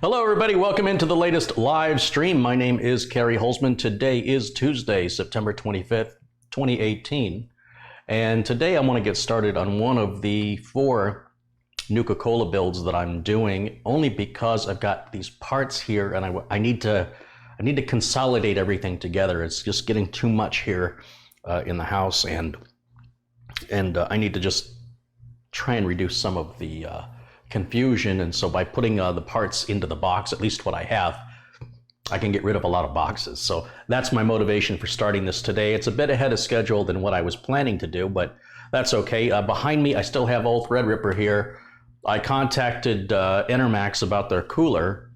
Hello everybody, welcome into the latest live stream. My name is CareyHolzman. Today is Tuesday, September 25th, 2018. And today I want to get started on one of the 4 Nuka-Cola builds that I'm doing, only because I've got these parts here and I need to consolidate everything together. It's just getting too much here in the house, and I need to just try and reduce some of the confusion. And so by putting the parts into the box, at least what I have, I can get rid of a lot of boxes. So that's my motivation for starting this today. It's a bit ahead of schedule than what I was planning to do, but that's okay. Behind me, I still have old Threadripper here. I contacted Enermax about their cooler,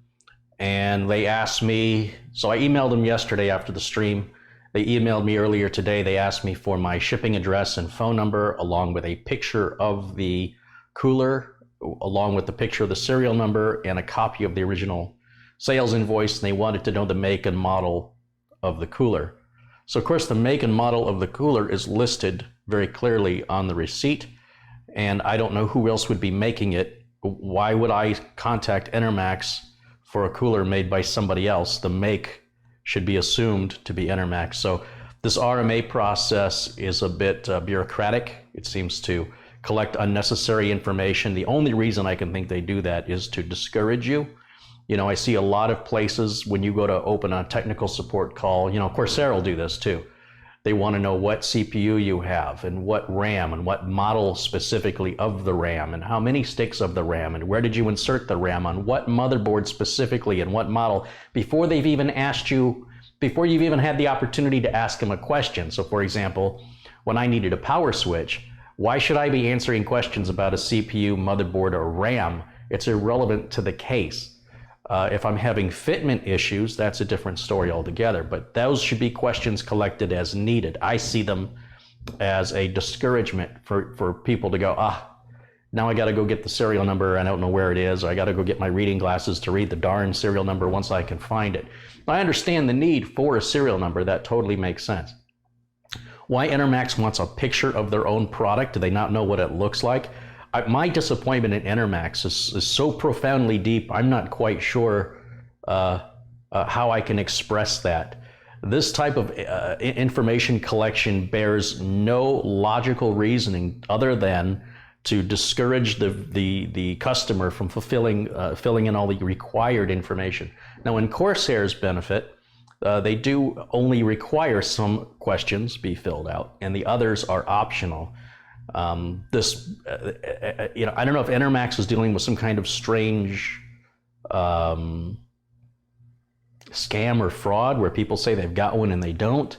and they asked me, so I emailed them yesterday after the stream. They emailed me earlier today. They asked me for my shipping address and phone number, along with a picture of the cooler, along with the picture of the serial number and a copy of the original sales invoice. And they wanted to know the make and model of the cooler. So of course the make and model of the cooler is listed very clearly on the receipt, and I don't know who else would be making it. Why would I contact Enermax for a cooler made by somebody else? The make should be assumed to be Enermax. So this RMA process is a bit bureaucratic. It seems to collect unnecessary information. The only reason I can think they do that is to discourage you. You know, I see a lot of places when you go to open a technical support call, you know, Corsair will do this too. They want to know what CPU you have and what RAM and what model specifically of the RAM and how many sticks of the RAM and where did you insert the RAM on what motherboard specifically and what model before they've even asked you, before you've even had the opportunity to ask them a question. So for example, when I needed a power switch, why should I be answering questions about a CPU, motherboard, or RAM? It's irrelevant to the case. If I'm having fitment issues, that's a different story altogether, but those should be questions collected as needed. I see them as a discouragement for people to go, now I gotta go get the serial number, I don't know where it is, or I gotta go get my reading glasses to read the darn serial number once I can find it. I understand the need for a serial number, that totally makes sense. Why Enermax wants a picture of their own product? Do they not know what it looks like? My disappointment in Enermax is so profoundly deep, I'm not quite sure how I can express that. This type of information collection bears no logical reasoning other than to discourage the customer from filling in all the required information. Now, in Corsair's benefit, they do only require some questions be filled out, and the others are optional. You know, I don't know if Enermax is dealing with some kind of strange scam or fraud where people say they've got one and they don't.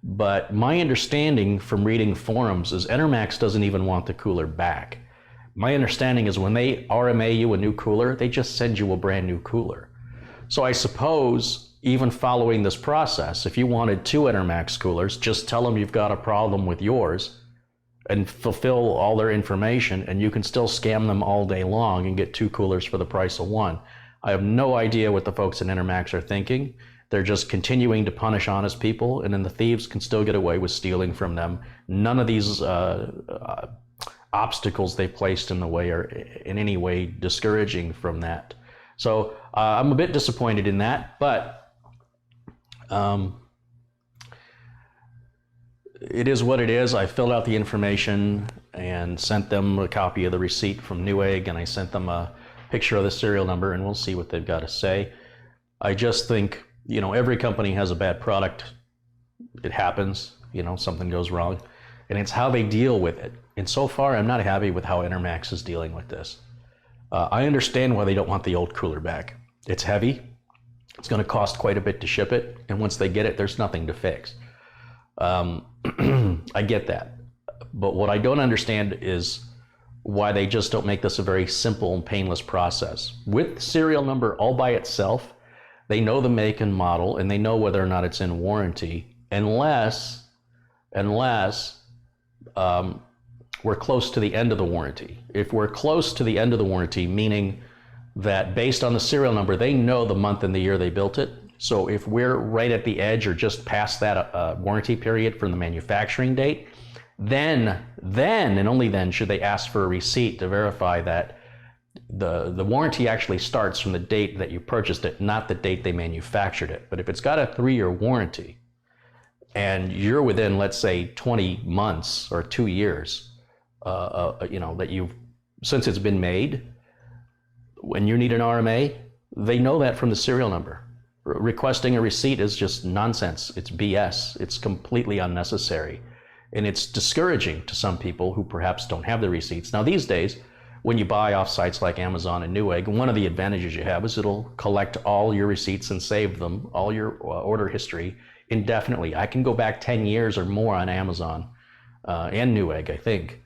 But my understanding from reading forums is Enermax doesn't even want the cooler back. My understanding is when they RMA you a new cooler, they just send you a brand new cooler. So I suppose even following this process, if you wanted 2 Enermax coolers, just tell them you've got a problem with yours and fulfill all their information, and you can still scam them all day long and get 2 coolers for the price of 1. I have no idea what the folks at Enermax are thinking. They're just continuing to punish honest people, and then the thieves can still get away with stealing from them. None of these obstacles they placed in the way are in any way discouraging from that. So I'm a bit disappointed in that, but it is what it is. I filled out the information and sent them a copy of the receipt from Newegg, and I sent them a picture of the serial number, and we'll see what they've got to say. I just think, you know, every company has a bad product. It happens, you know, something goes wrong, and it's how they deal with it. And so far, I'm not happy with how Enermax is dealing with this. I understand why they don't want the old cooler back. It's heavy. It's going to cost quite a bit to ship it, and once they get it, there's nothing to fix. I get that. But what I don't understand is why they just don't make this a very simple and painless process. With the serial number all by itself, they know the make and model, and they know whether or not it's in warranty, unless we're close to the end of the warranty. If we're close to the end of the warranty, meaning that based on the serial number, they know the month and the year they built it. So if we're right at the edge or just past that warranty period from the manufacturing date, then and only then should they ask for a receipt to verify that the warranty actually starts from the date that you purchased it, not the date they manufactured it. But if it's got a 3-year warranty and you're within, let's say, 20 months or 2 years, that you've, since it's been made, when you need an RMA, they know that from the serial number. Requesting a receipt is just nonsense. It's BS. It's completely unnecessary. And it's discouraging to some people who perhaps don't have the receipts. Now, these days, when you buy off sites like Amazon and Newegg, one of the advantages you have is it'll collect all your receipts and save them, all your order history, indefinitely. I can go back 10 years or more on Amazon and Newegg, I think,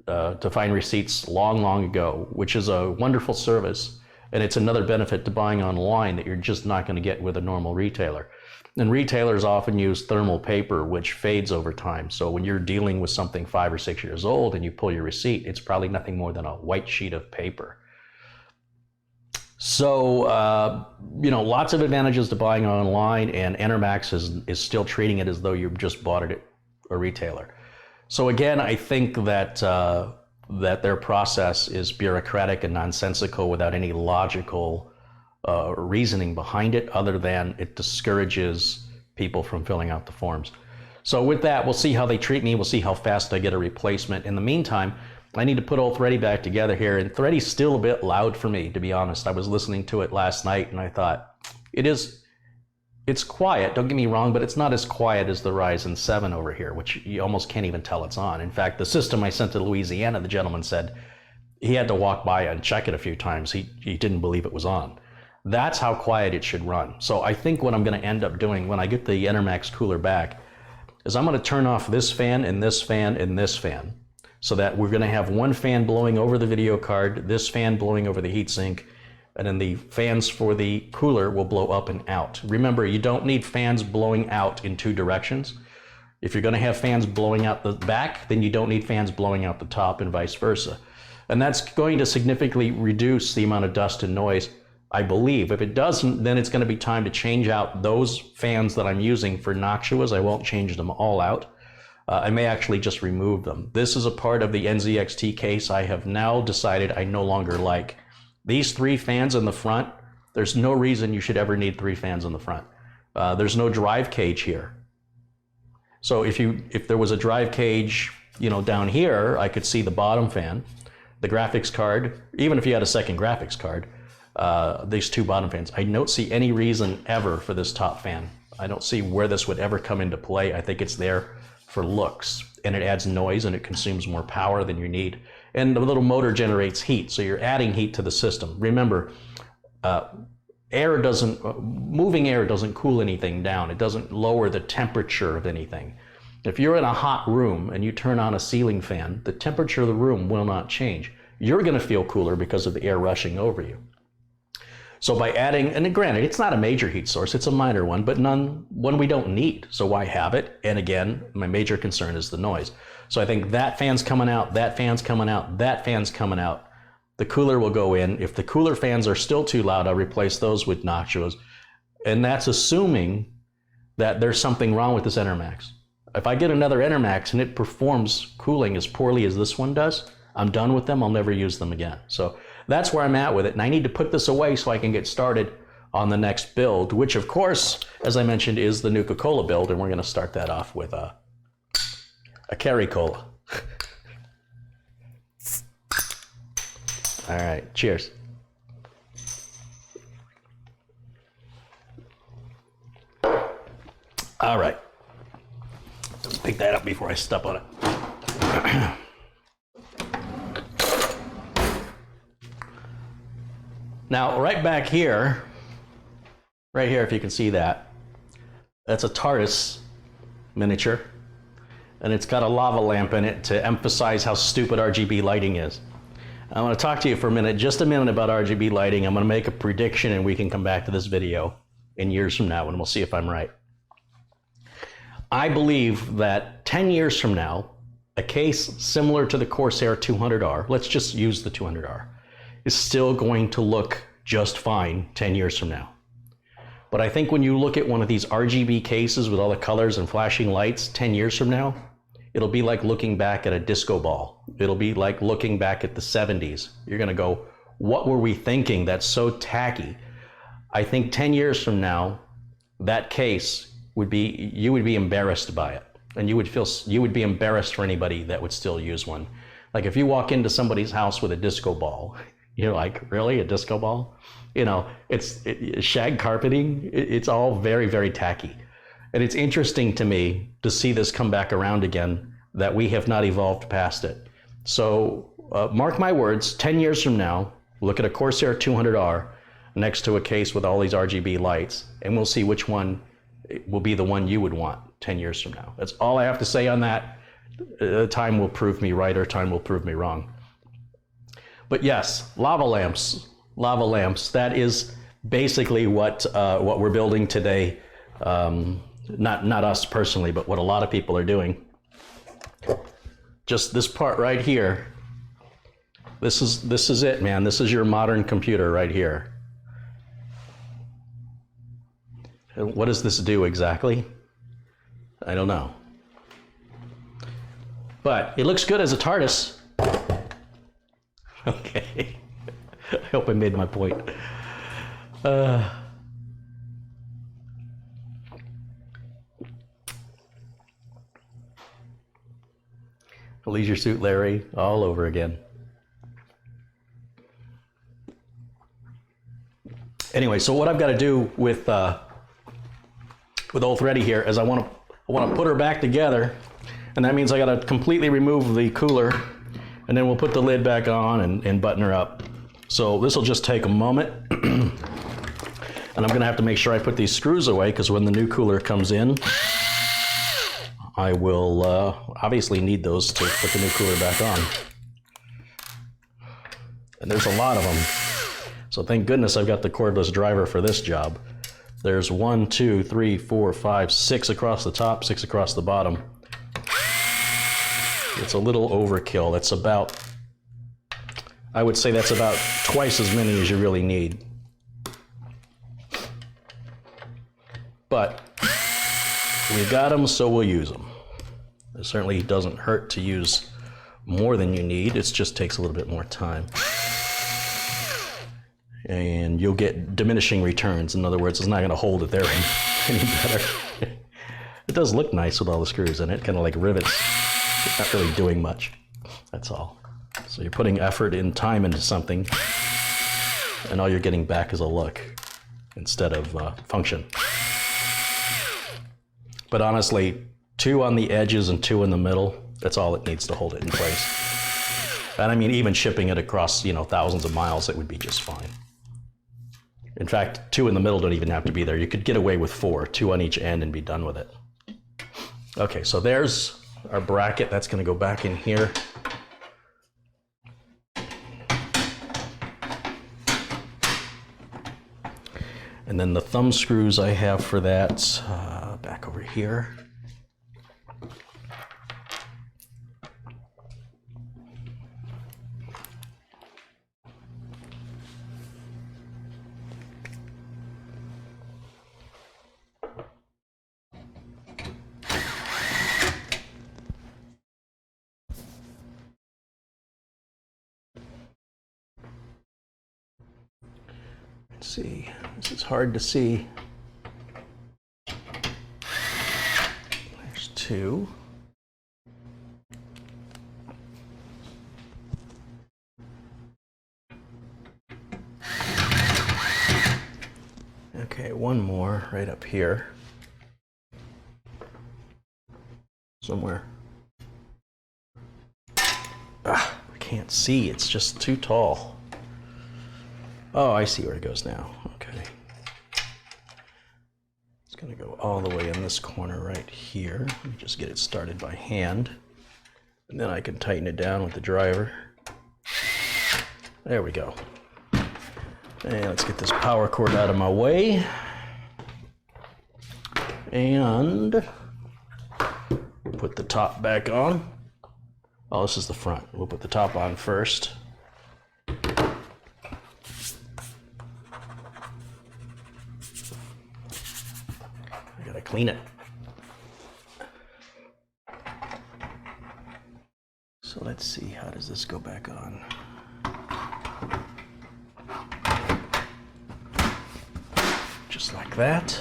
to find receipts long, long ago, which is a wonderful service. And it's another benefit to buying online that you're just not going to get with a normal retailer. And retailers often use thermal paper, which fades over time. So when you're dealing with something 5 or 6 years old and you pull your receipt, it's probably nothing more than a white sheet of paper. So, lots of advantages to buying online, and Enermax is still treating it as though you just bought it at a retailer. So again, I think that that their process is bureaucratic and nonsensical without any logical reasoning behind it, other than it discourages people from filling out the forms. So with that, we'll see how they treat me. We'll see how fast I get a replacement. In the meantime, I need to put old Thready back together here, and Thready's still a bit loud for me, to be honest. I was listening to it last night and I thought, it's quiet, don't get me wrong, but it's not as quiet as the Ryzen 7 over here, which you almost can't even tell it's on. In fact, the system I sent to Louisiana, the gentleman said he had to walk by and check it a few times. He didn't believe it was on. That's how quiet it should run. So I think what I'm going to end up doing when I get the Enermax cooler back is I'm going to turn off this fan and this fan and this fan, so that we're going to have one fan blowing over the video card, this fan blowing over the heatsink, and then the fans for the cooler will blow up and out. Remember, you don't need fans blowing out in 2 directions. If you're going to have fans blowing out the back, then you don't need fans blowing out the top, and vice versa. And that's going to significantly reduce the amount of dust and noise, I believe. If it doesn't, then it's going to be time to change out those fans that I'm using for Noctuas. I won't change them all out. I may actually just remove them. This is a part of the NZXT case I have now decided I no longer like. These 3 fans in the front, there's no reason you should ever need 3 fans in the front. There's no drive cage here. So if there was a drive cage, down here, I could see the bottom fan, the graphics card. Even if you had a second graphics card, these 2 bottom fans. I don't see any reason ever for this top fan. I don't see where this would ever come into play. I think it's there for looks, and it adds noise and it consumes more power than you need. And the little motor generates heat, so you're adding heat to the system. Remember, moving air doesn't cool anything down. It doesn't lower the temperature of anything. If you're in a hot room and you turn on a ceiling fan, the temperature of the room will not change. You're going to feel cooler because of the air rushing over you. So by adding, and granted, it's not a major heat source, it's a minor one, but one we don't need. So why have it? And again, my major concern is the noise. So I think that fan's coming out, that fan's coming out, that fan's coming out. The cooler will go in. If the cooler fans are still too loud, I'll replace those with Noctuas. And that's assuming that there's something wrong with this Enermax. If I get another Enermax and it performs cooling as poorly as this one does, I'm done with them. I'll never use them again. So that's where I'm at with it. And I need to put this away so I can get started on the next build, which of course, as I mentioned, is the Nuka-Cola build. And we're going to start that off with a Carey-Cola. All right, cheers. All right. Let's pick that up before I step on it. Now, right back here, right here, if you can see that, that's a TARDIS miniature, and it's got a lava lamp in it to emphasize how stupid RGB lighting is. I want to talk to you for a minute, just a minute, about RGB lighting. I'm going to make a prediction, and we can come back to this video in years from now, and we'll see if I'm right. I believe that 10 years from now, a case similar to the Corsair 200R, let's just use the 200R, is still going to look just fine 10 years from now. But I think when you look at one of these RGB cases with all the colors and flashing lights 10 years from now, it'll be like looking back at a disco ball. It'll be like looking back at the 70s. You're going to go, what were we thinking that's so tacky? I think 10 years from now, that case would be, you would be embarrassed by it. And you would be embarrassed for anybody that would still use one. Like if you walk into somebody's house with a disco ball, you're like, really, a disco ball? You know, it's shag carpeting. It's all very, very tacky. And it's interesting to me to see this come back around again, that we have not evolved past it. So mark my words, 10 years from now, look at a Corsair 200R next to a case with all these RGB lights, and we'll see which one will be the one you would want 10 years from now. That's all I have to say on that. Time will prove me right, or time will prove me wrong. But yes, lava lamps, that is basically what we're building today. Not us personally, but what a lot of people are doing. Just this part right here. This is it, man. This is your modern computer right here. And what does this do exactly? I don't know. But it looks good as a TARDIS. Okay. I hope I made my point. Leisure Suit Larry all over again. Anyway, so what I've got to do with old Thready here is I want to put her back together, and that means I got to completely remove the cooler, and then we'll put the lid back on and button her up. So this will just take a moment, and I'm going to have to make sure I put these screws away, because when the new cooler comes in, I will obviously need those to put the new cooler back on. And there's a lot of them. So thank goodness I've got the cordless driver for this job. There's 1, 2, 3, 4, 5, 6 across the top, 6 across the bottom. It's a little overkill. That's about, I would say that's about twice as many as you really need. But we got them, so we'll use them. It certainly doesn't hurt to use more than you need. It just takes a little bit more time. And you'll get diminishing returns. In other words, it's not going to hold it there any better. It does look nice with all the screws in it, kind of like rivets. It's not really doing much, that's all. So you're putting effort and time into something, and all you're getting back is a look instead of function. But honestly, 2 on the edges and 2 in the middle, that's all it needs to hold it in place. And I mean, even shipping it across, you know, thousands of miles, it would be just fine. In fact, 2 in the middle don't even have to be there. You could get away with 4, 2 on each end, and be done with it. Okay, so there's our bracket. That's going to go back in here. And then the thumb screws I have for that, back over here. Let's see, this is hard to see. There's 2. Okay, 1 more right up here. Somewhere. I can't see, it's just too tall. Oh, I see where it goes now. Okay. It's going to go all the way in this corner right here. Let me just get it started by hand. And then I can tighten it down with the driver. There we go. And let's get this power cord out of my way. And put the top back on. Oh, this is the front. We'll put the top on first. Clean it. So let's see, how does this go back on? that.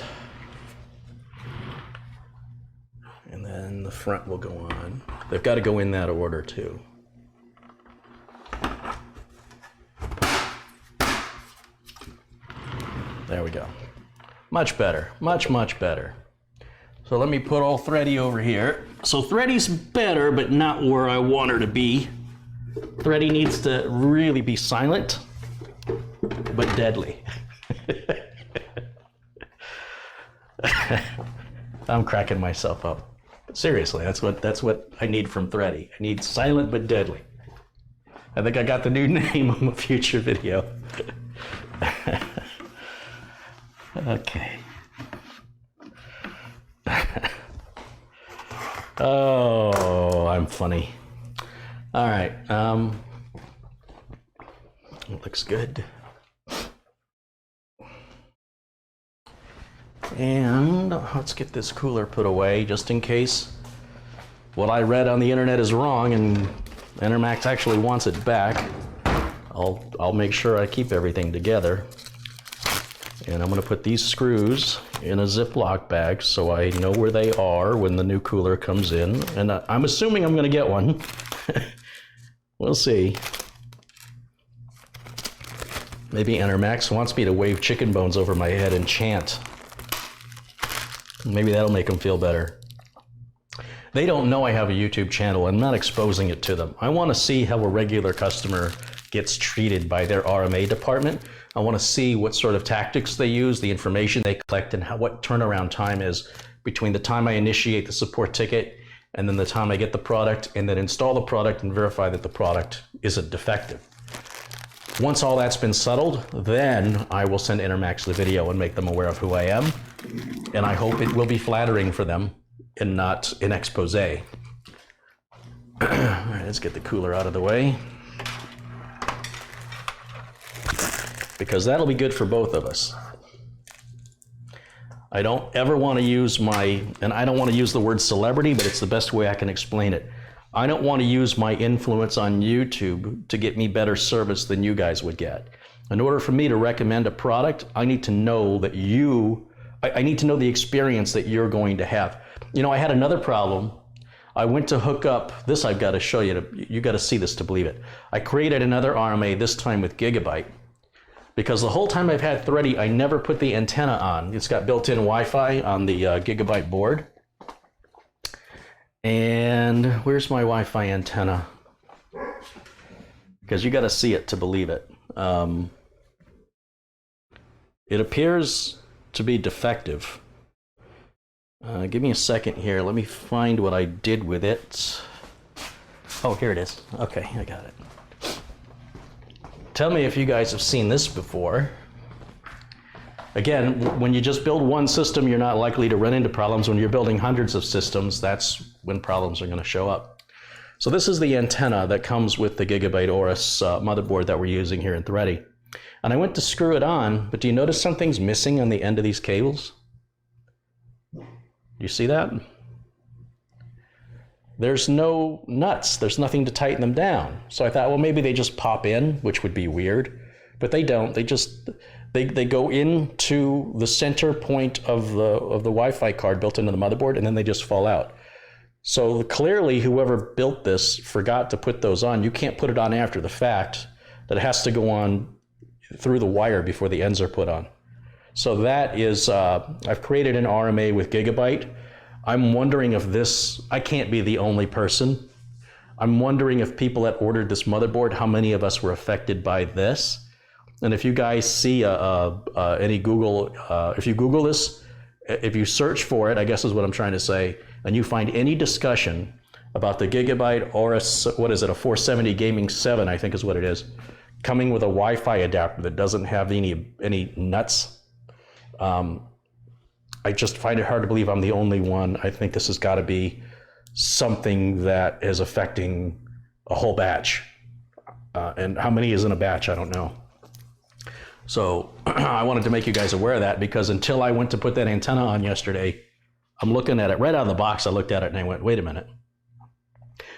And then the front will go on. They've got to go in that order too. There we go. Much better, much better. So let me put all Thready over here. So Thready's better, but not where I want her to be. Thready needs to really be silent, but deadly. I'm cracking myself up. Seriously, that's what I need from Thready. I need silent but deadly. I think I got the new name of a future video. Okay. Oh, I'm funny. All right. It looks good. And let's get this cooler put away just in case what I read on the internet is wrong and Enermax actually wants it back. I'll make sure I keep everything together. And I'm going to put these screws in a Ziploc bag so I know where they are when the new cooler comes in. And I'm assuming I'm going to get one. We'll see. Maybe Enermax wants me to wave chicken bones over my head and chant. Maybe that'll make them feel better. They don't know I have a YouTube channel. I'm not exposing it to them. I want to see how a regular customer gets treated by their RMA department. I want to see what sort of tactics they use, the information they collect, and what turnaround time is between the time I initiate the support ticket and then the time I get the product and then install the product and verify that the product isn't defective. Once all that's been settled, then I will send Enermax the video and make them aware of who I am. And I hope it will be flattering for them and not an expose. All right, let's get the cooler out of the way, because that'll be good for both of us. I don't ever want to use and I don't want to use the word celebrity, but it's the best way I can explain it. I don't want to use my influence on YouTube to get me better service than you guys would get. In order for me to recommend a product, I need to know that I need to know the experience that you're going to have. You know, I had another problem. I went to hook up, this I've got to show you, you got to see this to believe it. I created another RMA, this time with Gigabyte, because the whole time I've had Thready, I never put the antenna on. It's got built-in Wi-Fi on the Gigabyte board. And where's my Wi-Fi antenna? Because you got to see it to believe it. It appears to be defective. Give me a second here. Let me find what I did with it. Oh, here it is. Okay, I got it. Tell me if you guys have seen this before. Again, when you just build one system, you're not likely to run into problems. When you're building hundreds of systems, that's when problems are going to show up. So this is the antenna that comes with the Gigabyte Aorus motherboard that we're using here in Thready. And I went to screw it on, but do you notice something's missing on the end of these cables? Do you see that? There's no nuts. There's nothing to tighten them down. So I thought, well, maybe they just pop in, which would be weird. But they don't. They go into the center point of the Wi-Fi card built into the motherboard, and then they just fall out. So clearly, whoever built this forgot to put those on. You can't put it on after the fact. That it has to go on through the wire before the ends are put on. So that is, I've created an RMA with Gigabyte. I'm wondering if this, I can't be the only person. I'm wondering if people that ordered this motherboard, how many of us were affected by this? And if you guys see any Google, if you Google this, if you search for it, I guess is what I'm trying to say, and you find any discussion about the Gigabyte Aorus, what is it, a 470 Gaming 7, I think is what it is, coming with a Wi-Fi adapter that doesn't have any nuts, I just find it hard to believe I'm the only one. I think this has got to be something that is affecting a whole batch. And how many is in a batch, I don't know. So I wanted to make you guys aware of that, because until I went to put that antenna on yesterday, I'm looking at it right out of the box. I looked at it and I went, wait a minute.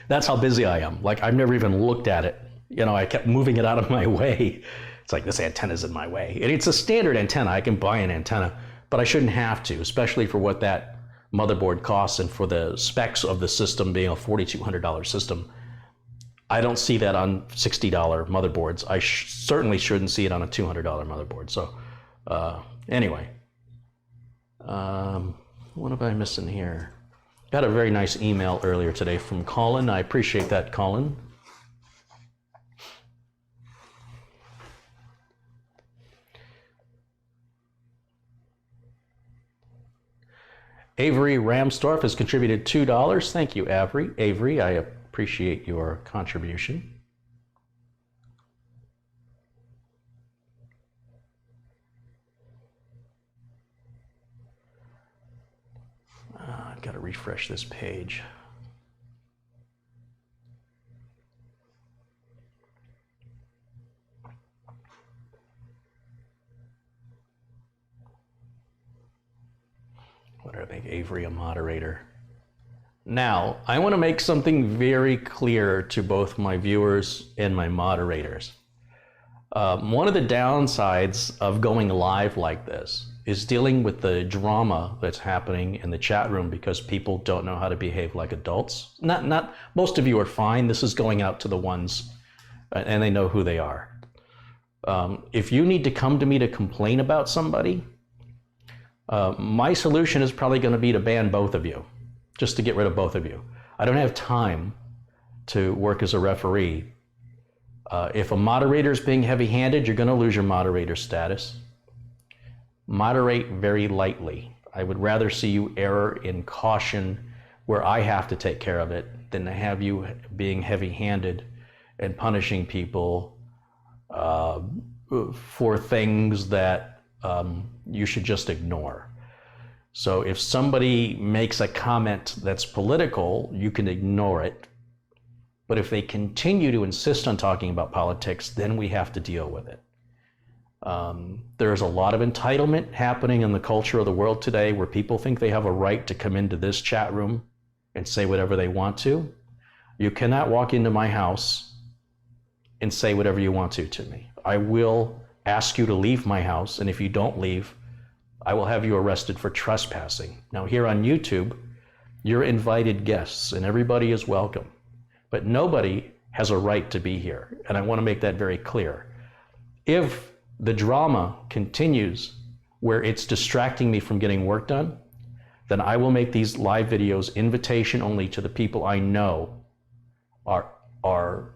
That's how busy I am. Like, I've never even looked at it. You know, I kept moving it out of my way. It's like, this antenna's in my way. And it's a standard antenna. I can buy an antenna. but I shouldn't have to, especially for what that motherboard costs and for the specs of the system being a $4,200 system. I don't see that on $60 motherboards. I certainly shouldn't see it on a $200 motherboard. So anyway, what am I missing here? Got a very nice email earlier today from Colin. I appreciate that, Colin. Avery Ramstorff has contributed $2. Thank you, Avery. Avery, I appreciate your contribution. I've got to refresh this page. What do I make Avery a moderator? Now, I want to make something very clear to both my viewers and my moderators. One of the downsides of going live like this is dealing with the drama that's happening in the chat room because people don't know how to behave like adults. Not most of you are fine. This is going out to the ones, and they know who they are. If you need to come to me to complain about somebody, my solution is probably going to be to ban both of you, just to get rid of both of you. I don't have time to work as a referee. If a moderator is being heavy-handed, you're going to lose your moderator status. Moderate very lightly. I would rather see you err in caution where I have to take care of it than to have you being heavy-handed and punishing people for things that you should just ignore. So if somebody makes a comment that's political, you can ignore it. But if they continue to insist on talking about politics, then we have to deal with it. There's a lot of entitlement happening in the culture of the world today where people think they have a right to come into this chat room and say whatever they want to. You cannot walk into my house and say whatever you want to me. I will ask you to leave my house, and if you don't leave, I will have you arrested for trespassing. Now here on YouTube, you're invited guests and everybody is welcome, but nobody has a right to be here. And I want to make that very clear. If the drama continues where it's distracting me from getting work done, then I will make these live videos invitation only to the people I know are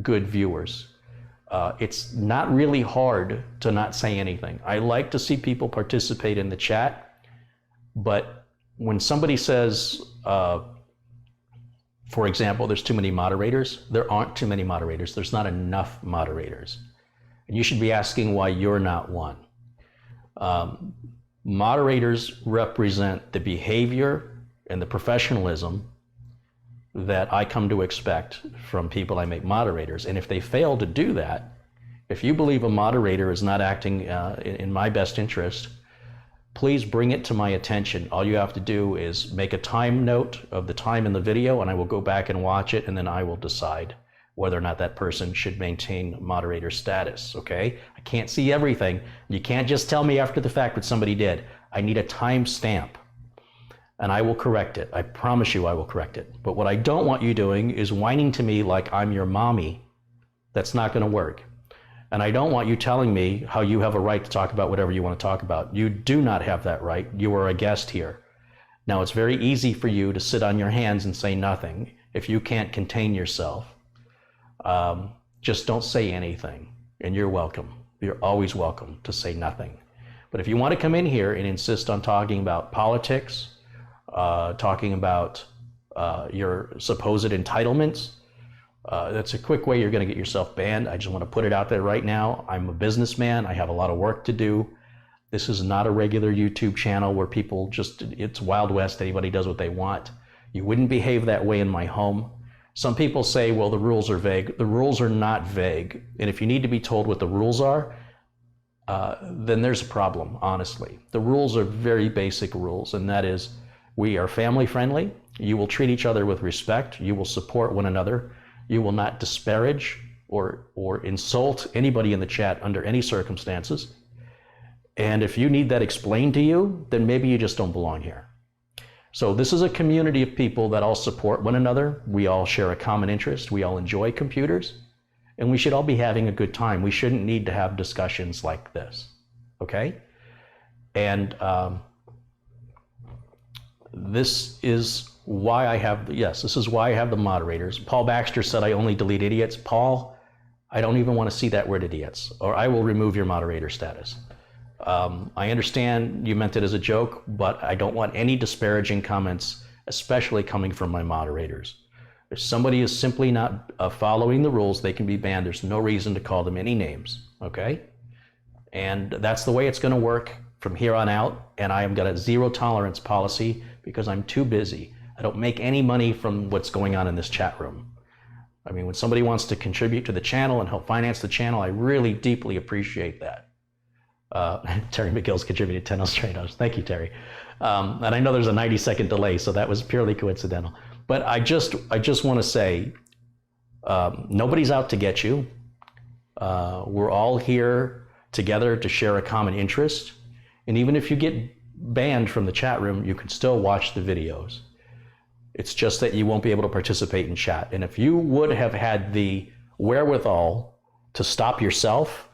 good viewers. It's not really hard to not say anything. I like to see people participate in the chat, but when somebody says, for example, there's too many moderators, there aren't too many moderators. There's not enough moderators. And you should be asking why you're not one. Moderators represent the behavior and the professionalism that I come to expect from people I make moderators. And if they fail to do that, if you believe a moderator is not acting in my best interest, please bring it to my attention. All you have to do is make a time note of the time in the video, and I will go back and watch it, and then I will decide whether or not that person should maintain moderator status, okay? I can't see everything. You can't just tell me after the fact what somebody did. I need a time stamp, and I will correct it. I promise you I will correct it. But what I don't want you doing is whining to me like I'm your mommy. That's not gonna work. And I don't want you telling me how you have a right to talk about whatever you want to talk about. You do not have that right. You are a guest here. Now, it's very easy for you to sit on your hands and say nothing if you can't contain yourself. Just don't say anything, and you're welcome. You're always welcome to say nothing. But if you want to come in here and insist on talking about politics, talking about your supposed entitlements, that's a quick way you're going to get yourself banned. I just want to put it out there right now. I'm a businessman. I have a lot of work to do. This is not a regular YouTube channel where people just, it's Wild West. Anybody does what they want. You wouldn't behave that way in my home. Some people say, well, the rules are vague. The rules are not vague. And if you need to be told what the rules are, then there's a problem, honestly. The rules are very basic rules, and that is we are family friendly. You will treat each other with respect. You will support one another. You will not disparage or insult anybody in the chat under any circumstances. And if you need that explained to you, then maybe you just don't belong here. So this is a community of people that all support one another. We all share a common interest. We all enjoy computers. And we should all be having a good time. We shouldn't need to have discussions like this, okay? And this is why I have, this is why I have the moderators. Paul Baxter said I only delete idiots. Paul, I don't even want to see that word idiots, or I will remove your moderator status. I understand you meant it as a joke, but I don't want any disparaging comments, especially coming from my moderators. If somebody is simply not following the rules, they can be banned. There's no reason to call them any names, okay? And that's the way it's going to work from here on out. And I have got a zero tolerance policy because I'm too busy. I don't make any money from what's going on in this chat room. I mean, when somebody wants to contribute to the channel and help finance the channel, I really deeply appreciate that. Terry McGill's contributed 10 Australians. Thank you, Terry. And I know there's a 90-second delay, so that was purely coincidental. But I just want to say, nobody's out to get you. We're all here together to share a common interest. And even if you get banned from the chat room, you can still watch the videos. It's just that you won't be able to participate in chat. And if you would have had the wherewithal to stop yourself,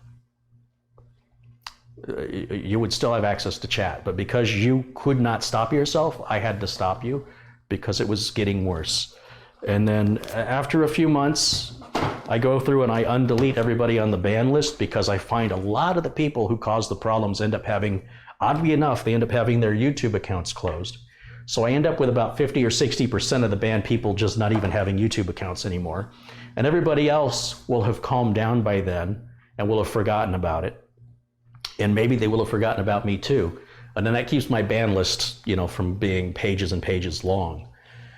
you would still have access to chat. But because you could not stop yourself, I had to stop you because it was getting worse. And then after a few months, I go through and I undelete everybody on the ban list because I find a lot of the people who cause the problems end up having, oddly enough, they end up having their YouTube accounts closed. So I end up with about 50 or 60% of the banned people just not even having YouTube accounts anymore. And everybody else will have calmed down by then and will have forgotten about it. And maybe they will have forgotten about me too. And then that keeps my ban list, you know, from being pages and pages long.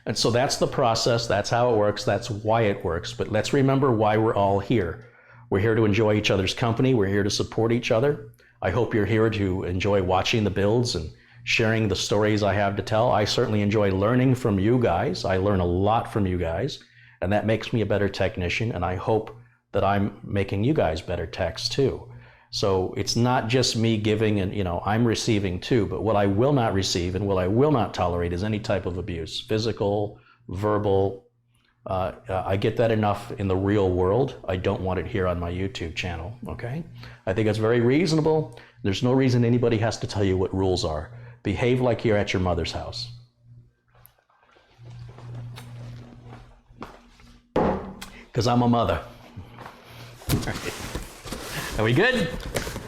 And so that's the process. That's how it works. That's why it works. But let's remember why we're all here. We're here to enjoy each other's company. We're here to support each other. I hope you're here to enjoy watching the builds and sharing the stories I have to tell. I certainly enjoy learning from you guys. I learn a lot from you guys, and that makes me a better technician. And I hope that I'm making you guys better techs too. So it's not just me giving and, you know, I'm receiving too, but what I will not receive and what I will not tolerate is any type of abuse, physical, verbal. I get that enough in the real world. I don't want it here on my YouTube channel, okay? I think it's very reasonable. There's no reason anybody has to tell you what rules are. Behave like you're at your mother's house. Because I'm a mother. Are we good?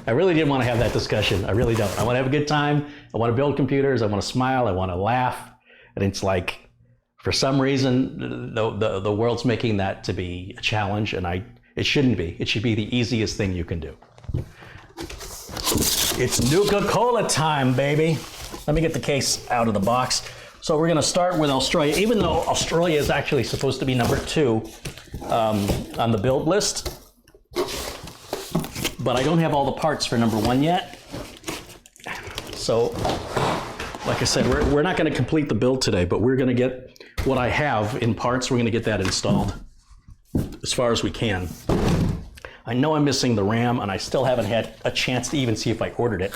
I really didn't want to have that discussion. I really don't. I want to have a good time. I want to build computers. I want to smile. I want to laugh. And it's like, for some reason, the world's making that to be a challenge, and it shouldn't be. It should be the easiest thing you can do. It's Nuka-Cola time, baby. Let me get the case out of the box. So we're going to start with Australia, even though Australia is actually supposed to be number 2 on the build list. But I don't have all the parts for number 1 yet. So, like I said, we're not going to complete the build today, but we're going to get what I have in parts. We're going to get that installed as far as we can. I know I'm missing the RAM, and I still haven't had a chance to even see if I ordered it.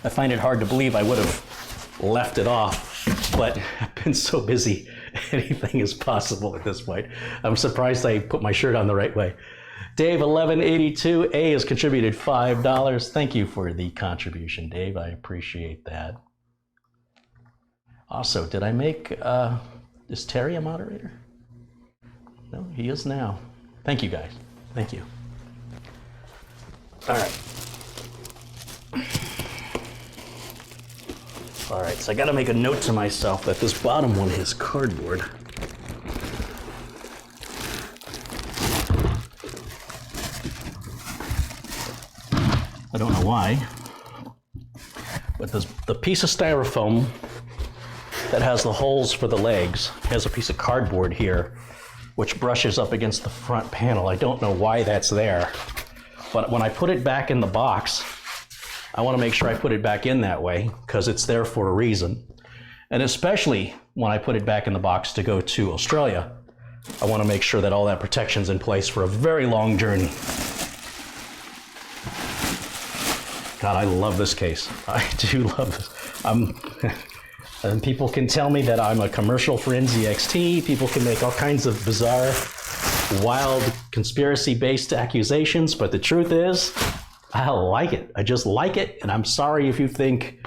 I find it hard to believe I would have left it off, but I've been so busy, anything is possible at this point. I'm surprised I put my shirt on the right way. Dave 1182A has contributed $5. Thank you for the contribution, Dave. I appreciate that. Also, did I make, is Terry a moderator? No, he is now. Thank you, guys. Thank you. All right. All right, so I got to make a note to myself that this bottom one is cardboard. I don't know why, but the piece of styrofoam that has the holes for the legs has a piece of cardboard here, which brushes up against the front panel. I don't know why that's there, but when I put it back in the box, I want to make sure I put it back in that way because it's there for a reason. And especially when I put it back in the box to go to Australia, I want to make sure that all that protection's in place for a very long journey. God, I love this case. I do love this. And people can tell me that I'm a commercial for NZXT. People can make all kinds of bizarre, wild, conspiracy-based accusations, but the truth is, I like it. I just like it, and I'm sorry if you think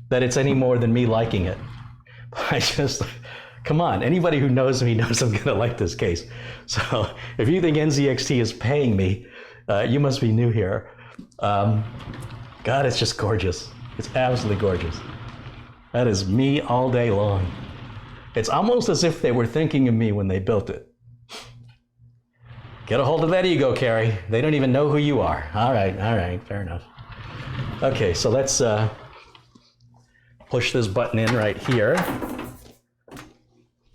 that it's any more than me liking it. I just, come on, anybody who knows me knows I'm gonna like this case. So if you think NZXT is paying me, you must be new here. God, it's just gorgeous. It's absolutely gorgeous. That is me all day long. It's almost as if they were thinking of me when they built it. Get a hold of that ego, Carey. They don't even know who you are. All right, fair enough. Okay, so let's push this button in right here.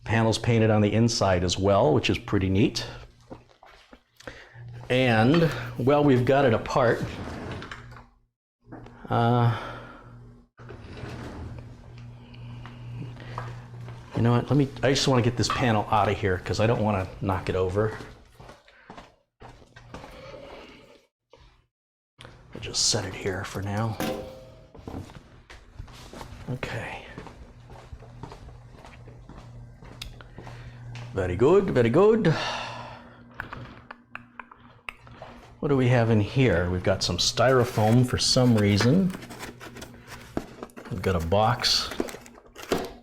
Panel's painted on the inside as well, which is pretty neat. And, well, we've got it apart. You know what, I just want to get this panel out of here because I don't want to knock it over. I'll just set it here for now. Okay. Very good, very good. What do we have in here? We've got some styrofoam for some reason. We've got a box.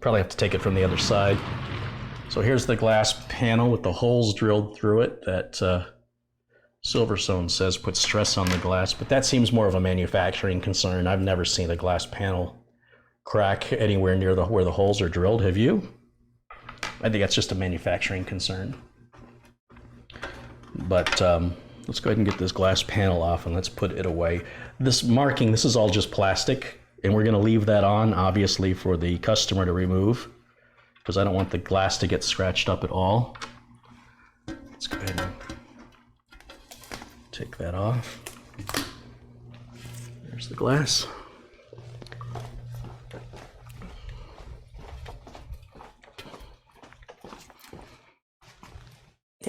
Probably have to take it from the other side. So here's the glass panel with the holes drilled through it that Silverstone says puts stress on the glass, but that seems more of a manufacturing concern. I've never seen a glass panel crack anywhere near where the holes are drilled. Have you? I think that's just a manufacturing concern. But let's go ahead and get this glass panel off and let's put it away. This marking, this is all just plastic. And we're going to leave that on, obviously, for the customer to remove, because I don't want the glass to get scratched up at all. Let's go ahead and take that off. There's the glass.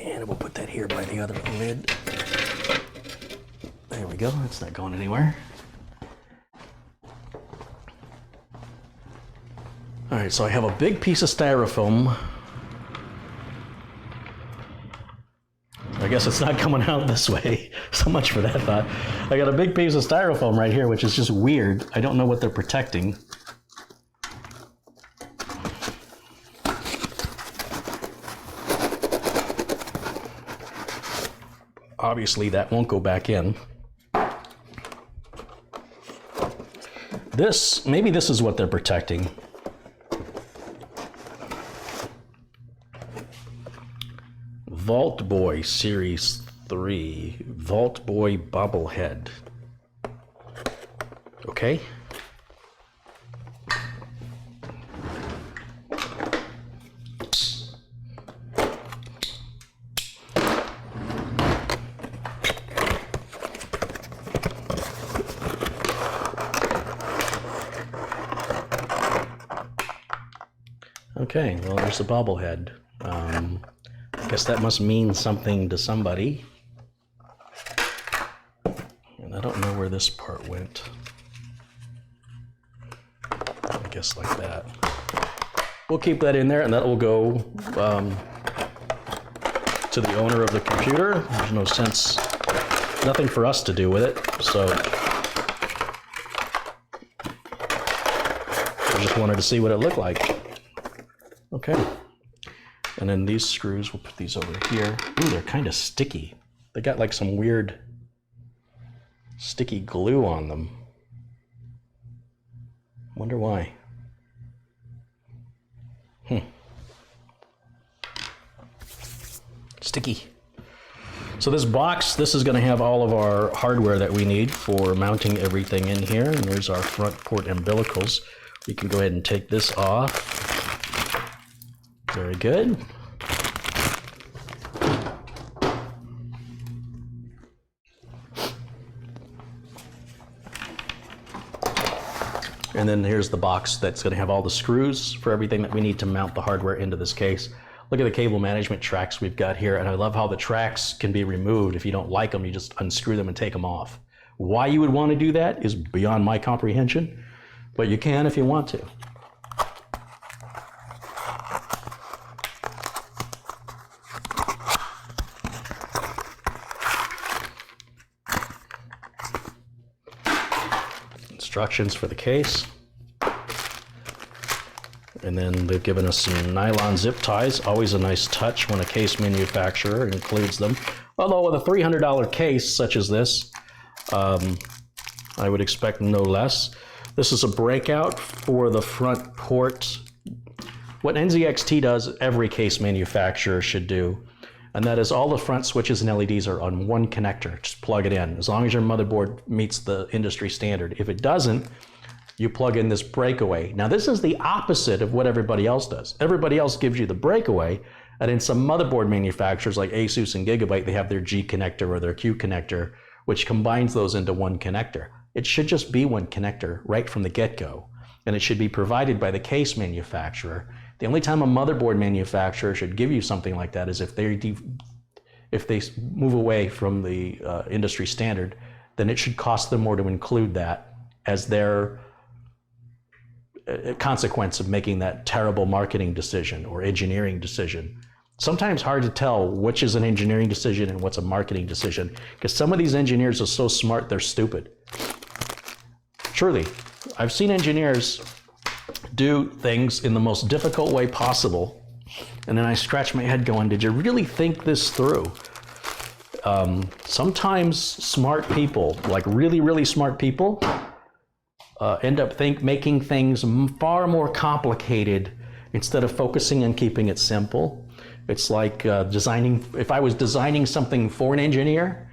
And we'll put that here by the other lid. There we go, it's not going anywhere. All right, so I have a big piece of styrofoam. I guess it's not coming out this way. So much for that thought. I got a big piece of styrofoam right here, which is just weird. I don't know what they're protecting. Obviously, that won't go back in. Maybe this is what they're protecting. Vault Boy Series 3, Vault Boy bobblehead. Okay. Okay, well, there's the bobblehead. I guess that must mean something to somebody. And I don't know where this part went. I guess like that. We'll keep that in there, and that will go to the owner of the computer. There's no sense, nothing for us to do with it, so I just wanted to see what it looked like. Okay. And then these screws, we'll put these over here. Ooh, they're kind of sticky. They got like some weird sticky glue on them. Wonder why. Sticky. So this box, this is going to have all of our hardware that we need for mounting everything in here. And there's our front port umbilicals. We can go ahead and take this off. Very good. And then here's the box that's going to have all the screws for everything that we need to mount the hardware into this case. Look at the cable management tracks we've got here, and I love how the tracks can be removed. If you don't like them, you just unscrew them and take them off, Why you would want to do that is beyond my comprehension, but you can if you want to. Instructions for the case. And then they've given us some nylon zip ties, always a nice touch when a case manufacturer includes them. Although with a $300 case such as this, I would expect no less. This is a breakout for the front port. What NZXT does, every case manufacturer should do, and that is all the front switches and LEDs are on one connector. Just plug it in, as long as your motherboard meets the industry standard. If it doesn't, you plug in this breakaway. Now this is the opposite of what everybody else does. Everybody else gives you the breakaway, and in some motherboard manufacturers like Asus and Gigabyte, they have their G connector or their Q connector, which combines those into one connector. It should just be one connector right from the get-go, and it should be provided by the case manufacturer. The only time a motherboard manufacturer should give you something like that is if they move away from the industry standard, then it should cost them more to include that as their consequence of making that terrible marketing decision or engineering decision. Sometimes hard to tell which is an engineering decision and what's a marketing decision, because some of these engineers are so smart they're stupid. Truly, I've seen engineers do things in the most difficult way possible, and then I scratch my head going, did you really think this through? Sometimes smart people, like really, really smart people, end up making things far more complicated instead of focusing on keeping it simple. It's like designing, if I was designing something for an engineer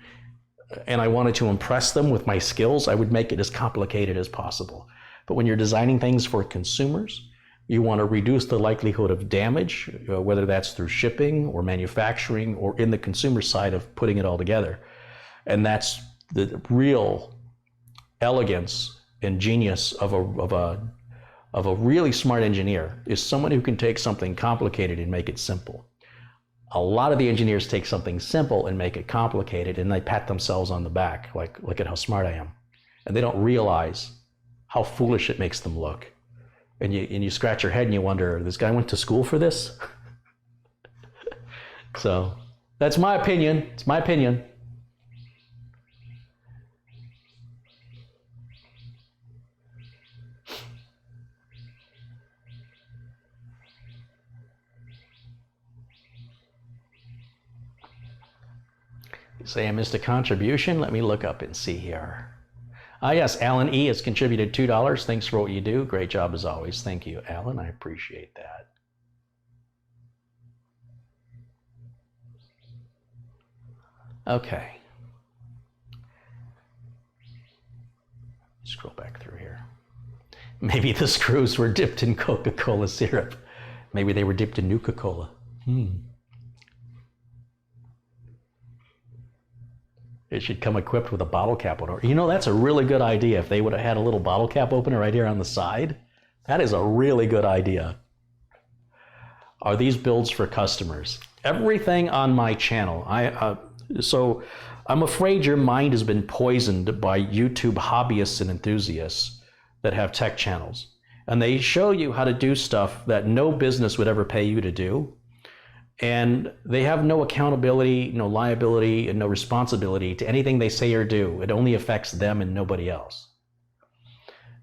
and I wanted to impress them with my skills, I would make it as complicated as possible. But when you're designing things for consumers, you want to reduce the likelihood of damage, whether that's through shipping or manufacturing or in the consumer side of putting it all together. And that's the real elegance and genius of a really smart engineer, is someone who can take something complicated and make it simple. A lot of the engineers take something simple and make it complicated, and they pat themselves on the back, like, look at how smart I am. And they don't realize how foolish it makes them look. And you scratch your head and you wonder, this guy went to school for this? So that's my opinion. It's my opinion. Say I missed a contribution. Let me look up and see here. Yes, Alan E. has contributed $2. Thanks for what you do. Great job as always. Thank you, Alan. I appreciate that. Okay. Scroll back through here. Maybe the screws were dipped in Coca-Cola syrup. Maybe they were dipped in Nuka-Cola. It should come equipped with a bottle cap opener. You know, that's a really good idea. If they would have had a little bottle cap opener right here on the side, that is a really good idea. Are these builds for customers? Everything on my channel. So I'm afraid your mind has been poisoned by YouTube hobbyists and enthusiasts that have tech channels. And they show you how to do stuff that no business would ever pay you to do. And they have no accountability, no liability, and no responsibility to anything they say or do. It only affects them and nobody else.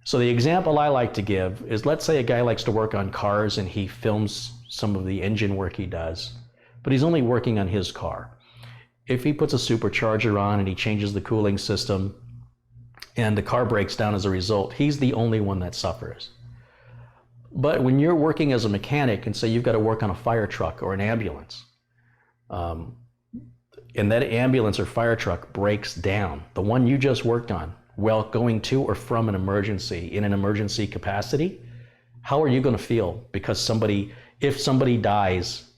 So the example I like to give is, let's say a guy likes to work on cars and he films some of the engine work he does, but he's only working on his car. If he puts a supercharger on and he changes the cooling system and the car breaks down as a result, he's the only one that suffers. But when you're working as a mechanic and say you've got to work on a fire truck or an ambulance, and that ambulance or fire truck breaks down, the one you just worked on, while going to or from an emergency, in an emergency capacity, how are you going to feel? Because if somebody dies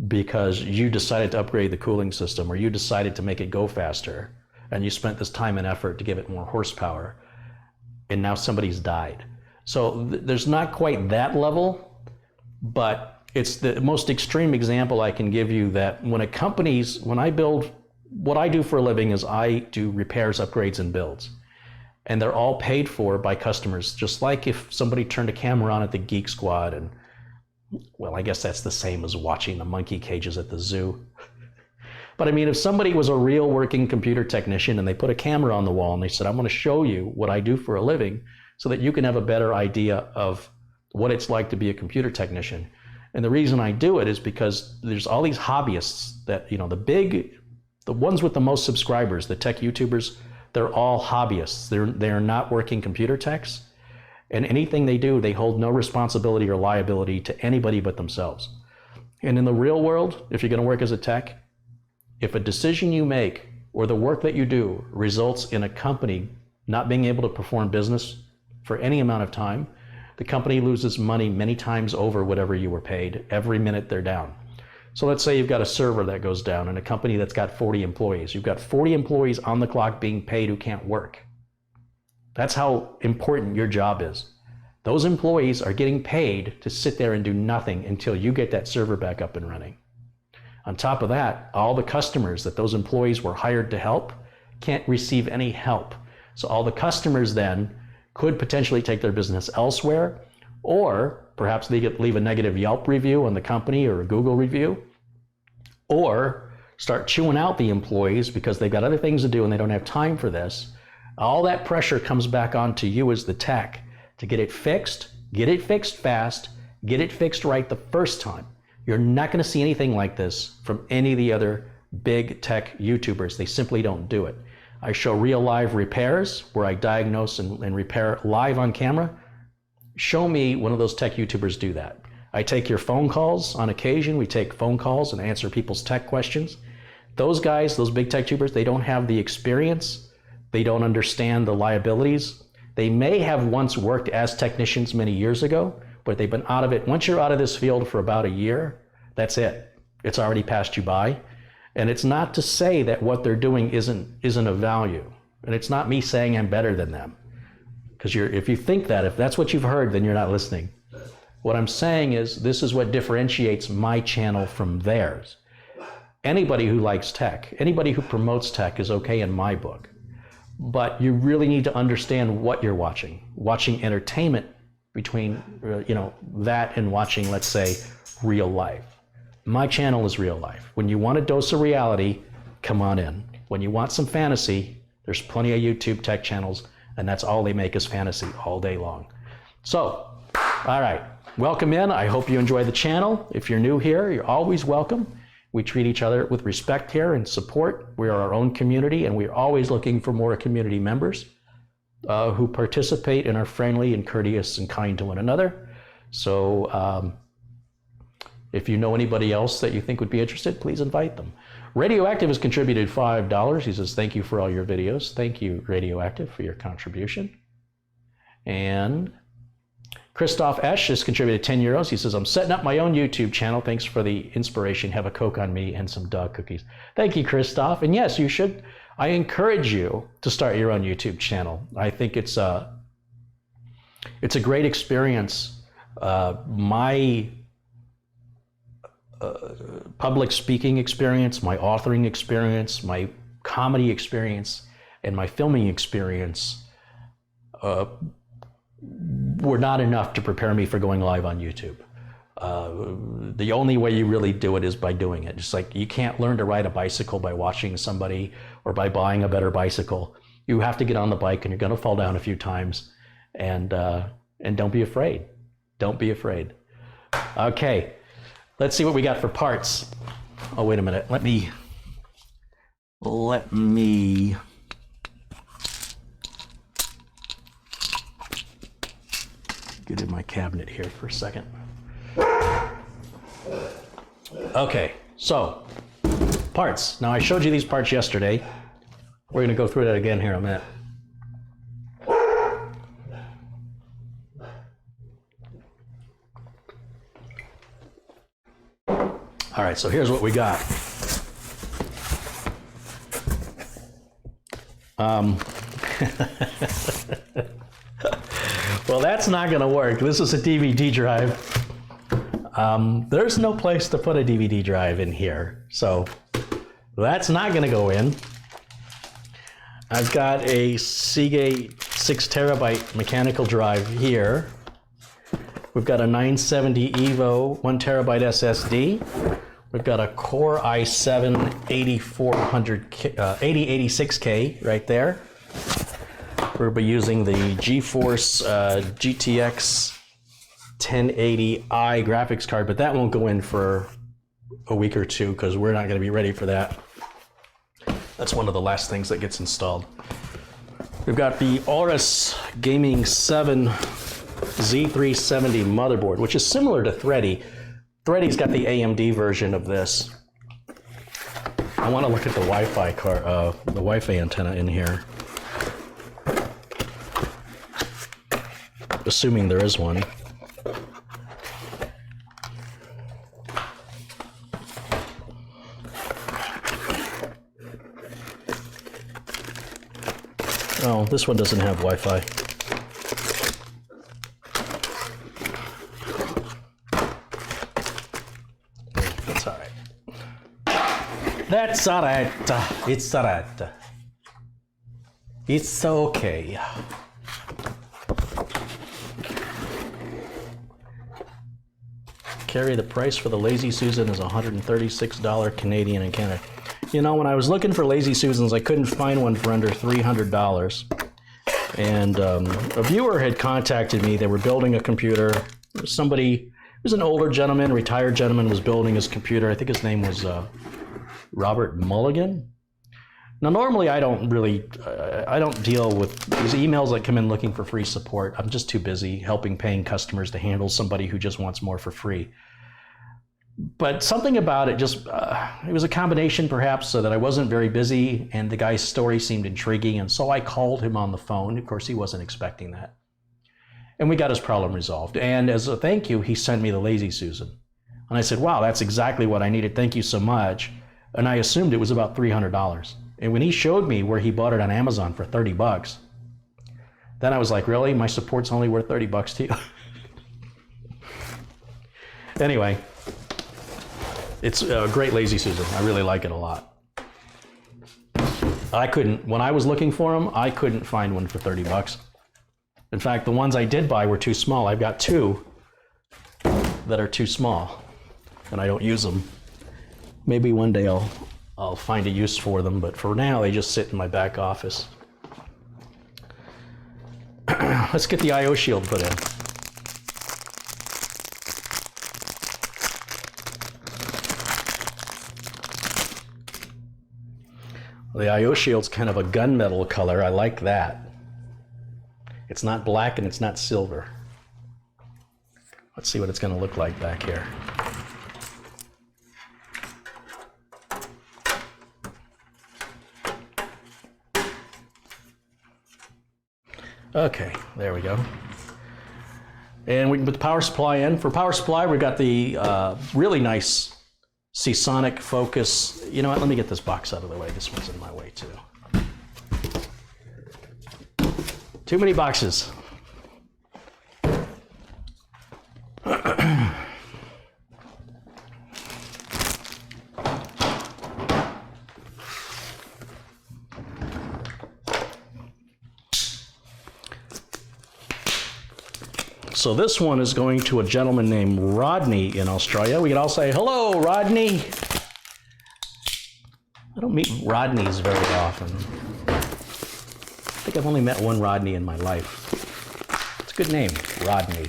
because you decided to upgrade the cooling system or you decided to make it go faster and you spent this time and effort to give it more horsepower, and now somebody's died. So there's not quite that level, but it's the most extreme example I can give you, that when I build what I do for a living is I do repairs, upgrades, and builds. And they're all paid for by customers, just like if somebody turned a camera on at the Geek Squad and, well, I guess that's the same as watching the monkey cages at the zoo. But I mean, if somebody was a real working computer technician and they put a camera on the wall and they said, I'm going to show you what I do for a living so that you can have a better idea of what it's like to be a computer technician. And the reason I do it is because there's all these hobbyists that, you know, the ones with the most subscribers, the tech YouTubers, they're all hobbyists. They're not working computer techs. And anything they do, they hold no responsibility or liability to anybody but themselves. And in the real world, if you're going to work as a tech, if a decision you make or the work that you do results in a company not being able to perform business for any amount of time, the company loses money many times over whatever you were paid every minute they're down. So let's say you've got a server that goes down in a company that's got 40 employees. You've got 40 employees on the clock being paid who can't work. That's how important your job is. Those employees are getting paid to sit there and do nothing until you get that server back up and running. On top of that, all the customers that those employees were hired to help can't receive any help. So all the customers then could potentially take their business elsewhere, or perhaps they leave a negative Yelp review on the company or a Google review, or start chewing out the employees because they've got other things to do and they don't have time for this. All that pressure comes back onto you as the tech to get it fixed fast, get it fixed right the first time. You're not going to see anything like this from any of the other big tech YouTubers. They simply don't do it. I show real live repairs where I diagnose and repair live on camera. Show me one of those tech YouTubers do that. I take your phone calls on occasion. We take phone calls and answer people's tech questions. Those guys, those big tech YouTubers, they don't have the experience. They don't understand the liabilities. They may have once worked as technicians many years ago, but they've been out of it. Once you're out of this field for about a year, that's it. It's already passed you by. And it's not to say that what they're doing isn't of value. And it's not me saying I'm better than them. Because if you think that, if that's what you've heard, then you're not listening. What I'm saying is this is what differentiates my channel from theirs. Anybody who likes tech, anybody who promotes tech is okay in my book. But you really need to understand what you're watching. Watching entertainment between that and watching, let's say, real life. My channel is real life. When you want a dose of reality, come on in. When you want some fantasy, there's plenty of YouTube tech channels, and that's all they make is fantasy all day long. So, all right, welcome in. I hope you enjoy the channel. If you're new here, you're always welcome. We treat each other with respect here and support. We are our own community, and we're always looking for more community members who participate and are friendly and courteous and kind to one another. So if you know anybody else that you think would be interested, please invite them. Radioactive has contributed $5. He says, thank you for all your videos. Thank you, Radioactive, for your contribution. And Christoph Esch has contributed 10 euros. He says, I'm setting up my own YouTube channel. Thanks for the inspiration. Have a Coke on me and some dog cookies. Thank you, Christoph. And yes, you should. I encourage you to start your own YouTube channel. I think it's a great experience. My public speaking experience, my authoring experience, my comedy experience, and my filming experience were not enough to prepare me for going live on YouTube. The only way you really do it is by doing it. Just like you can't learn to ride a bicycle by watching somebody or by buying a better bicycle. You have to get on the bike, and you're going to fall down a few times. And don't be afraid. Don't be afraid. Okay, let's see what we got for parts. Oh, wait a minute. Let me get in my cabinet here for a second. Okay, so parts. Now I showed you these parts yesterday. We're going to go through that again here in a minute. All right, so here's what we got. Well, that's not going to work. This is a DVD drive. There's no place to put a DVD drive in here. So That's not going to go in. I've got a Seagate 6 terabyte mechanical drive here. We've got a 970 EVO 1 terabyte SSD. We've got a Core i7 8086K right there. We'll be using the GeForce GTX 1080i graphics card, but that won't go in for a week or two because we're not going to be ready for that. That's one of the last things that gets installed. We've got the Aorus Gaming 7 Z370 motherboard, which is similar to Thready. Thready's got the AMD version of this. I want to look at the Wi-Fi the Wi-Fi antenna in here. Assuming there is one. Oh, this one doesn't have Wi-Fi. That's all right. That's all right. It's all right. It's okay. Carey, the price for the Lazy Susan is $136 Canadian in Canada. You know, when I was looking for Lazy Susans, I couldn't find one for under $300. And a viewer had contacted me. They were building a computer. Somebody, it was an older gentleman, retired gentleman, was building his computer. I think his name was Robert Mulligan. Now, normally I don't deal with these emails that come in looking for free support. I'm just too busy helping paying customers to handle somebody who just wants more for free. But something about it just, it was a combination perhaps so that I wasn't very busy and the guy's story seemed intriguing. And so I called him on the phone. Of course, he wasn't expecting that. And we got his problem resolved. And as a thank you, he sent me the Lazy Susan. And I said, wow, that's exactly what I needed. Thank you so much. And I assumed it was about $300. And when he showed me where he bought it on Amazon for 30 bucks, then I was like, really? My support's only worth 30 bucks to you? Anyway, it's a great Lazy Susan. I really like it a lot. When I was looking for them, I couldn't find one for 30 bucks. In fact, the ones I did buy were too small. I've got two that are too small, and I don't use them. Maybe one day I'll find a use for them, but for now, they just sit in my back office. Let's get the I/O shield put in. The I/O shield's kind of a gunmetal color. I like that. It's not black and it's not silver. Let's see what it's going to look like back here. Okay, there we go. And we can put the power supply in. For power supply, we've got the really nice Seasonic Focus. You know what, let me get this box out of the way. This one's in my way too. Too many boxes. So this one is going to a gentleman named Rodney in Australia. We can all say, hello, Rodney. I don't meet Rodneys very often. I think I've only met one Rodney in my life. It's a good name, Rodney.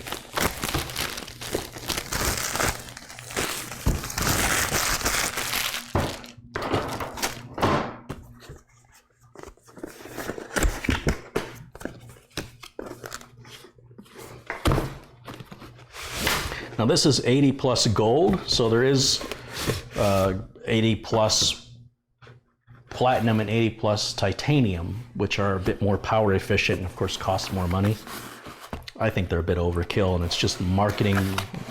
Now this is 80 plus gold, so there is 80 plus platinum and 80 plus titanium, which are a bit more power efficient and of course cost more money. I think they're a bit overkill, and it's just marketing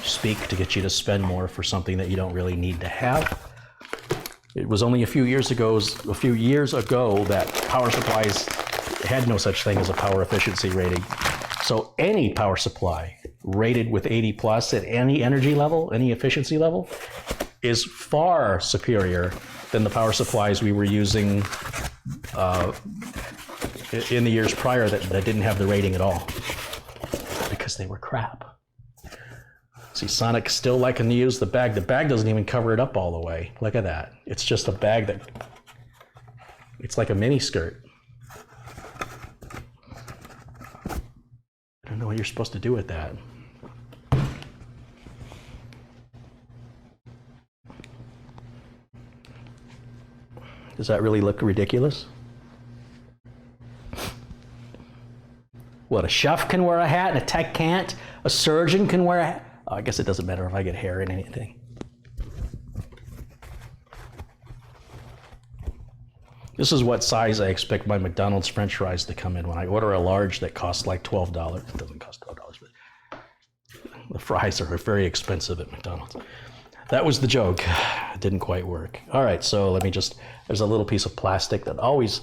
speak to get you to spend more for something that you don't really need to have. It was only a few years ago that power supplies had no such thing as a power efficiency rating. So any power supply rated with 80 plus at any energy level, any efficiency level, is far superior than the power supplies we were using in the years prior that didn't have the rating at all, because they were crap. See, Sonic's still liking to use the bag. The bag doesn't even cover it up all the way. Look at that. It's just a bag that, it's like a mini skirt. I don't know what you're supposed to do with that. Does that really look ridiculous? What, a chef can wear a hat and a tech can't? A surgeon can wear a hat? Oh, I guess it doesn't matter if I get hair in anything. This is what size I expect my McDonald's French fries to come in when I order a large that costs like $12. It doesn't cost $12, but the fries are very expensive at McDonald's. That was the joke. It didn't quite work. All right, so let me just, there's a little piece of plastic that always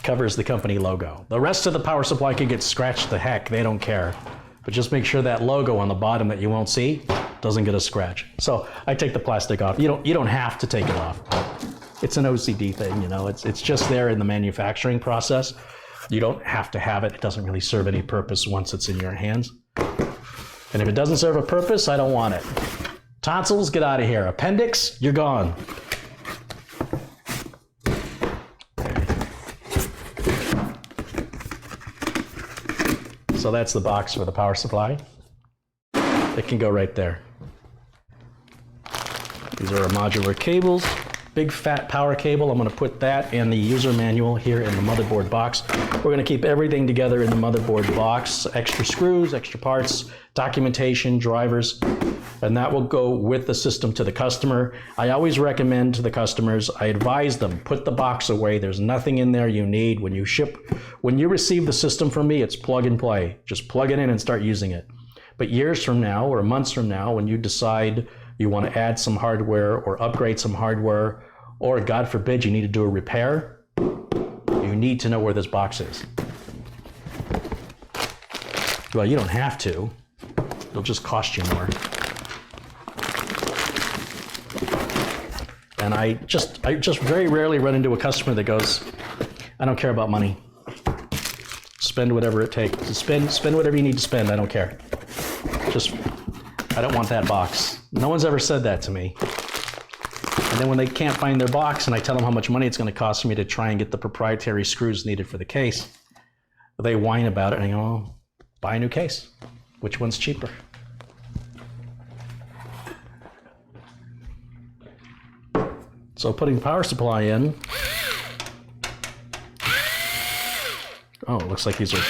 covers the company logo. The rest of the power supply can get scratched to heck, they don't care. But just make sure that logo on the bottom that you won't see doesn't get a scratch. So I take the plastic off. You don't have to take it off. It's an OCD thing, you know. It's just there in the manufacturing process. You don't have to have it. It doesn't really serve any purpose once it's in your hands. And if it doesn't serve a purpose, I don't want it. Tonsils, get out of here. Appendix, you're gone. So that's the box for the power supply. It can go right there. These are our modular cables. Big fat power cable. I'm going to put that and the user manual here in the motherboard box. We're going to keep everything together in the motherboard box. Extra screws, extra parts, documentation, drivers, and that will go with the system to the customer. I always recommend to the customers, I advise them, put the box away. There's nothing in there you need. When you receive the system from me, it's plug and play. Just plug it in and start using it. But years from now or months from now, when you decide you want to add some hardware or upgrade some hardware, or God forbid you need to do a repair, you need to know where this box is. Well, you don't have to. It'll just cost you more. And I just very rarely run into a customer that goes, I don't care about money. Spend whatever it takes. Spend whatever you need to spend. I don't care. I don't want that box. No one's ever said that to me. And then when they can't find their box and I tell them how much money it's going to cost for me to try and get the proprietary screws needed for the case, they whine about it and I go, oh, buy a new case. Which one's cheaper? So putting the power supply in, oh, it looks like these are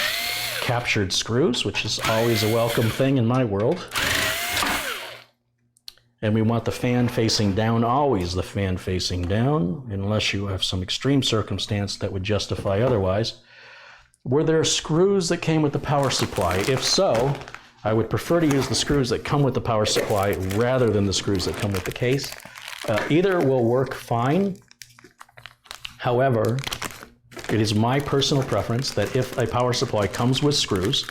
captured screws, which is always a welcome thing in my world. And we want the fan facing down, always the fan facing down, unless you have some extreme circumstance that would justify otherwise. Were there screws that came with the power supply? If so, I would prefer to use the screws that come with the power supply rather than the screws that come with the case. Either will work fine. However, it is my personal preference that if a power supply comes with screws,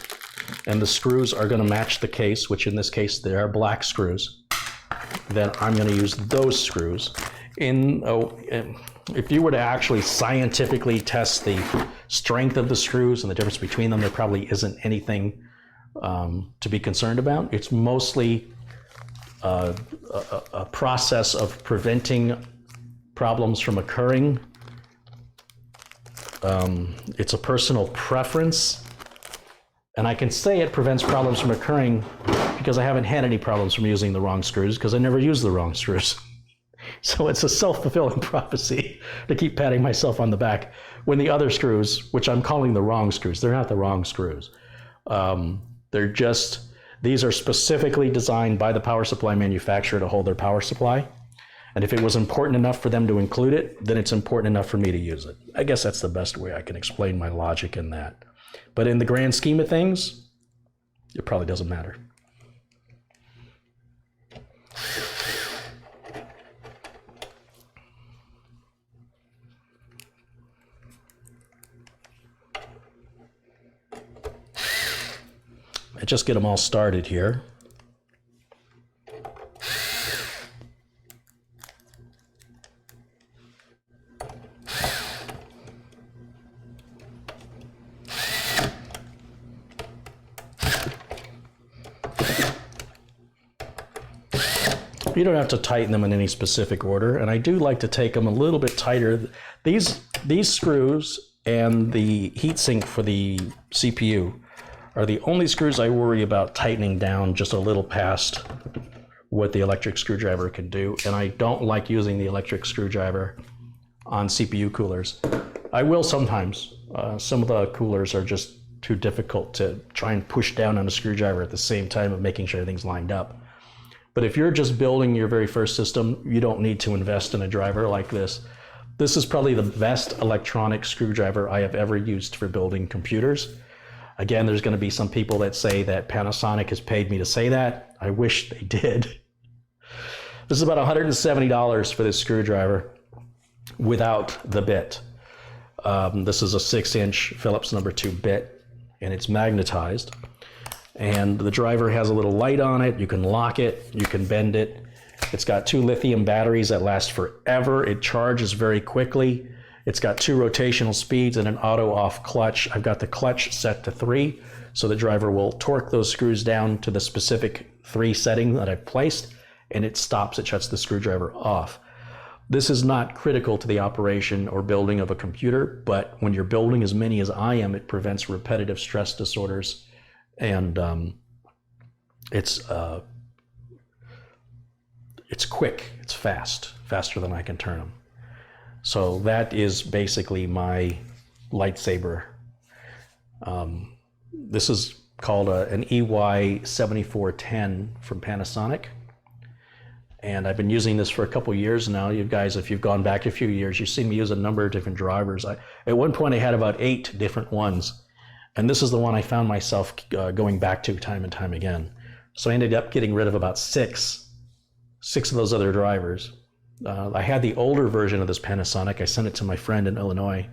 and the screws are going to match the case, which in this case they are black screws, then I'm going to use those screws. If you were to actually scientifically test the strength of the screws and the difference between them, there probably isn't anything to be concerned about. It's mostly a process of preventing problems from occurring. It's a personal preference, and I can say it prevents problems from occurring because I haven't had any problems from using the wrong screws because I never use the wrong screws. So it's a self-fulfilling prophecy to keep patting myself on the back when the other screws, which I'm calling the wrong screws, they're not the wrong screws. They're just, these are specifically designed by the power supply manufacturer to hold their power supply. And if it was important enough for them to include it, then it's important enough for me to use it. I guess that's the best way I can explain my logic in that. But in the grand scheme of things, it probably doesn't matter. I just get them all started here. You don't have to tighten them in any specific order, and I do like to take them a little bit tighter. These screws and the heatsink for the CPU are the only screws I worry about tightening down just a little past what the electric screwdriver can do, and I don't like using the electric screwdriver on CPU coolers. I will sometimes. Some of the coolers are just too difficult to try and push down on a screwdriver at the same time of making sure everything's lined up. But if you're just building your very first system, you don't need to invest in a driver like this. This is probably the best electronic screwdriver I have ever used for building computers. Again, there's going to be some people that say that Panasonic has paid me to say that. I wish they did. This is about $170 for this screwdriver without the bit. This is a 6-inch Phillips #2 bit, and it's magnetized. And the driver has a little light on it. You can lock it, you can bend it. It's got 2 lithium batteries that last forever. It charges very quickly. It's got 2 rotational speeds and an auto off clutch. I've got the clutch set to 3, so the driver will torque those screws down to the specific 3 setting that I've placed, and it stops, it shuts the screwdriver off. This is not critical to the operation or building of a computer, but when you're building as many as I am, it prevents repetitive stress disorders. And it's quick, it's fast, faster than I can turn them. So that is basically my lightsaber. This is called an EY7410 from Panasonic. And I've been using this for a couple years now. You guys, if you've gone back a few years, you've seen me use a number of different drivers. At one point I had about 8 different ones. And this is the one I found myself going back to time and time again. So I ended up getting rid of about 6 of those other drivers. I had the older version of this Panasonic. I sent it to my friend in Illinois.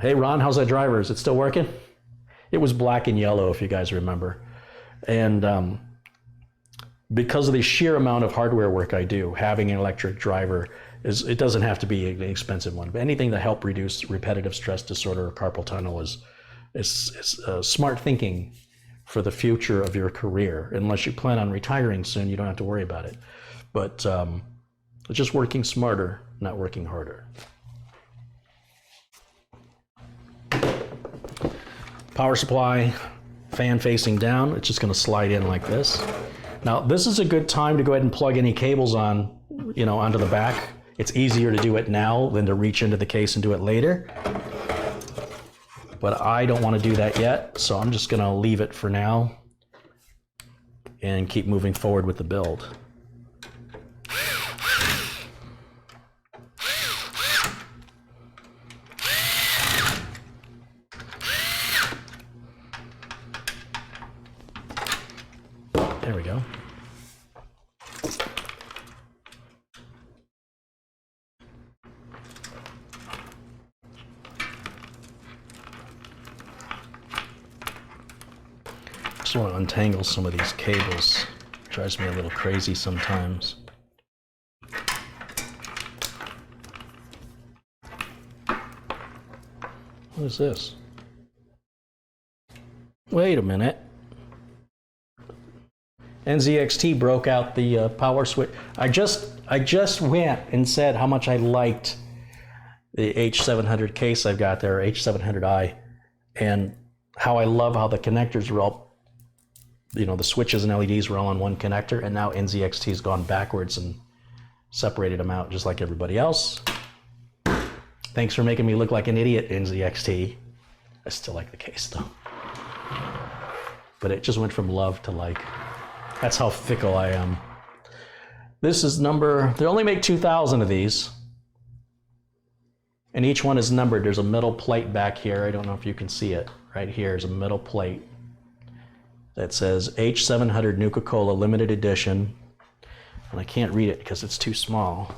Hey Ron, how's that driver? Is it still working? It was black and yellow, if you guys remember. And because of the sheer amount of hardware work I do, having an electric driver, it doesn't have to be an expensive one. But anything to help reduce repetitive stress disorder or carpal tunnel is smart thinking for the future of your career. Unless you plan on retiring soon, you don't have to worry about it. But it's just working smarter, not working harder. Power supply, fan facing down. It's just going to slide in like this. Now, this is a good time to go ahead and plug any cables on, onto the back. It's easier to do it now than to reach into the case and do it later. But I don't want to do that yet, so I'm just going to leave it for now and keep moving forward with the build. There we go. Just want to untangle some of these cables. It drives me a little crazy sometimes. What is this? Wait a minute. NZXT broke out the power switch. I just went and said how much I liked the H700 case I've got there, H700i, and how I love how the connectors were all, the switches and LEDs were all on one connector, and now NZXT's gone backwards and separated them out just like everybody else. Thanks for making me look like an idiot, NZXT. I still like the case though. But it just went from love to like. That's how fickle I am. This is they only make 2,000 of these. And each one is numbered. There's a metal plate back here. I don't know if you can see it. Right here is a metal plate that says H700 Nuka-Cola limited edition. And I can't read it because it's too small.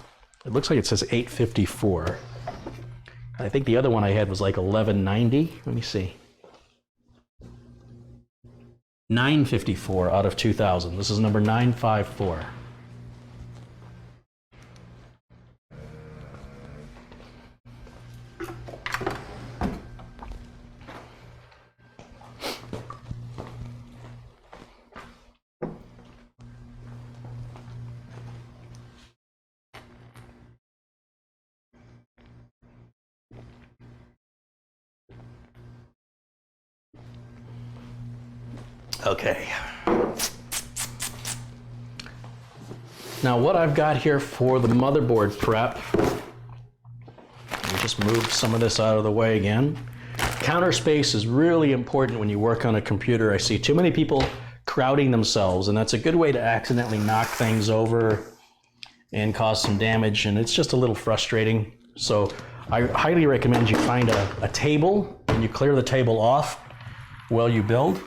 It looks like it says 854. I think the other one I had was like 1190. Let me see. 954 out of 2,000. This is number 954. Okay. Now what I've got here for the motherboard prep, let me just move some of this out of the way again. Counter space is really important when you work on a computer. I see too many people crowding themselves, and that's a good way to accidentally knock things over and cause some damage, and it's just a little frustrating. So I highly recommend you find a table and you clear the table off while you build.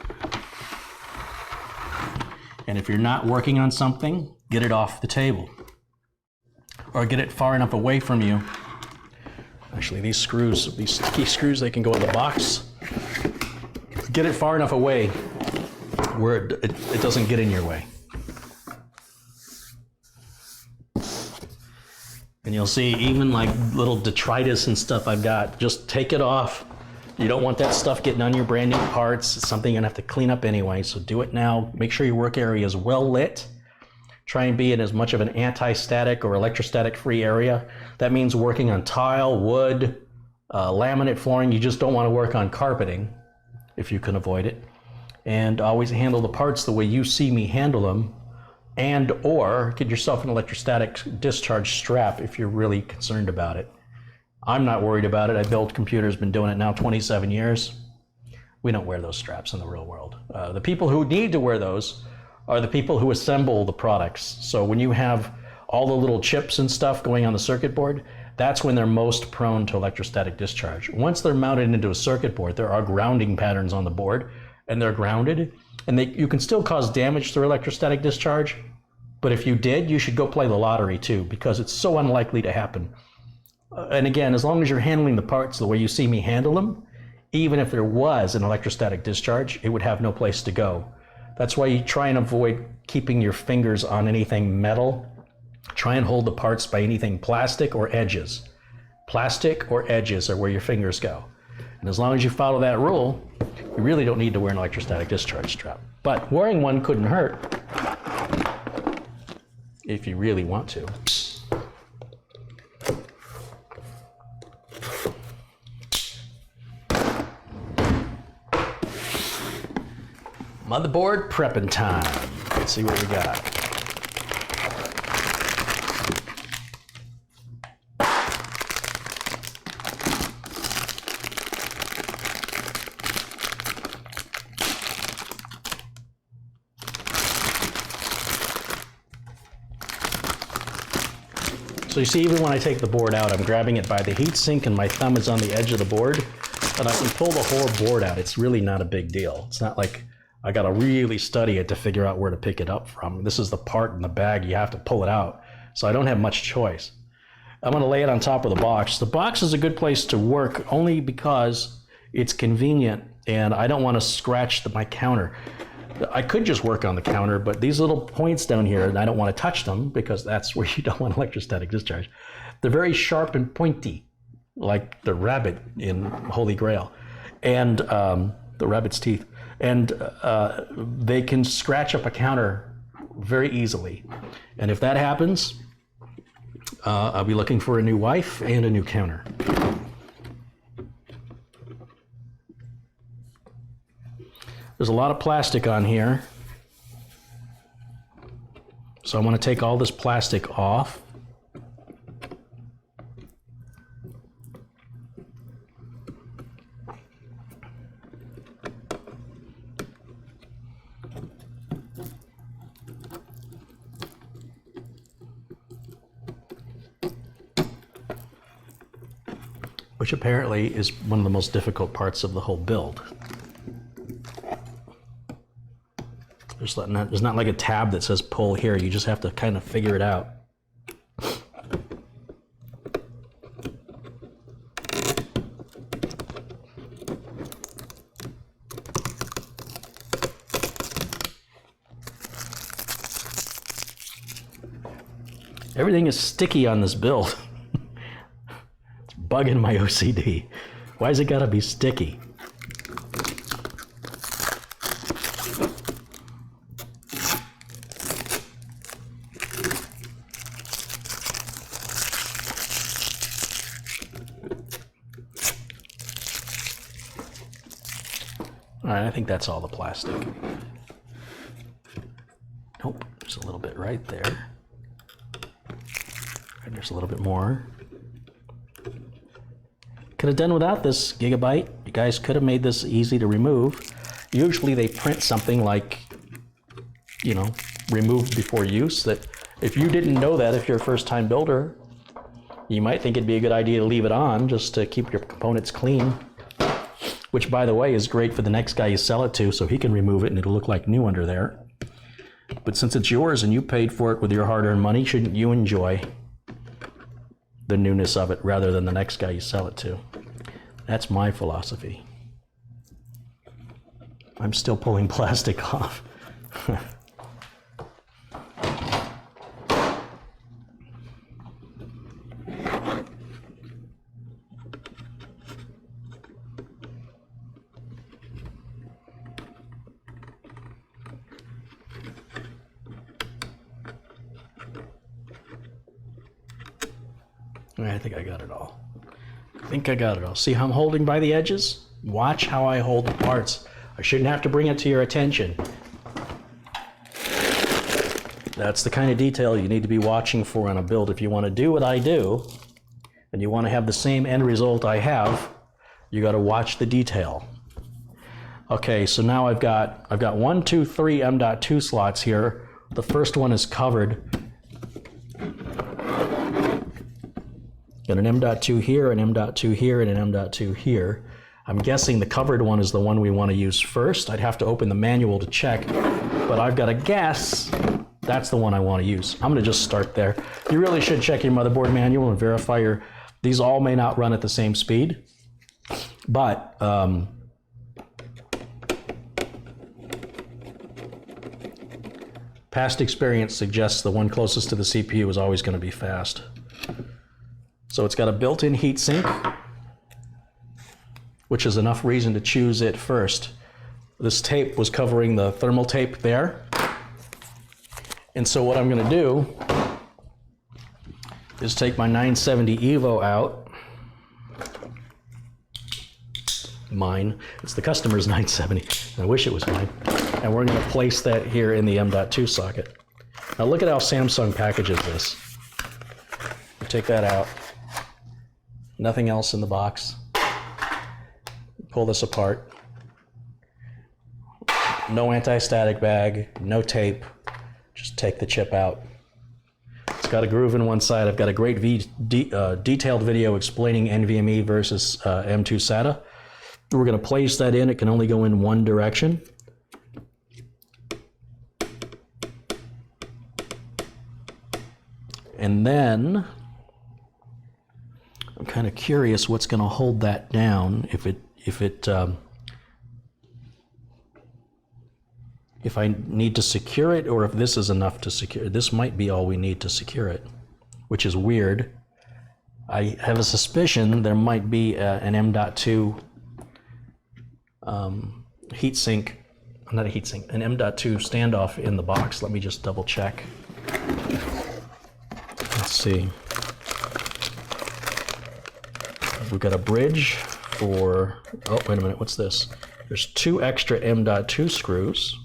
And if you're not working on something, get it off the table or get it far enough away from you. Actually, these screws, these sticky screws, they can go in the box. Get it far enough away where it doesn't get in your way. And you'll see even like little detritus and stuff I've got, just take it off. You don't want that stuff getting on your brand new parts. It's something you're gonna have to clean up anyway, so do it now. Make sure your work area is well lit. Try and be in as much of an anti-static or electrostatic free area. That means working on tile, wood, laminate flooring. You just don't want to work on carpeting if you can avoid it. And always handle the parts the way you see me handle them, and or get yourself an electrostatic discharge strap if you're really concerned about it. I'm not worried about it. I built computers, been doing it now 27 years. We don't wear those straps in the real world. The people who need to wear those are the people who assemble the products. So when you have all the little chips and stuff going on the circuit board, that's when they're most prone to electrostatic discharge. Once they're mounted into a circuit board, there are grounding patterns on the board, and they're grounded, and you can still cause damage through electrostatic discharge, but if you did, you should go play the lottery too, because it's so unlikely to happen. And again, as long as you're handling the parts the way you see me handle them, even if there was an electrostatic discharge, it would have no place to go. That's why you try and avoid keeping your fingers on anything metal. Try and hold the parts by anything plastic or edges. Plastic or edges are where your fingers go. And as long as you follow that rule, you really don't need to wear an electrostatic discharge strap. But wearing one couldn't hurt if you really want to. Motherboard prepping time. Let's see what we got. So you see, even when I take the board out, I'm grabbing it by the heatsink and my thumb is on the edge of the board, and I can pull the whole board out. It's really not a big deal. It's not like I gotta really study it to figure out where to pick it up from. This is the part in the bag, you have to pull it out. So I don't have much choice. I'm gonna lay it on top of the box. The box is a good place to work only because it's convenient and I don't wanna scratch my counter. I could just work on the counter, but these little points down here, I don't wanna touch them because that's where you don't want electrostatic discharge. They're very sharp and pointy, like the rabbit in Holy Grail, and the rabbit's teeth. And they can scratch up a counter very easily. And if that happens, I'll be looking for a new wife and a new counter. There's a lot of plastic on here. So I want to take all this plastic off. Which apparently is one of the most difficult parts of the whole build. There's not like a tab that says pull here, you just have to kind of figure it out. Everything is sticky on this build. It's bugging my OCD. Why has it gotta be sticky? All right, I think that's all the plastic. Nope, there's a little bit right there. And there's a little bit more. Could have done without this Gigabyte. You guys could have made this easy to remove. Usually they print something like, you know, removed before use. That if you didn't know that, if you're a first-time builder, you might think it'd be a good idea to leave it on just to keep your components clean. Which, by the way, is great for the next guy you sell it to, so he can remove it and it'll look like new under there. But since it's yours and you paid for it with your hard-earned money, shouldn't you enjoy the newness of it rather than the next guy you sell it to? That's my philosophy. I'm still pulling plastic off. I think I got it all. See how I'm holding by the edges? Watch how I hold the parts. I shouldn't have to bring it to your attention. That's the kind of detail you need to be watching for on a build. If you want to do what I do, and you want to have the same end result I have, you got to watch the detail. Okay, so now I've got 1, 2, 3 M.2 slots here. The first one is covered. Got an M.2 here, an M.2 here, and an M.2 here. I'm guessing the covered one is the one we want to use first. I'd have to open the manual to check, but I've got a guess that's the one I want to use. I'm going to just start there. You really should check your motherboard manual and verify these all may not run at the same speed, but past experience suggests the one closest to the CPU is always going to be fast. So it's got a built-in heatsink, which is enough reason to choose it first. This tape was covering the thermal tape there. And so what I'm going to do is take my 970 Evo out. Mine. It's the customer's 970. I wish it was mine. And we're going to place that here in the M.2 socket. Now look at how Samsung packages this. Take that out. Nothing else in the box. Pull this apart. No anti-static bag, no tape. Just take the chip out. It's got a groove in one side. I've got a great detailed video explaining NVMe versus M.2 SATA. We're going to place that in. It can only go in one direction. And then I'm kind of curious what's going to hold that down. If I need to secure it, or if this is enough to secure it. This might be all we need to secure it, which is weird. I have a suspicion there might be an M.2 heatsink, not a heatsink, an M.2 standoff in the box. Let me just double check. Let's see. We've got a bridge for, oh, wait a minute, what's this? There's 2 extra M.2 screws.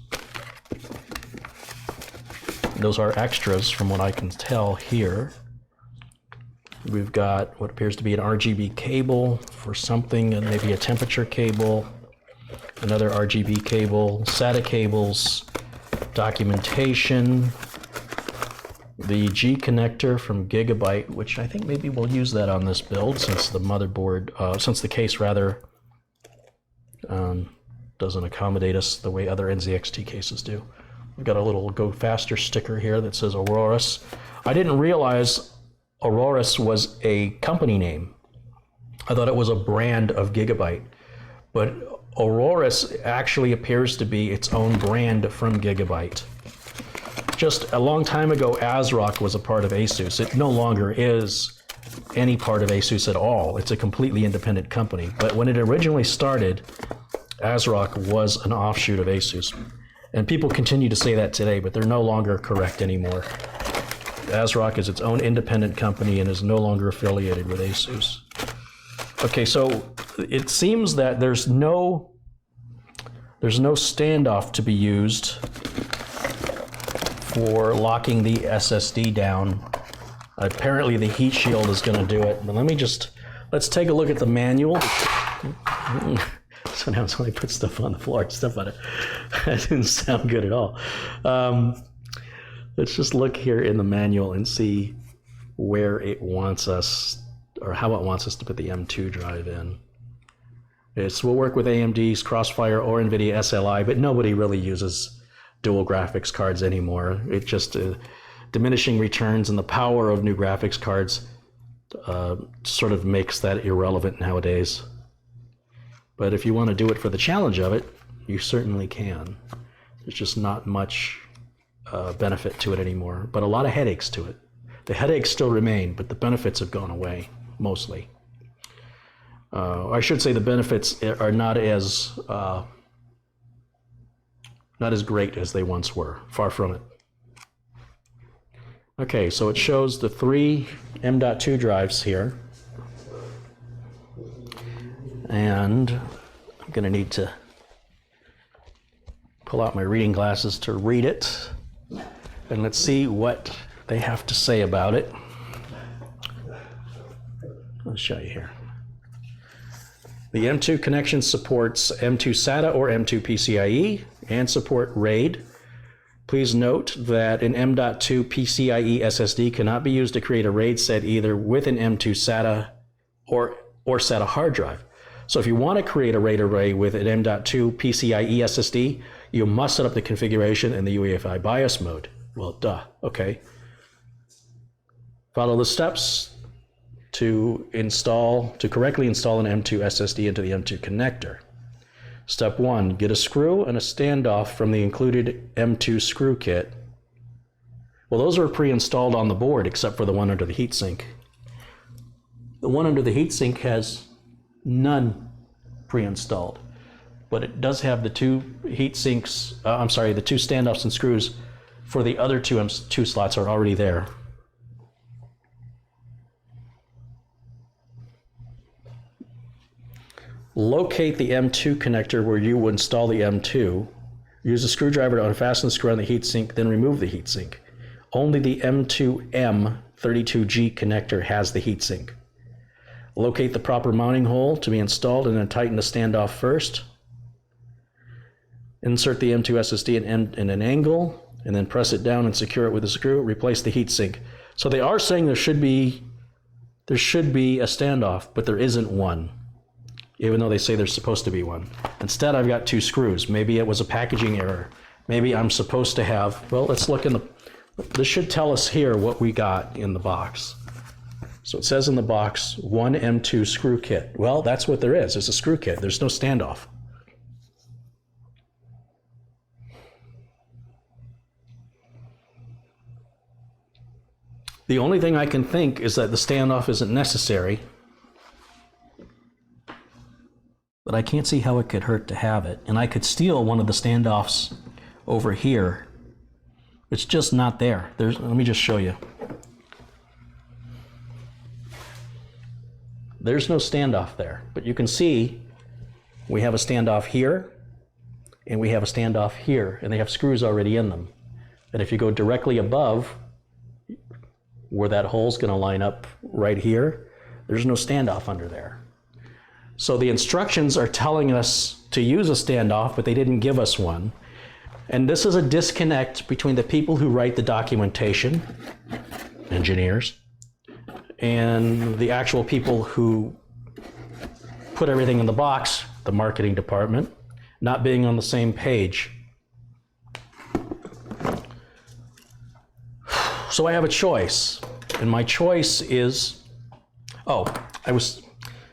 Those are extras from what I can tell here. We've got what appears to be an RGB cable for something, and maybe a temperature cable, another RGB cable, SATA cables, documentation, the G connector from Gigabyte, which I think maybe we'll use that on this build since the motherboard, since the case rather doesn't accommodate us the way other NZXT cases do. We've got a little Go Faster sticker here that says Aurorus. I didn't realize Aurorus was a company name. I thought it was a brand of Gigabyte, but Aurorus actually appears to be its own brand from Gigabyte. Just a long time ago, ASRock was a part of ASUS. It no longer is any part of ASUS at all. It's a completely independent company. But when it originally started, ASRock was an offshoot of ASUS. And people continue to say that today, but they're no longer correct anymore. ASRock is its own independent company and is no longer affiliated with ASUS. Okay, so it seems that there's no standoff to be used for locking the SSD down. Apparently the heat shield is going to do it, but let's take a look at the manual. So now somebody put stuff on the floor, stuff on it. That didn't sound good at all. Let's just look here in the manual and see where it wants us, or how it wants us to put the M.2 drive in. We'll work with AMD's Crossfire or NVIDIA SLI, but nobody really uses dual graphics cards anymore. It just diminishing returns and the power of new graphics cards sort of makes that irrelevant nowadays. But if you want to do it for the challenge of it, you certainly can. There's just not much benefit to it anymore, but a lot of headaches to it. The headaches still remain, but the benefits have gone away, mostly. I should say the benefits are not as great as they once were. Far from it. Okay, so it shows the 3 M.2 drives here. And I'm going to need to pull out my reading glasses to read it. And let's see what they have to say about it. I'll show you here. The M.2 connection supports M.2 SATA or M.2 PCIe and support RAID. Please note that an M.2 PCIe SSD cannot be used to create a RAID set either with an M.2 SATA or SATA hard drive. So if you want to create a RAID array with an M.2 PCIe SSD, you must set up the configuration in the UEFI BIOS mode. Well, duh, okay. Follow the steps to correctly install an M.2 SSD into the M.2 connector. Step 1, get a screw and a standoff from the included M.2 screw kit. Well, those are pre-installed on the board except for the one under the heatsink. The one under the heatsink has none pre-installed, but it does have the two heatsinks, the two standoffs and screws for the other two M.2 slots are already there. Locate the M.2 connector where you will install the M.2. Use a screwdriver to unfasten the screw on the heatsink, then remove the heatsink. Only the M.2 M32G connector has the heatsink. Locate the proper mounting hole to be installed and then tighten the standoff first. Insert the M.2 SSD in an angle and then press it down and secure it with a screw. Replace the heatsink. So they are saying there should be a standoff, but there isn't one, even though they say there's supposed to be one. Instead, I've got two screws. Maybe it was a packaging error. Maybe I'm supposed to have, well, let's look this should tell us here what we got in the box. So it says in the box, 1 M.2 screw kit. Well, that's what there is. It's a screw kit. There's no standoff. The only thing I can think is that the standoff isn't necessary, but I can't see how it could hurt to have it. And I could steal one of the standoffs over here. It's just not there. Let me just show you. There's no standoff there, but you can see we have a standoff here and we have a standoff here, and they have screws already in them. And if you go directly above where that hole's going to line up right here, there's no standoff under there. So the instructions are telling us to use a standoff, but they didn't give us one. And this is a disconnect between the people who write the documentation, engineers, and the actual people who put everything in the box, the marketing department, not being on the same page. So I have a choice, and my choice is, I was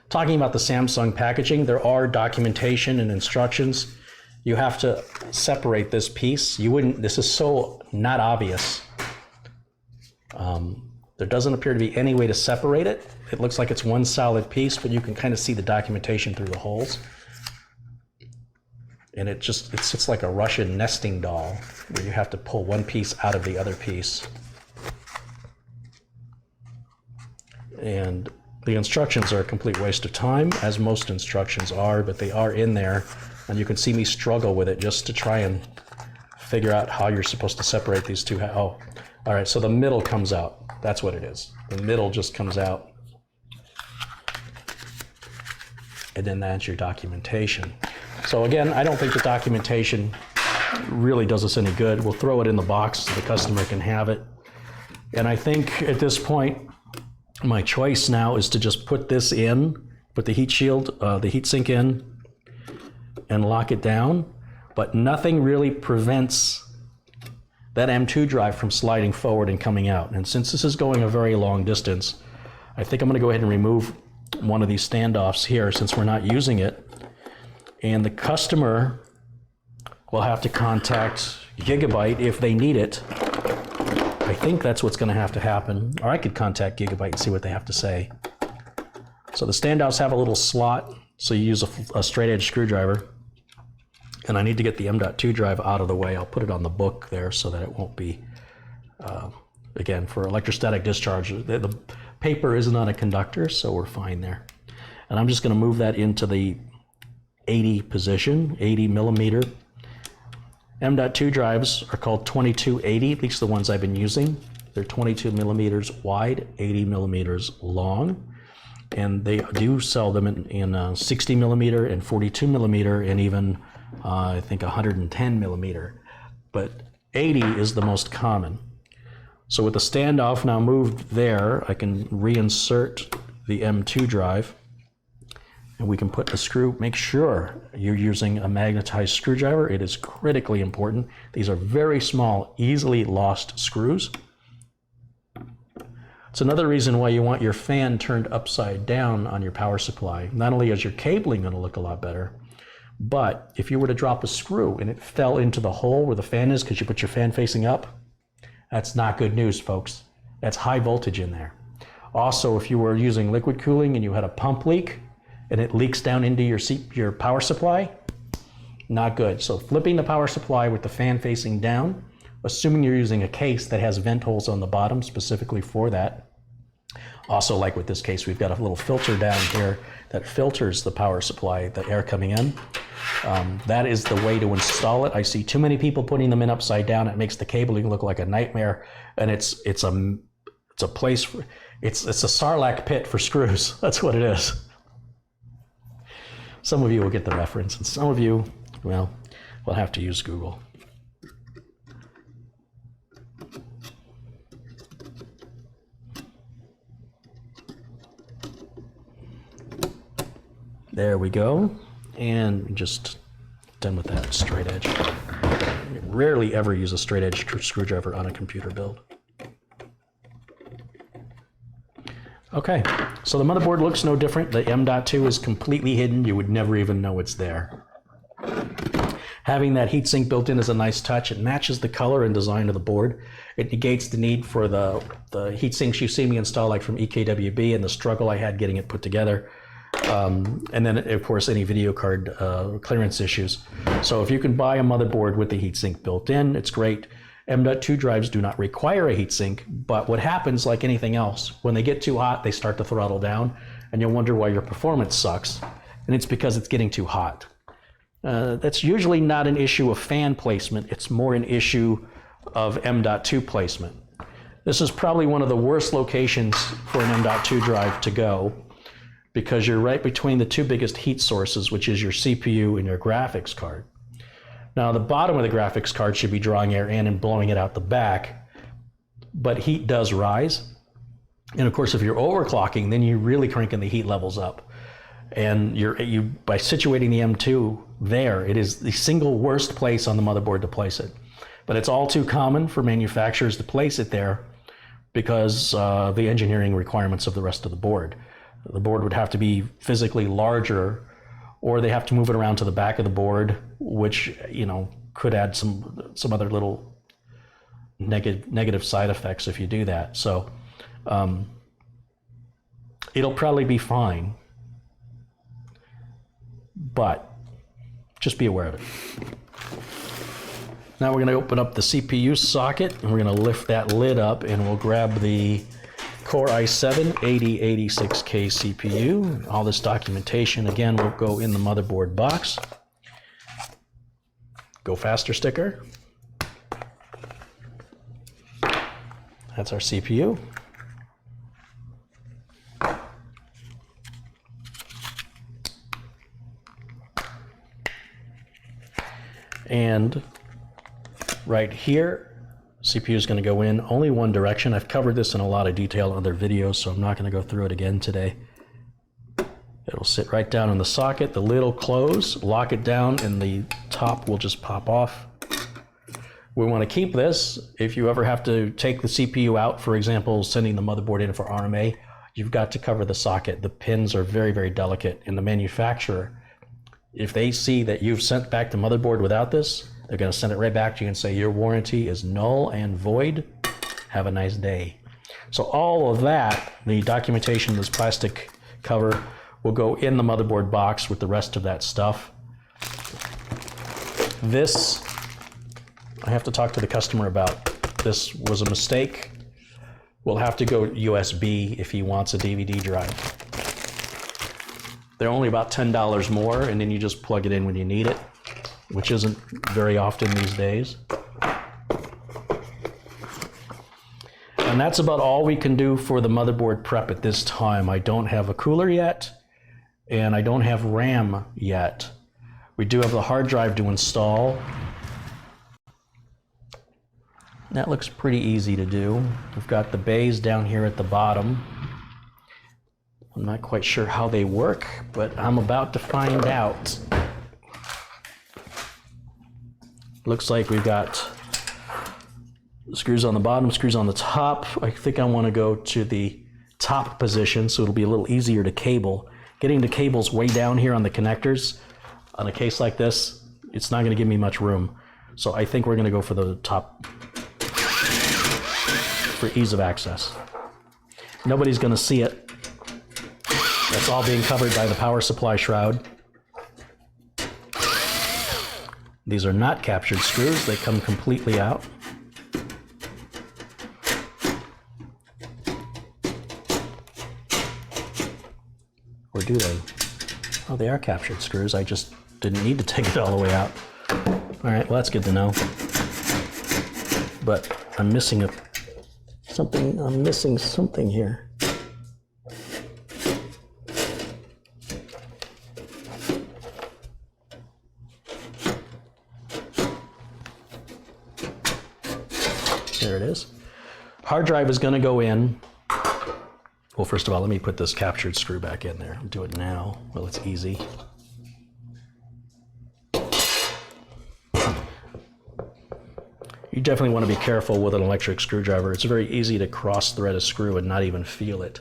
talking about the Samsung packaging. There are documentation and instructions. You have to separate this piece. This is so not obvious. There doesn't appear to be any way to separate it. It looks like it's one solid piece, but you can kind of see the documentation through the holes. And it sits like a Russian nesting doll, where you have to pull one piece out of the other piece. And the instructions are a complete waste of time, as most instructions are, but they are in there. And you can see me struggle with it just to try and figure out how you're supposed to separate these two. Oh, all right, so the middle comes out. That's what it is. The middle just comes out. And then that's your documentation. So again, I don't think the documentation really does us any good. We'll throw it in the box so the customer can have it. And I think at this point, my choice now is to just put this in, put the heat shield, the heat sink in, and lock it down. But nothing really prevents that M.2 drive from sliding forward and coming out. And since this is going a very long distance, I think I'm going to go ahead and remove one of these standoffs here since we're not using it. And the customer will have to contact Gigabyte if they need it. I think that's what's going to have to happen. Or I could contact Gigabyte and see what they have to say. So the standoffs have a little slot, so you use a straight edge screwdriver. And I need to get the M.2 drive out of the way. I'll put it on the book there so that it won't be, again, for electrostatic discharge. The paper isn't on a conductor, so we're fine there. And I'm just going to move that into the 80 position, 80 millimeter. M.2 drives are called 2280, at least the ones I've been using. They're 22 millimeters wide, 80 millimeters long. And they do sell them in 60 millimeter and 42 millimeter and even, I think, 110 millimeter. But 80 is the most common. So with the standoff now moved there, I can reinsert the M.2 drive. And we can put the screw, make sure you're using a magnetized screwdriver. It is critically important. These are very small, easily lost screws. It's another reason why you want your fan turned upside down on your power supply. Not only is your cabling going to look a lot better, but if you were to drop a screw and it fell into the hole where the fan is because you put your fan facing up, that's not good news, folks. That's high voltage in there. Also, if you were using liquid cooling and you had a pump leak, and it leaks down into your power supply, not good. So flipping the power supply with the fan facing down, assuming you're using a case that has vent holes on the bottom specifically for that. Also, like with this case, we've got a little filter down here that filters the power supply, the air coming in. That is the way to install it. I see too many people putting them in upside down. It makes the cabling look like a nightmare, and it's a place for, it's a sarlacc pit for screws. That's what it is. Some of you will get the reference, and some of you, well, will have to use Google. There we go, and just done with that straight edge. Rarely ever use a straight edge screwdriver on a computer build. Okay, so the motherboard looks no different. The M.2 is completely hidden. You would never even know it's there. Having that heatsink built in is a nice touch. It matches the color and design of the board. It negates the need for the heatsinks you see me install, like from EKWB, and the struggle I had getting it put together. And then, of course, any video card clearance issues. So if you can buy a motherboard with the heatsink built in, it's great. M.2 drives do not require a heatsink, but what happens, like anything else, when they get too hot, they start to throttle down, and you'll wonder why your performance sucks, and it's because it's getting too hot. That's usually not an issue of fan placement, it's more an issue of M.2 placement. This is probably one of the worst locations for an M.2 drive to go, because you're right between the two biggest heat sources, which is your CPU and your graphics card. Now, the bottom of the graphics card should be drawing air in and blowing it out the back, but heat does rise. And of course, if you're overclocking, then you're really cranking the heat levels up. And by situating the M.2 there, it is the single worst place on the motherboard to place it. But it's all too common for manufacturers to place it there because the engineering requirements of the rest of the board. The board would have to be physically larger, or they have to move it around to the back of the board, which, you know, could add some other little negative side effects if you do that. So it'll probably be fine, but just be aware of it. Now we're going to open up the CPU socket, and we're going to lift that lid up, and we'll grab the Core i7 8086K CPU. All this documentation, again, will go in the motherboard box. Go faster sticker. That's our CPU. And right here, CPU is going to go in only one direction. I've covered this in a lot of detail in other videos, so I'm not going to go through it again today. It'll sit right down in the socket, the lid will close, lock it down, and the top will just pop off. We want to keep this. If you ever have to take the CPU out, for example, sending the motherboard in for RMA, you've got to cover the socket. The pins are very, very delicate, and the manufacturer, if they see that you've sent back the motherboard without this, they're going to send it right back to you and say your warranty is null and void. Have a nice day. So all of that, the documentation, this plastic cover, will go in the motherboard box with the rest of that stuff. This, I have to talk to the customer about. This was a mistake. We'll have to go USB if he wants a DVD drive. They're only about $10 more, and then you just plug it in when you need it, which isn't very often these days. And that's about all we can do for the motherboard prep at this time. I don't have a cooler yet, and I don't have RAM yet. We do have the hard drive to install. That looks pretty easy to do. We've got the bays down here at the bottom. I'm not quite sure how they work, but I'm about to find out. Looks like we've got screws on the bottom, screws on the top. I think I want to go to the top position so it'll be a little easier to cable. Getting the cables way down here on the connectors, on a case like this, it's not going to give me much room. So I think we're going to go for the top for ease of access. Nobody's going to see it. That's all being covered by the power supply shroud. These are not captured screws. They come completely out. Or do they? Oh, they are captured screws. I just didn't need to take it all the way out. All right, well, that's good to know. But I'm missing something here. There it is. Hard drive is going to go in. Well, first of all, let me put this captured screw back in there. I'll do it now. Well, it's easy. You definitely want to be careful with an electric screwdriver. It's very easy to cross-thread a screw and not even feel it.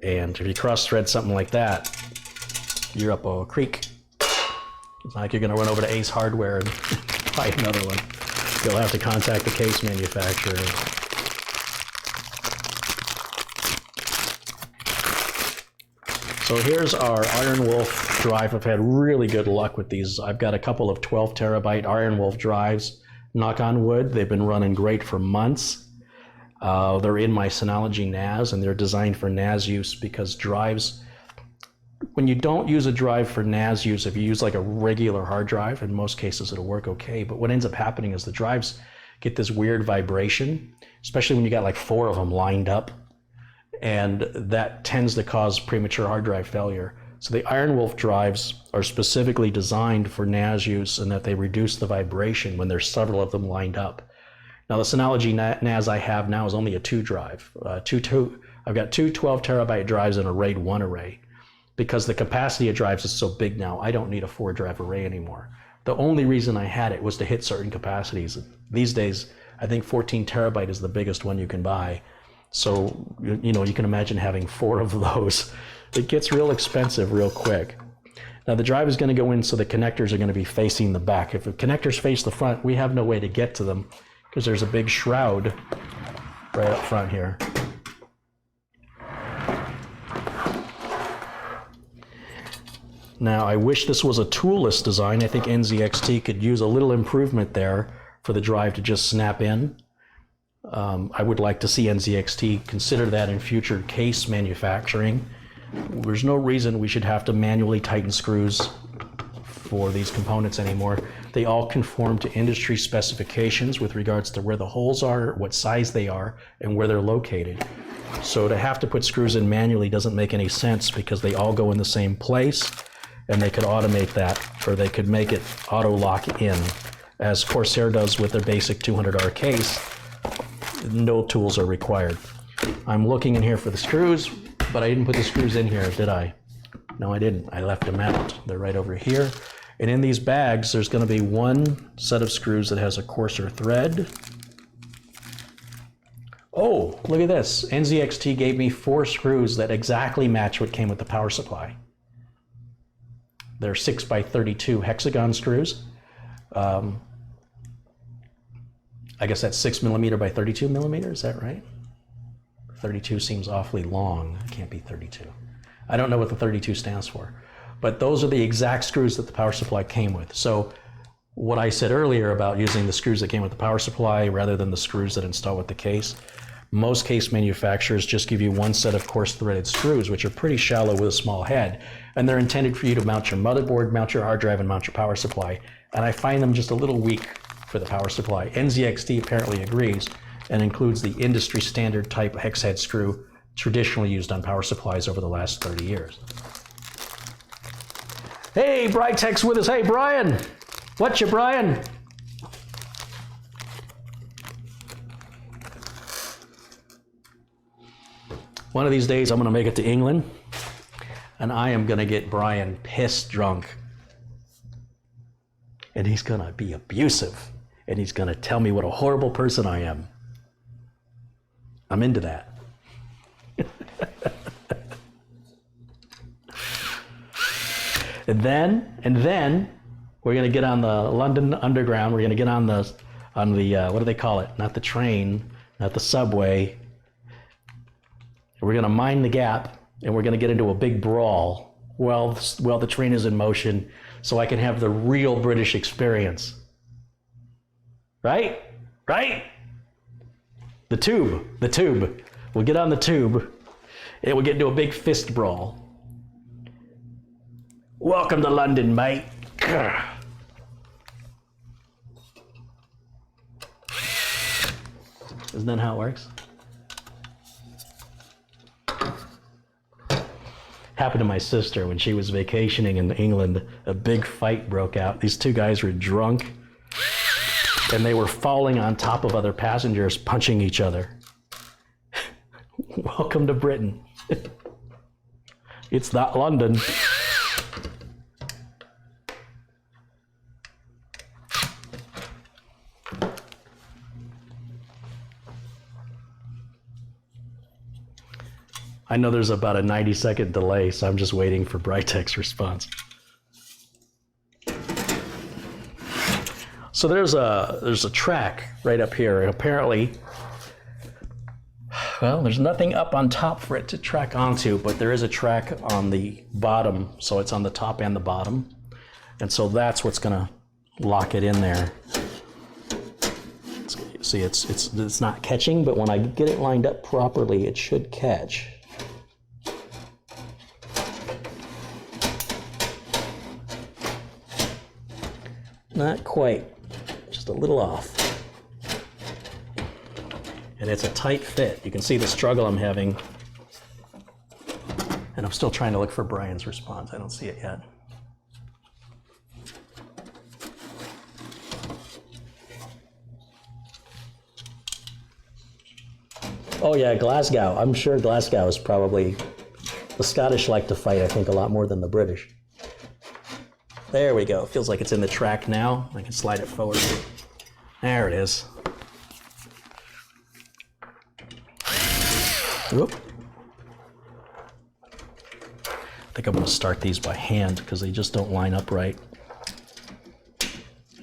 And if you cross-thread something like that, you're up a creek. It's not like you're going to run over to Ace Hardware and buy another one. You'll have to contact the case manufacturer. So here's our Iron Wolf drive. I've had really good luck with these. I've got a couple of 12 terabyte Iron Wolf drives. Knock on wood, they've been running great for months. They're in my Synology NAS, and they're designed for NAS use because drives, when you don't use a drive for NAS use, if you use like a regular hard drive, in most cases it'll work okay, but what ends up happening is the drives get this weird vibration, especially when you got like 4 of them lined up, and that tends to cause premature hard drive failure. So the Iron Wolf drives are specifically designed for NAS use in that they reduce the vibration when there's several of them lined up. Now the Synology NAS I have now is only a 2 drive. I've got two 12 terabyte drives in a RAID 1 array. Because the capacity of drives is so big now, I don't need a 4 drive array anymore. The only reason I had it was to hit certain capacities. These days, I think 14 terabyte is the biggest one you can buy. So, you know, you can imagine having 4 of those. It gets real expensive real quick. Now the drive is going to go in so the connectors are going to be facing the back. If the connectors face the front, we have no way to get to them because there's a big shroud right up front here. Now I wish this was a toolless design. I think NZXT could use a little improvement there for the drive to just snap in. I would like to see NZXT consider that in future case manufacturing. There's no reason we should have to manually tighten screws for these components anymore. They all conform to industry specifications with regards to where the holes are, what size they are, and where they're located. So to have to put screws in manually doesn't make any sense because they all go in the same place, and they could automate that, or they could make it auto lock in, as Corsair does with their basic 200R case. No tools are required. I'm looking in here for the screws, but I didn't put the screws in here, did I? No, I didn't. I left them out. They're right over here. And in these bags, there's going to be one set of screws that has a coarser thread. Oh, look at this. NZXT gave me 4 screws that exactly match what came with the power supply. They're 6x32 hexagon screws. I guess that's 6mm by 32mm, is that right? 32 seems awfully long. It can't be 32. I don't know what the 32 stands for. But those are the exact screws that the power supply came with. So what I said earlier about using the screws that came with the power supply rather than the screws that install with the case, most case manufacturers just give you one set of coarse threaded screws, which are pretty shallow with a small head. And they're intended for you to mount your motherboard, mount your hard drive, and mount your power supply. And I find them just a little weak for the power supply. NZXT apparently agrees and includes the industry standard type hex head screw traditionally used on power supplies over the last 30 years. Hey, Britex with us. Hey, Brian. Whatcha, Brian? One of these days, I'm going to make it to England, and I am going to get Brian pissed drunk. And he's going to be abusive, and he's going to tell me what a horrible person I am. I'm into that. And then we're going to get on the London Underground. We're going to get on the what do they call it? Not the train, not the subway. We're going to mind the gap, and we're going to get into a big brawl while the train is in motion, so I can have the real British experience. Right? Right? The tube. We'll get on the tube, and we'll get into a big fist brawl. Welcome to London, mate. Isn't that how it works? Happened to my sister when she was vacationing in England. A big fight broke out. These two guys were drunk, and they were falling on top of other passengers, punching each other. Welcome to Britain. It's not London. I know there's about a 90-second delay, so I'm just waiting for Britex response. So there's a track right up here, and apparently, well, there's nothing up on top for it to track onto, but there is a track on the bottom, so it's on the top and the bottom, and so that's what's gonna lock it in there. See, it's not catching, but when I get it lined up properly, it should catch. Not quite, just a little off. And it's a tight fit. You can see the struggle I'm having. And I'm still trying to look for Brian's response. I don't see it yet. Oh yeah, Glasgow. I'm sure Glasgow is probably, the Scottish like to fight, I think, a lot more than the British. There we go. Feels like it's in the track now. I can slide it forward. There it is. Whoop. I think I'm going to start these by hand because they just don't line up right.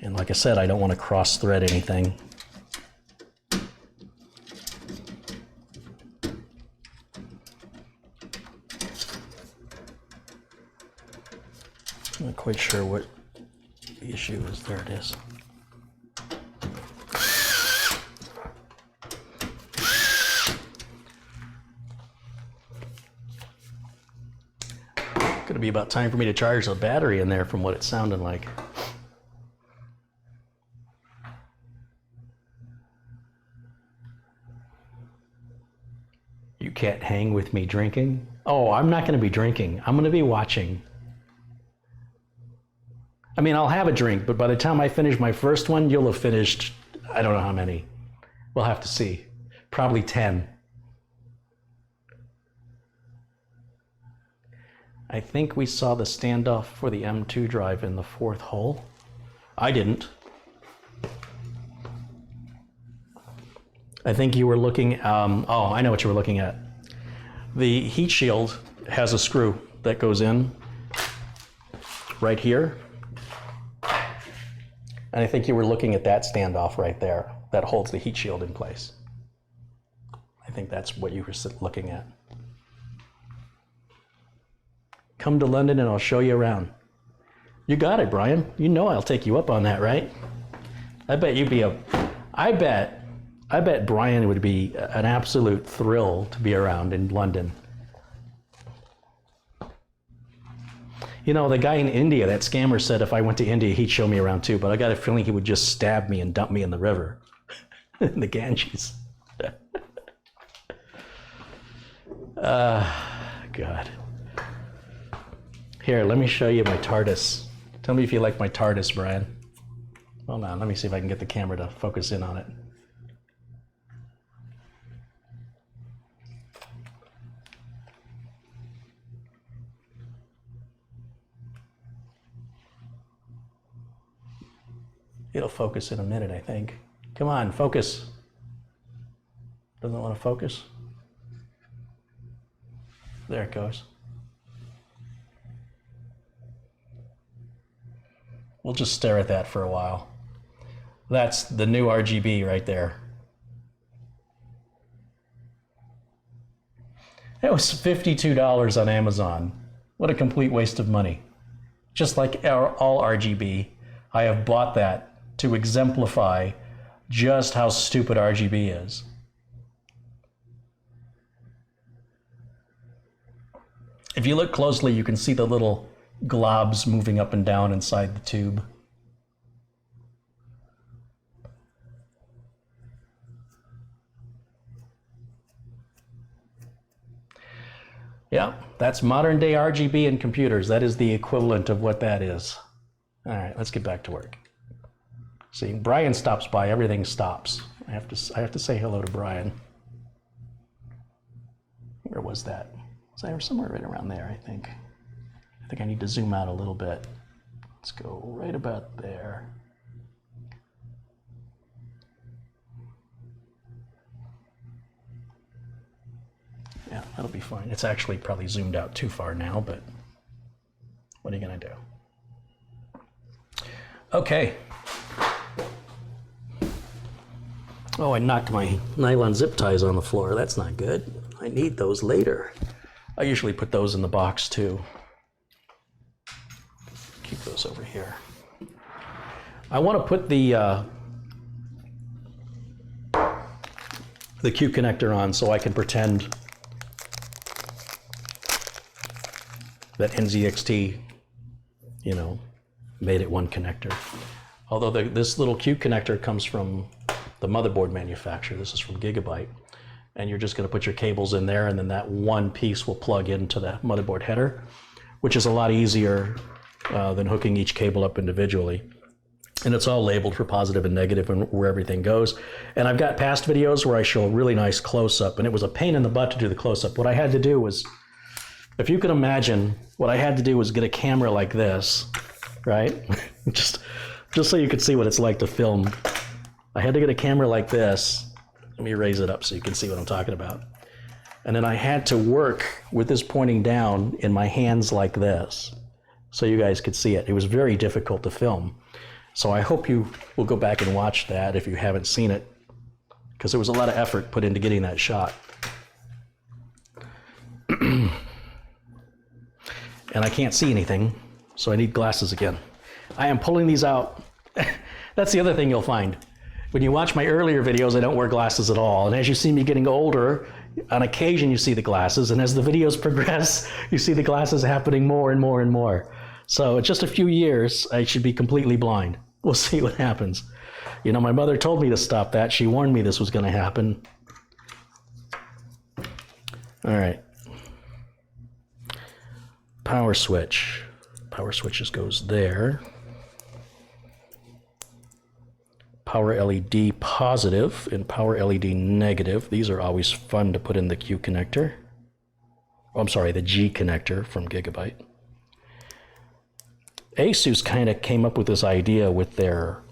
And like I said, I don't want to cross thread anything. I'm not quite sure what the issue is. There it is. Gonna be about time for me to charge the battery in there from what it sounded like. can't hang with me drinking? Oh, I'm not going to be drinking. I'm going to be watching. I mean, I'll have a drink, but by the time I finish my first one, you'll have finished, I don't know how many. We'll have to see. Probably 10. I think we saw the standoff for the M.2 drive in the 4th hole. I didn't. I think you were looking, oh, I know what you were looking at. The heat shield has a screw that goes in right here. And I think you were looking at that standoff right there that holds the heat shield in place. I think that's what you were looking at. Come to London and I'll show you around. You got it, Brian. You know I'll take you up on that, right? I bet you'd be I bet Brian would be an absolute thrill to be around in London. You know, the guy in India, that scammer said if I went to India, he'd show me around too, but I got a feeling he would just stab me and dump me in the river, in the Ganges. God. Here, let me show you my TARDIS. Tell me if you like my TARDIS, Brian. Hold on, let me see if I can get the camera to focus in on it. It'll focus in a minute, I think. Come on, focus. Doesn't want to focus? There it goes. We'll just stare at that for a while. That's the new RGB right there. It was $52 on Amazon. What a complete waste of money. Just like all RGB, I have bought that to exemplify just how stupid RGB is. If you look closely, you can see the little globs moving up and down inside the tube. Yeah, that's modern day RGB in computers. That is the equivalent of what that is. All right, let's get back to work. See, Brian stops by, everything stops. I have to say hello to Brian. Where was that? Was I somewhere right around there, I think. I think I need to zoom out a little bit. Let's go right about there. Yeah, that'll be fine. It's actually probably zoomed out too far now, but what are you gonna do? Okay. Oh, I knocked my nylon zip ties on the floor. That's not good. I need those later. I usually put those in the box too. Keep those over here. I want to put the Q connector on so I can pretend that NZXT, you know, made it one connector. Although this little Q connector comes from the motherboard manufacturer. This is from Gigabyte. And you're just going to put your cables in there, and then that one piece will plug into the motherboard header, which is a lot easier than hooking each cable up individually. And it's all labeled for positive and negative and where everything goes. And I've got past videos where I show a really nice close-up, and it was a pain in the butt to do the close-up. What I had to do was, if you can imagine, what I had to do was get a camera like this, right? just so you could see what it's like to film. I had to get a camera like this. Let me raise it up so you can see what I'm talking about. And then I had to work with this pointing down in my hands like this so you guys could see it. It was very difficult to film. So I hope you will go back and watch that if you haven't seen it, because there was a lot of effort put into getting that shot. And I can't see anything, so I need glasses again. I am pulling these out. That's the other thing you'll find. When you watch my earlier videos, I don't wear glasses at all. And as you see me getting older, on occasion you see the glasses. And as the videos progress, you see the glasses happening more and more and more. So in just a few years, I should be completely blind. We'll see what happens. You know, my mother told me to stop that. She warned me this was going to happen. All right. Power switch. Power switches goes there. Power LED positive and power LED negative. These are always fun to put in the Q connector. Oh, I'm sorry, the G connector from Gigabyte. Asus kind of came up with this idea with their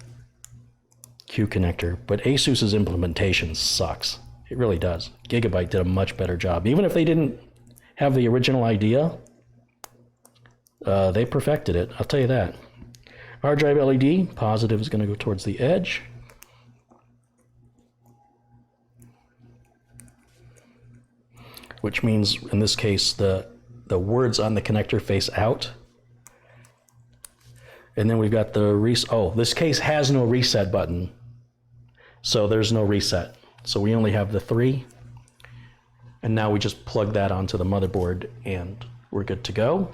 Q connector, but Asus's implementation sucks. It really does. Gigabyte did a much better job. Even if they didn't have the original idea, they perfected it. I'll tell you that. Hard drive LED, positive is going to go towards the edge. Which means, in this case, the words on the connector face out. And then we've got the this case has no reset button. So there's no reset. So we only have the 3. And now we just plug that onto the motherboard and we're good to go.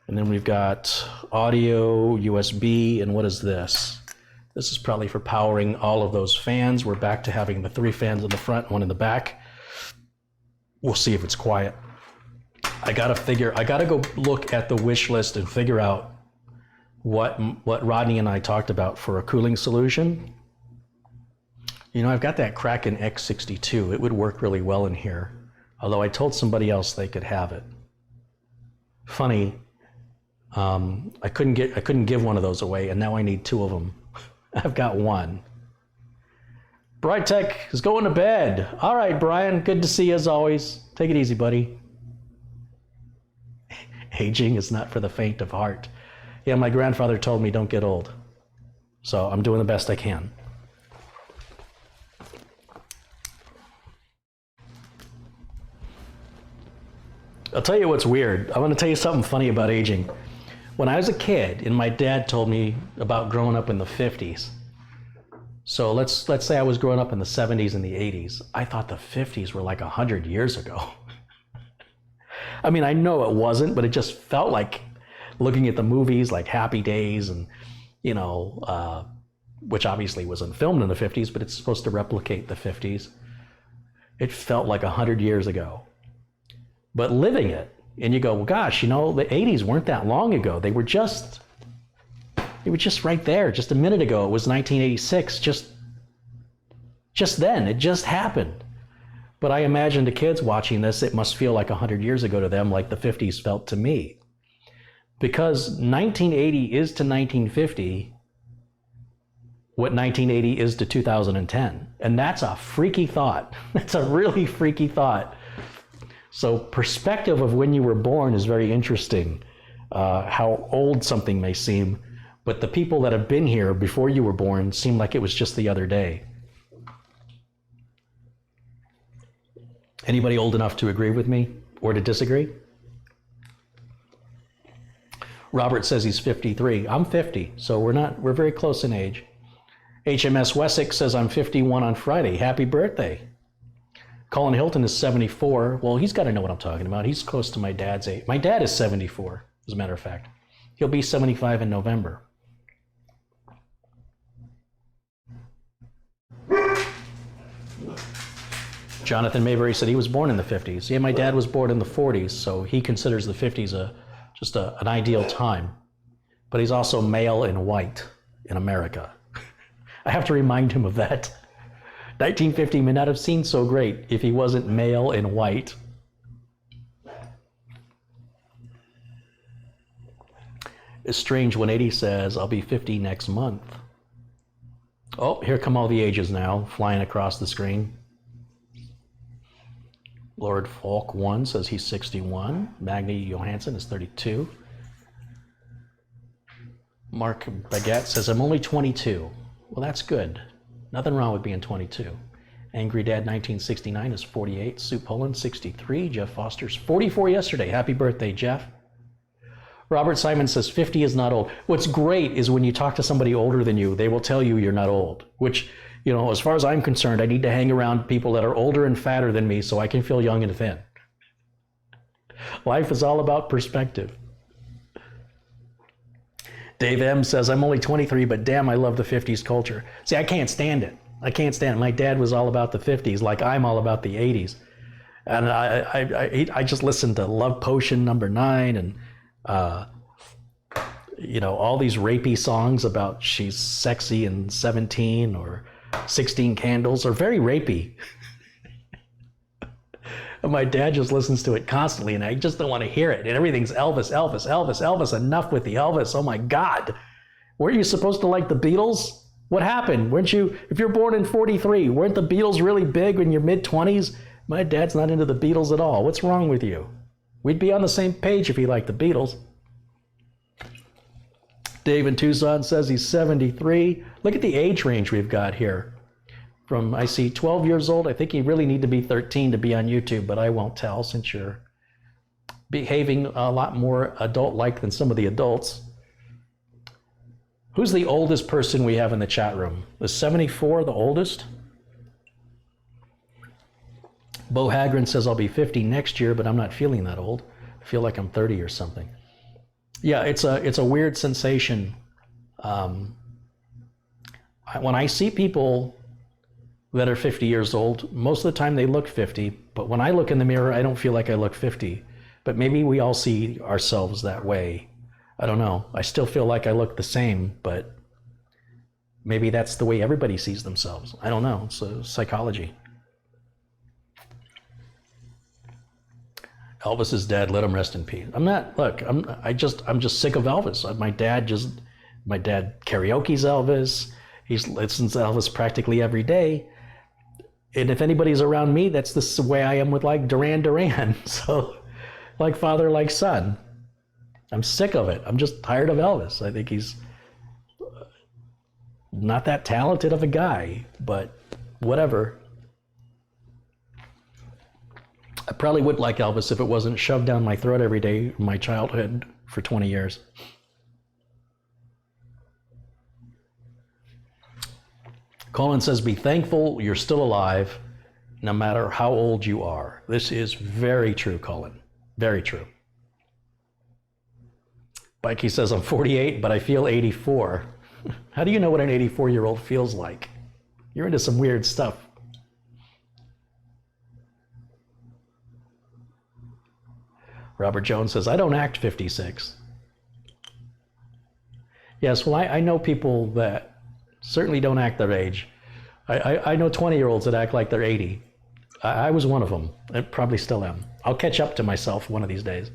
And then we've got audio, USB, and what is this? This is probably for powering all of those fans. We're back to having the 3 fans in the front, 1 in the back. We'll see if it's quiet. I gotta go look at the wish list and figure out what Rodney and I talked about for a cooling solution. You know, I've got that Kraken X62. It would work really well in here. Although I told somebody else they could have it. Funny, I couldn't give one of those away, and now I need 2 of them. I've got 1. Brightech is going to bed. All right, Brian, good to see you as always. Take it easy, buddy. Aging is not for the faint of heart. Yeah, my grandfather told me don't get old. So I'm doing the best I can. I'll tell you what's weird. I'm going to tell you something funny about aging. When I was a kid, and my dad told me about growing up in the 50s. So let's say I was growing up in the 70s and the 80s. I thought the 50s were like 100 years ago. I mean, I know it wasn't, but it just felt like looking at the movies like Happy Days and, you know, which obviously wasn't filmed in the 50s, but it's supposed to replicate the 50s. It felt like 100 years ago. But living it, and you go, well, gosh, you know, the 80s weren't that long ago. They were just right there. Just a minute ago, it was 1986. Just then, it just happened. But I imagine the kids watching this, it must feel like 100 years ago to them, like the 50s felt to me. Because 1980 is to 1950 what 1980 is to 2010. And that's a freaky thought. That's a really freaky thought. So perspective of when you were born is very interesting, how old something may seem, but the people that have been here before you were born seem like it was just the other day. Anybody old enough to agree with me or to disagree? Robert says he's 53. I'm 50, so we're very close in age. HMS Wessex says I'm 51 on Friday. Happy birthday. Colin Hilton is 74. Well, he's got to know what I'm talking about. He's close to my dad's age. My dad is 74, as a matter of fact. He'll be 75 in November. Jonathan Mayberry said he was born in the 50s. Yeah, my dad was born in the 40s, so he considers the 50s just an ideal time. But he's also male and white in America. I have to remind him of that. 1950 may not have seemed so great if he wasn't male and white. It's strange when 80 says, I'll be 50 next month. Oh, here come all the ages now, flying across the screen. Lord Falk 1 says he's 61. Magni Johansson is 32. Mark Baguette says, I'm only 22. Well, that's good. Nothing wrong with being 22. Angry Dad 1969 is 48. Sue Poland 63. Jeff Foster's 44 yesterday. Happy birthday, Jeff. Robert Simon says 50 is not old. What's great is when you talk to somebody older than you, they will tell you you're not old, which, you know, as far as I'm concerned, I need to hang around people that are older and fatter than me so I can feel young and thin. Life is all about perspective. Dave M says, I'm only 23, but damn, I love the 50s culture. See, I can't stand it. I can't stand it. My dad was all about the 50s, like I'm all about the 80s. And I just listened to Love Potion #9 and, all these rapey songs about she's sexy and 17 or 16 Candles are very rapey. And my dad just listens to it constantly and I just don't want to hear it. And everything's Elvis, Elvis, Elvis, Elvis. Enough with the Elvis. Oh my God. Weren't you supposed to like the Beatles? What happened? If you're born in 43, weren't the Beatles really big in your mid-20s? My dad's not into the Beatles at all. What's wrong with you? We'd be on the same page if he liked the Beatles. Dave in Tucson says he's 73. Look at the age range we've got here. I see 12 years old. I think you really need to be 13 to be on YouTube, but I won't tell since you're behaving a lot more adult-like than some of the adults. Who's the oldest person we have in the chat room? Is 74 the oldest? Bo Hagren says I'll be 50 next year, but I'm not feeling that old. I feel like I'm 30 or something. Yeah, it's a weird sensation. When I see people that are 50 years old, most of the time they look 50, but when I look in the mirror, I don't feel like I look 50. But maybe we all see ourselves that way. I don't know. I still feel like I look the same, but maybe that's the way everybody sees themselves. I don't know. It's psychology. Elvis is dead. Let him rest in peace. I'm just sick of Elvis. My dad karaoke's Elvis. He listens to Elvis practically every day. And if anybody's around me, that's the way I am with like Duran Duran. So like father, like son. I'm sick of it. I'm just tired of Elvis. I think he's not that talented of a guy, but whatever. I probably would like Elvis if it wasn't shoved down my throat every day in my childhood for 20 years. Colin says, be thankful you're still alive no matter how old you are. This is very true, Colin. Very true. Mikey says, I'm 48, but I feel 84. How do you know what an 84-year-old feels like? You're into some weird stuff. Robert Jones says, I don't act 56. Yes, well, I know people that certainly don't act their age. I know 20-year-olds that act like they're 80. I was one of them. I probably still am. I'll catch up to myself one of these days.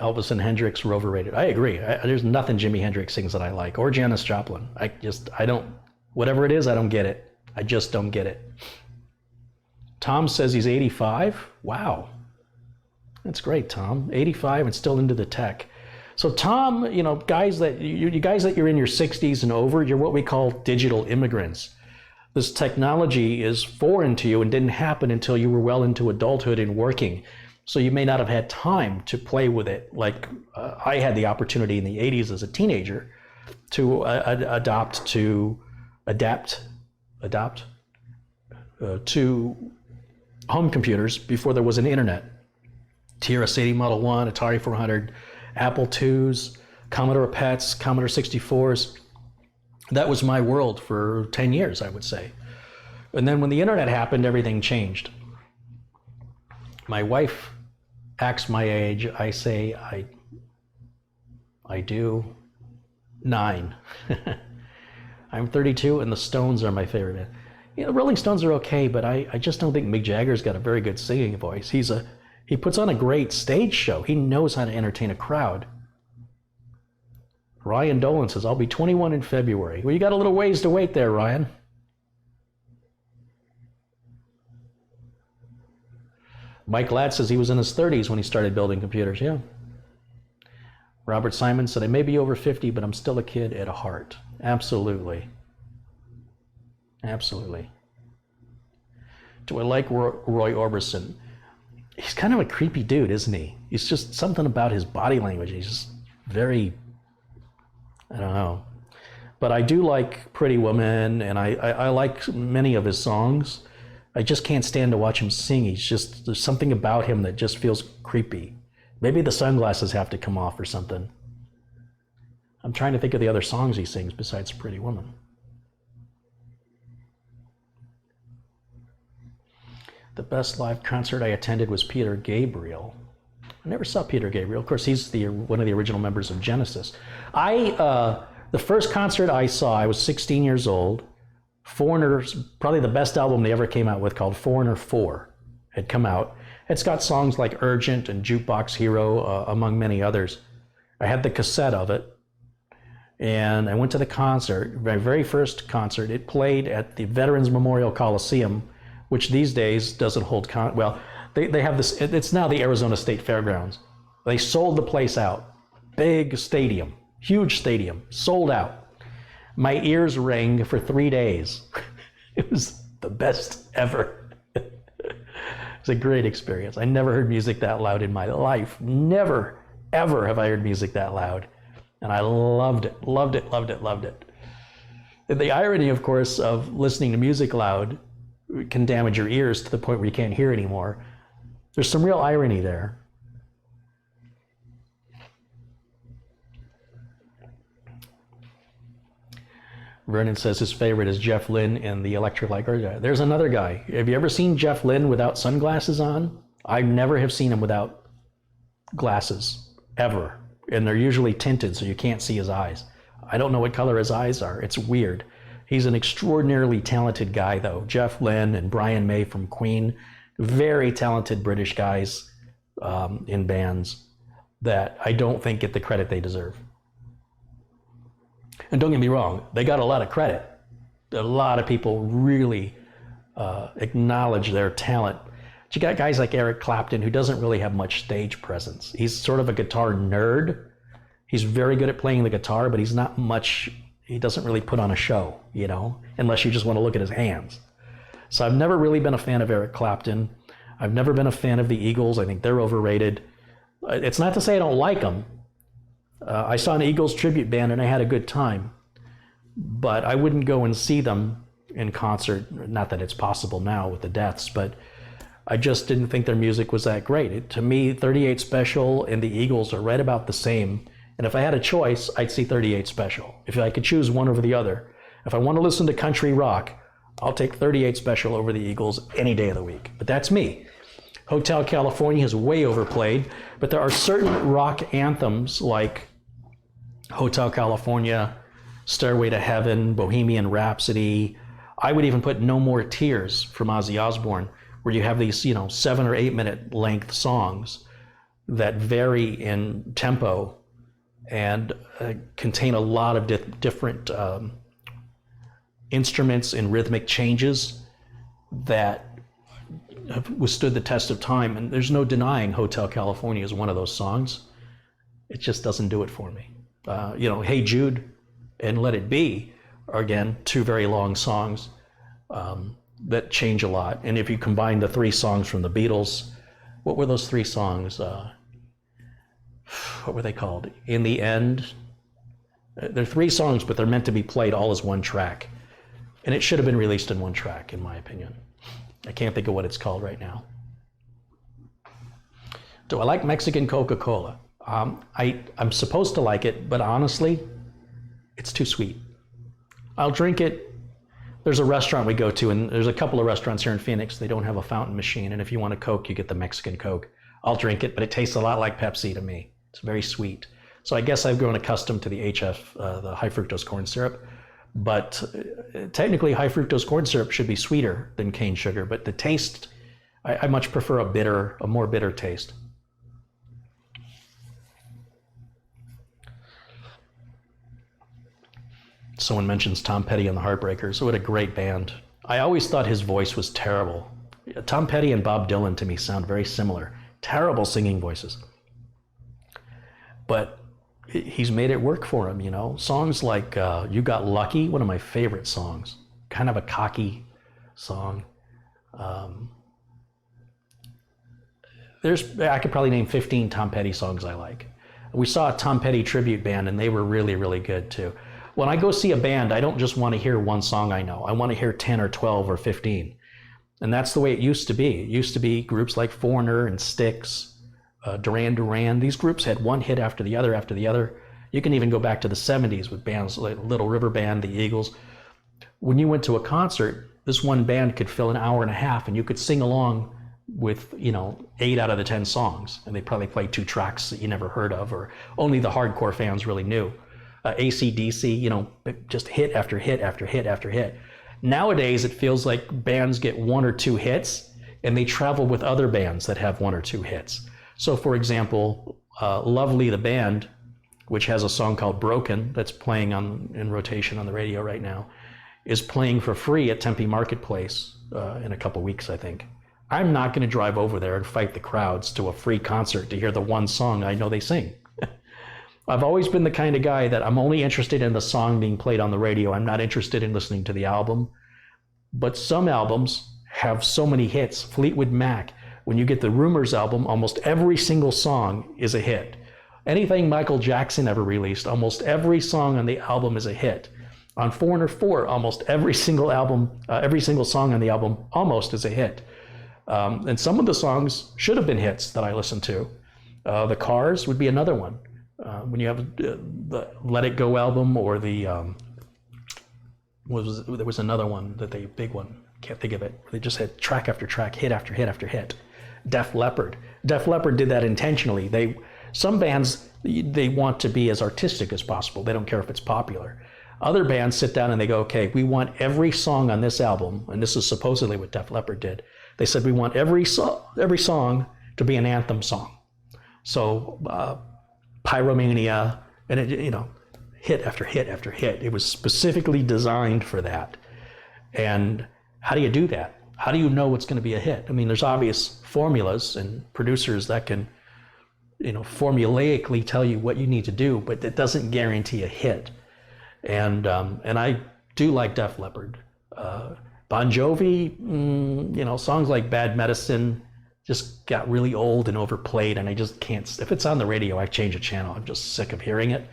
Elvis and Hendrix were overrated. I agree. There's nothing Jimi Hendrix sings that I like, or Janis Joplin. Whatever it is, I don't get it. I just don't get it. Tom says he's 85. Wow. That's great, Tom. 85 and still into the tech. So Tom, you guys that you're in your 60s and over, you're what we call digital immigrants. This technology is foreign to you and didn't happen until you were well into adulthood and working. So you may not have had time to play with it like I had the opportunity in the 80s as a teenager to adapt to home computers before there was an internet. TRS-80 Model 1, Atari 400, Apple IIs, Commodore PETs, Commodore 64s. That was my world for 10 years, I would say. And then when the internet happened, everything changed. My wife acts my age. I say I do 9. I'm 32 and the Stones are my favorite band. Rolling Stones are okay, but I just don't think Mick Jagger's got a very good singing voice. He puts on a great stage show. He knows how to entertain a crowd. Ryan Dolan says, I'll be 21 in February. Well, you got a little ways to wait there, Ryan. Mike Ladd says he was in his 30s when he started building computers. Yeah. Robert Simon said, I may be over 50, but I'm still a kid at heart. Absolutely. Absolutely. Do I like Roy Orbison? He's kind of a creepy dude, isn't he? He's just something about his body language. He's just very, I don't know. But I do like Pretty Woman, and I like many of his songs. I just can't stand to watch him sing. There's something about him that just feels creepy. Maybe the sunglasses have to come off or something. I'm trying to think of the other songs he sings besides Pretty Woman. The best live concert I attended was Peter Gabriel. I never saw Peter Gabriel. Of course, he's one of the original members of Genesis. The first concert I saw, I was 16 years old. Foreigner's, probably the best album they ever came out with, called Foreigner 4, had come out. It's got songs like Urgent and Jukebox Hero, among many others. I had the cassette of it, and I went to the concert, my very first concert. It played at the Veterans Memorial Coliseum, which these days doesn't hold well, they have this, it's now the Arizona State Fairgrounds. They sold the place out. Big stadium, huge stadium, sold out. My ears rang for 3 days. It was the best ever. It was a great experience. I never heard music that loud in my life. Never, ever have I heard music that loud. And I loved it, loved it, loved it, loved it. The irony, of course, of listening to music loud can damage your ears to the point where you can't hear anymore. There's some real irony there. Vernon says his favorite is Jeff Lynne in the Electric Light Guard. There's another guy. Have you ever seen Jeff Lynne without sunglasses on? I never have seen him without glasses, ever. And they're usually tinted so you can't see his eyes. I don't know what color his eyes are. It's weird. He's an extraordinarily talented guy, though. Jeff Lynne and Brian May from Queen, very talented British guys in bands that I don't think get the credit they deserve. And don't get me wrong, they got a lot of credit. A lot of people really acknowledge their talent. But you got guys like Eric Clapton, who doesn't really have much stage presence. He's sort of a guitar nerd. He's very good at playing the guitar, but he's not much, he doesn't really put on a show, you know, unless you just want to look at his hands. So I've never really been a fan of Eric Clapton. I've never been a fan of the Eagles. I think they're overrated. It's not to say I don't like them. I saw an Eagles tribute band and I had a good time, but I wouldn't go and see them in concert. Not that it's possible now with the deaths, but I just didn't think their music was that great. To me, 38 Special and the Eagles are right about the same. And if I had a choice, I'd see 38 Special. If I could choose one over the other. If I want to listen to country rock, I'll take 38 Special over the Eagles any day of the week. But that's me. Hotel California is way overplayed, but there are certain rock anthems like Hotel California, Stairway to Heaven, Bohemian Rhapsody. I would even put No More Tears from Ozzy Osbourne, where you have these, 7 or 8 minute length songs that vary in tempo and contain a lot of different instruments and rhythmic changes that have withstood the test of time. And there's no denying Hotel California is one of those songs. It just doesn't do it for me. Hey Jude and Let It Be are, again, two very long songs that change a lot. And if you combine the 3 songs from the Beatles, what were those 3 songs? What were they called? In the End. They're 3 songs, but they're meant to be played all as one track. And it should have been released in one track, in my opinion. I can't think of what it's called right now. Do I like Mexican Coca-Cola? I'm supposed to like it, but honestly, it's too sweet. I'll drink it. There's a restaurant we go to, and there's a couple of restaurants here in Phoenix. They don't have a fountain machine, and if you want a Coke, you get the Mexican Coke. I'll drink it, but it tastes a lot like Pepsi to me. It's very sweet. So I guess I've grown accustomed to the HF, the high fructose corn syrup. But technically, high fructose corn syrup should be sweeter than cane sugar, but the taste, I much prefer a more bitter taste. Someone mentions Tom Petty and the Heartbreakers. What a great band. I always thought his voice was terrible. Tom Petty and Bob Dylan to me sound very similar. Terrible singing voices. But he's made it work for him, Songs like You Got Lucky, one of my favorite songs. Kind of a cocky song. I could probably name 15 Tom Petty songs I like. We saw a Tom Petty tribute band and they were really, really good too. When I go see a band, I don't just want to hear one song I know. I want to hear 10 or 12 or 15. And that's the way it used to be. It used to be groups like Foreigner and Styx, Duran Duran. These groups had one hit after the other after the other. You can even go back to the 70s with bands like Little River Band, the Eagles. When you went to a concert, this one band could fill an hour and a half, and you could sing along with, 8 out of the 10 songs, and they probably played 2 tracks that you never heard of, or only the hardcore fans really knew. AC/DC, just hit after hit after hit after hit. Nowadays, it feels like bands get 1 or 2 hits, and they travel with other bands that have 1 or 2 hits. So, for example, Lovely the band, which has a song called Broken that's playing in rotation on the radio right now, is playing for free at Tempe Marketplace in a couple weeks, I think. I'm not going to drive over there and fight the crowds to a free concert to hear the one song I know they sing. I've always been the kind of guy that I'm only interested in the song being played on the radio. I'm not interested in listening to the album. But some albums have so many hits. Fleetwood Mac, when you get the Rumors album, almost every single song is a hit. Anything Michael Jackson ever released, almost every song on the album is a hit. On Foreigner 4, almost every single song on the album almost is a hit. And some of the songs should have been hits that I listened to. The Cars would be another one. When you have the Let It Go album, or the there was another one that they big one, can't think of it. They just had track after track, hit after hit after hit. Def Leppard did that intentionally. Some bands, they want to be as artistic as possible. They don't care if it's popular. Other bands sit down and they go, okay, we want every song on this album, and this is supposedly what Def Leppard did. They said we want every song to be an anthem song. So Pyromania, and hit after hit after hit. It was specifically designed for that. And how do you do that? How do you know what's going to be a hit? I mean, there's obvious formulas and producers that can, formulaically tell you what you need to do, but it doesn't guarantee a hit. And I do like Def Leppard. Bon Jovi, songs like Bad Medicine just got really old and overplayed, and I just can't. If it's on the radio, I change a channel. I'm just sick of hearing it.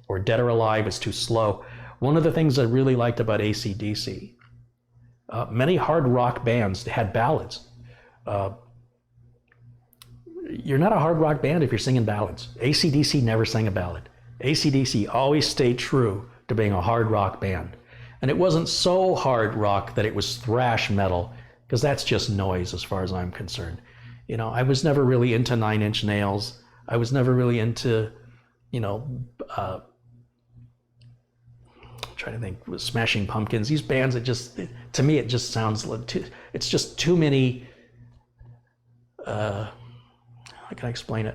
Or Dead or Alive is too slow. One of the things I really liked about AC/DC, many hard rock bands had ballads. You're not a hard rock band if you're singing ballads. AC/DC never sang a ballad. AC/DC always stayed true to being a hard rock band. And it wasn't so hard rock that it was thrash metal, because that's just noise as far as I'm concerned. I was never really into Nine Inch Nails. I was never really into, I'm trying to think, Smashing Pumpkins. These bands, to me, it just sounds, it's just too many, how can I explain it?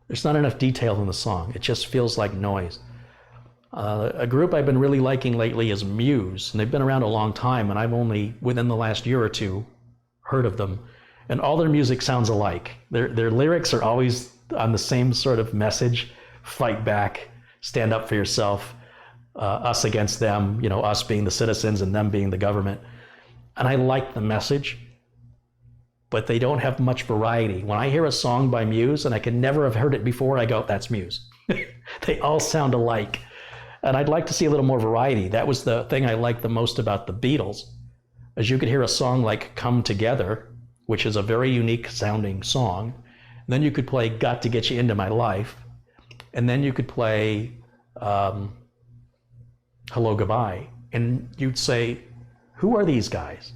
There's not enough detail in the song. It just feels like noise. A group I've been really liking lately is Muse, and they've been around a long time, and I've only, within the last year or two, heard of them. And all their music sounds alike. Their lyrics are always on the same sort of message: fight back, stand up for yourself, us against them, us being the citizens and them being the government. And I like the message, but they don't have much variety. When I hear a song by Muse, and I can never have heard it before, I go, that's Muse. They all sound alike. And I'd like to see a little more variety. That was the thing I liked the most about the Beatles, as you could hear a song like Come Together, which is a very unique sounding song. And then you could play Got to Get You Into My Life. And then you could play Hello Goodbye. And you'd say, who are these guys?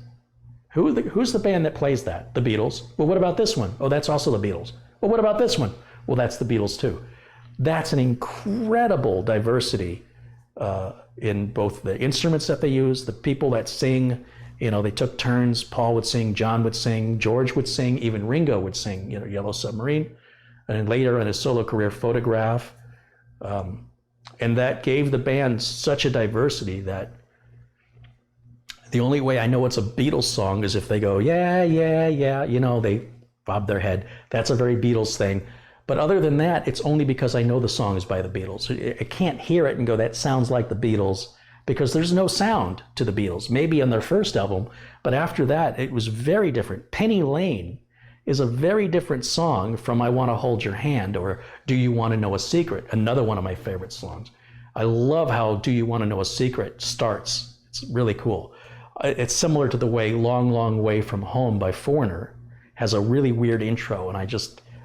Who's the band that plays that? The Beatles. Well, what about this one? Oh, that's also the Beatles. Well, what about this one? Well, that's the Beatles too. That's an incredible diversity in both the instruments that they use, the people that sing. They took turns. Paul would sing, John would sing, George would sing, even Ringo would sing, Yellow Submarine. And then later in his solo career, Photograph. And that gave the band such a diversity that the only way I know it's a Beatles song is if they go, yeah, yeah, yeah, they bob their head. That's a very Beatles thing. But other than that, it's only because I know the song is by the Beatles. I can't hear it and go, that sounds like the Beatles, because there's no sound to the Beatles. Maybe on their first album, but after that, it was very different. Penny Lane is a very different song from I Want to Hold Your Hand or Do You Want to Know a Secret, another one of my favorite songs. I love how Do You Want to Know a Secret starts. It's really cool. It's similar to the way Long, Long Way From Home by Foreigner has a really weird intro, and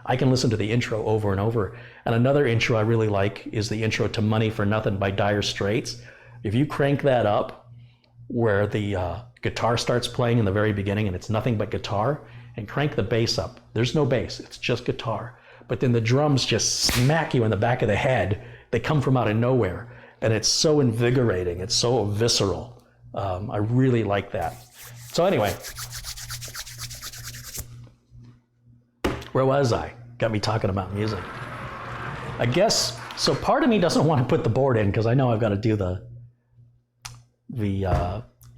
I can listen to the intro over and over. And another intro I really like is the intro to Money for Nothing by Dire Straits. If you crank that up where the guitar starts playing in the very beginning and it's nothing but guitar, and crank the bass up. There's no bass, it's just guitar. But then the drums just smack you in the back of the head. They come from out of nowhere. And it's so invigorating, it's so visceral. I really like that. So anyway, where was I? Got me talking about music. I guess, so part of me doesn't want to put the board in because I know I've got to do the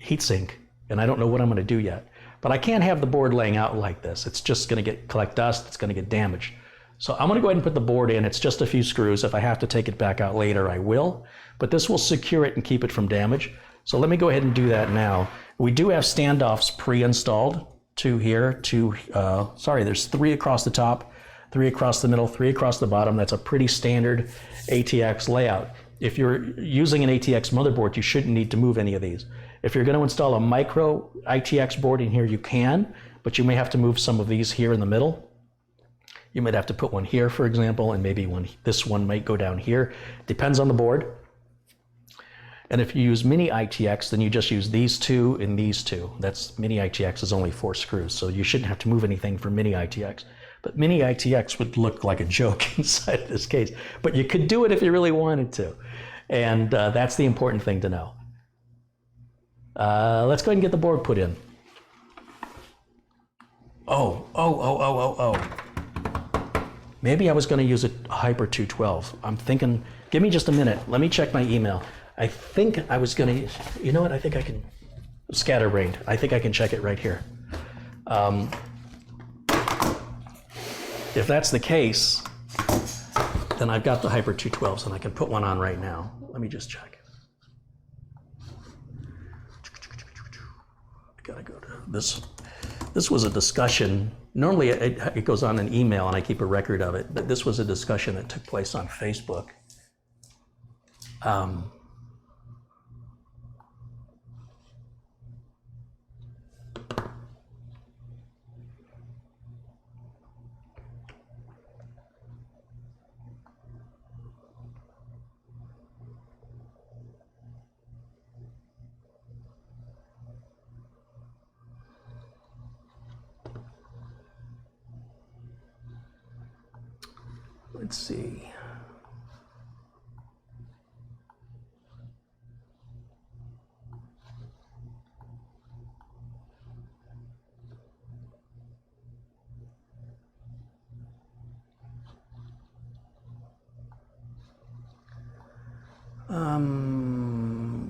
heatsink, and I don't know what I'm going to do yet. But I can't have the board laying out like this. It's just going to collect dust, it's going to get damaged. So I'm going to go ahead and put the board in. It's just a few screws. If I have to take it back out later, I will. But this will secure it and keep it from damage. So let me go ahead and do that now. We do have standoffs pre-installed. Two here, there's 3 across the top, 3 across the middle, 3 across the bottom. That's a pretty standard ATX layout. If you're using an ATX motherboard, you shouldn't need to move any of these. If you're going to install a micro ITX board in here, you can, but you may have to move some of these here in the middle. You might have to put one here, for example, and maybe this one might go down here. Depends on the board. And if you use mini ITX, then you just use these 2 and these 2. That's mini ITX is only 4 screws, so you shouldn't have to move anything for mini ITX. But mini ITX would look like a joke inside this case. But you could do it if you really wanted to. And that's the important thing to know. Let's go ahead and get the board put in. Oh. Maybe I was going to use a Hyper 212. I'm thinking, give me just a minute. Let me check my email. I think I was going to, you know what? I think I can, scatterbrained. I think I can check it right here. If that's the case, then I've got the Hyper 212s and I can put one on right now. Let me just check. I gotta go to this. This was a discussion. Normally it goes on an email and I keep a record of it, but this was a discussion that took place on Facebook. Let's see.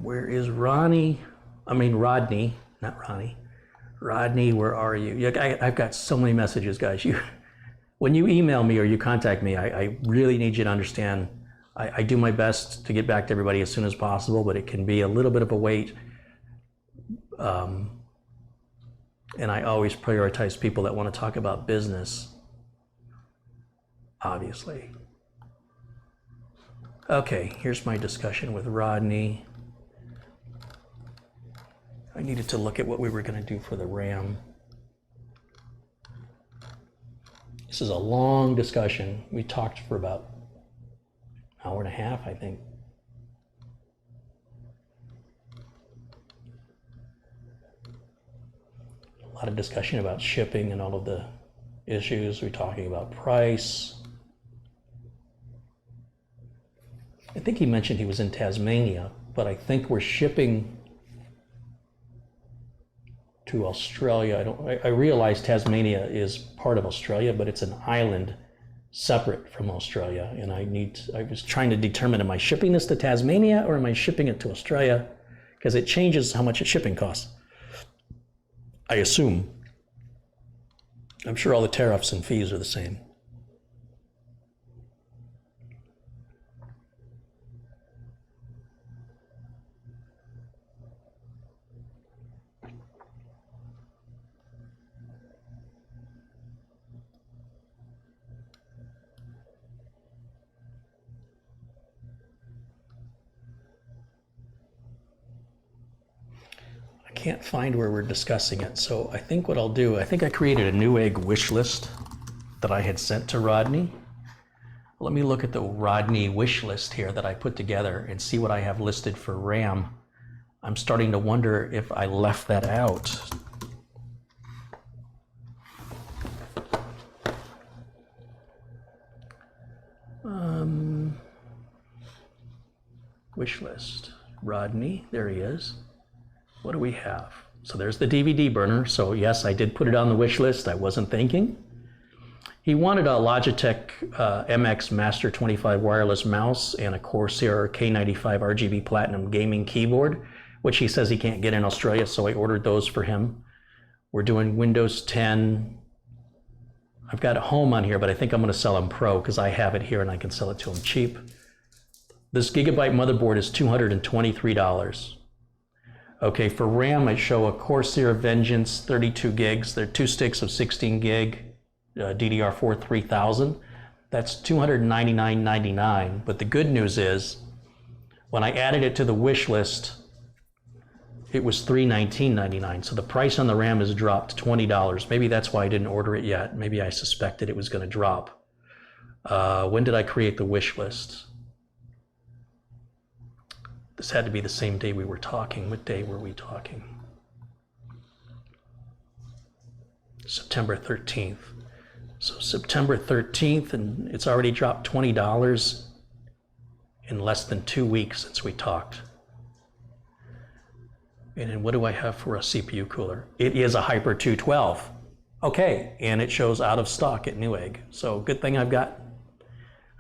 Where is Ronnie? I mean Rodney, not Ronnie. Rodney, where are you? I've got so many messages, guys. When you email me or you contact me, I really need you to understand, I do my best to get back to everybody as soon as possible, but it can be a little bit of a wait. And I always prioritize people that want to talk about business, obviously. Okay, here's my discussion with Rodney. I needed to look at what we were going to do for the RAM. This is a long discussion. We talked for about an hour and a half, I think. A lot of discussion about shipping and all of the issues. We're talking about price. I think he mentioned he was in Tasmania, but I think we're shipping to Australia. I realize Tasmania is part of Australia, but it's an island separate from Australia. And I was trying to determine, am I shipping this to Tasmania or am I shipping it to Australia? Because it changes how much shipping costs. I assume. I'm sure all the tariffs and fees are the same. Can't find where we're discussing it, so I think what I'll do, I think I created a Newegg wish list. that I had sent to Rodney. Let me look at the Rodney wish list here that I put together and see what I have listed for RAM. I'm starting to wonder if I left that out. Wish list. Rodney, there he is. What do we have? So there's the DVD burner. So yes, I did put it on the wish list. I wasn't thinking. He wanted a Logitech MX Master 25 wireless mouse and a Corsair K95 RGB Platinum gaming keyboard, which he says he can't get in Australia, so I ordered those for him. We're doing Windows 10. I've got Home on here, but I think I'm going to sell him Pro because I have it here and I can sell it to him cheap. This Gigabyte motherboard is $223. Okay, for RAM, I show a Corsair Vengeance 32 gigs. They're 2 sticks of 16 gig. DDR4 3000, that's $299.99. But the good news is, when I added it to the wish list, it was $319.99. So the price on the RAM has dropped $20. Maybe that's why I didn't order it yet. Maybe I suspected it was going to drop. When did I create the wish list? This had to be the same day we were talking. What day were we talking? September 13th. So September 13th, and it's already dropped $20 in less than 2 weeks since we talked. And then what do I have for a CPU cooler? It is a Hyper 212. Okay, and it shows out of stock at Newegg. So good thing I've got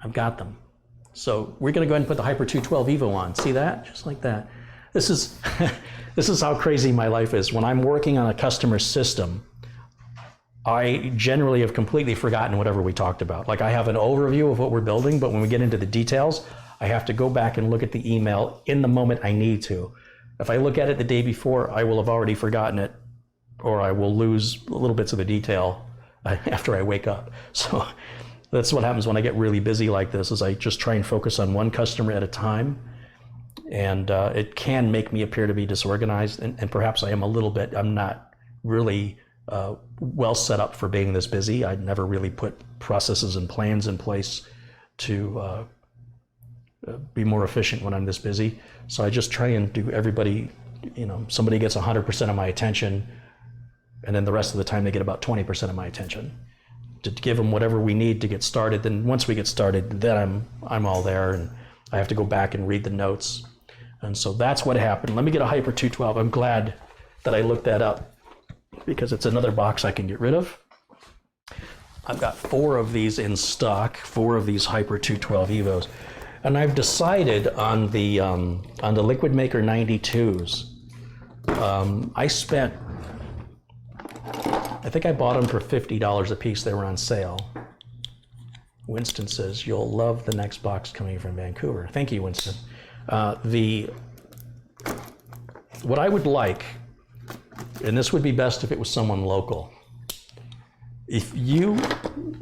them. So we're gonna go ahead and put the Hyper 212 Evo on. See that? Just like that. This is, this is how crazy my life is. When I'm working on a customer's system, I generally have completely forgotten whatever we talked about. Like I have an overview of what we're building, but when we get into the details, I have to go back and look at the email in the moment I need to. If I look at it the day before, I will have already forgotten it, or I will lose little bits of the detail after I wake up. So that's what happens when I get really busy like this, is I just try and focus on one customer at a time. And it can make me appear to be disorganized, and perhaps I am a little bit. I'm not really well set up for being this busy. I'd never really put processes and plans in place to be more efficient when I'm this busy. So I just try and do everybody, somebody gets 100% of my attention, and then the rest of the time they get about 20% of my attention, to give them whatever we need to get started. Then once we get started, then I'm all there, and I have to go back and read the notes. And so that's what happened. Let me get a Hyper 212. I'm glad that I looked that up, because it's another box I can get rid of. I've got 4 of these in stock, 4 of these Hyper 212 Evos. And I've decided on the Liquid Maker 92s, I think I bought them for $50 a piece. They were on sale. Winston says, "You'll love the next box coming from Vancouver." Thank you, Winston. What I would like, and this would be best if it was someone local, if you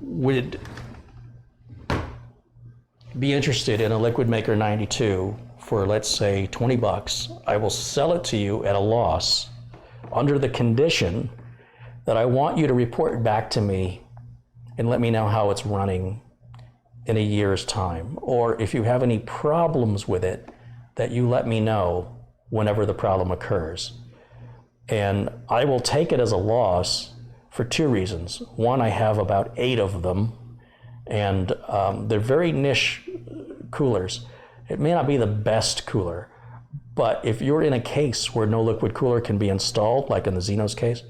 would be interested in a Liquid Maker 92 for, let's say, 20 bucks, I will sell it to you at a loss under the condition that I want you to report back to me and let me know how it's running in a year's time. Or if you have any problems with it, that you let me know whenever the problem occurs. And I will take it as a loss for 2 reasons. One, I have about 8 of them, and they're very niche coolers. It may not be the best cooler, but if you're in a case where no liquid cooler can be installed, like in the Xenos case,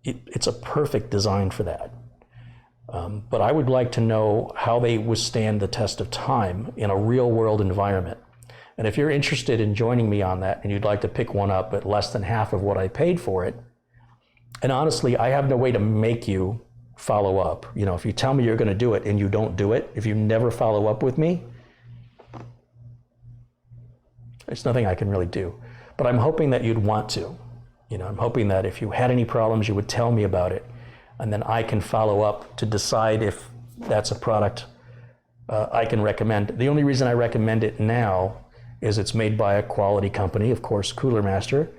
it's a perfect design for that. But I would like to know how they withstand the test of time in a real world environment. And if you're interested in joining me on that and you'd like to pick one up at less than half of what I paid for it, and honestly, I have no way to make you follow up. If you tell me you're going to do it and you don't do it, if you never follow up with me, there's nothing I can really do. But I'm hoping that you'd want to. I'm hoping that if you had any problems, you would tell me about it, and then I can follow up to decide if that's a product I can recommend. The only reason I recommend it now is it's made by a quality company, of course, Cooler Master,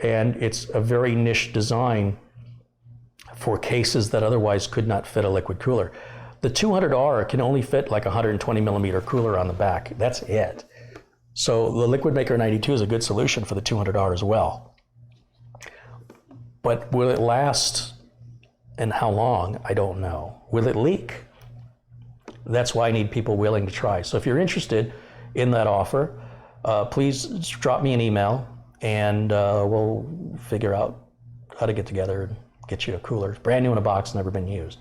and it's a very niche design for cases that otherwise could not fit a liquid cooler. The 200R can only fit like a 120 millimeter cooler on the back. That's it. So the Liquid Maker 92 is a good solution for the 200R as well. But will it last and how long? I don't know. Will it leak? That's why I need people willing to try. So if you're interested in that offer, please drop me an email and we'll figure out how to get together and get you a cooler. It's brand new in a box, never been used.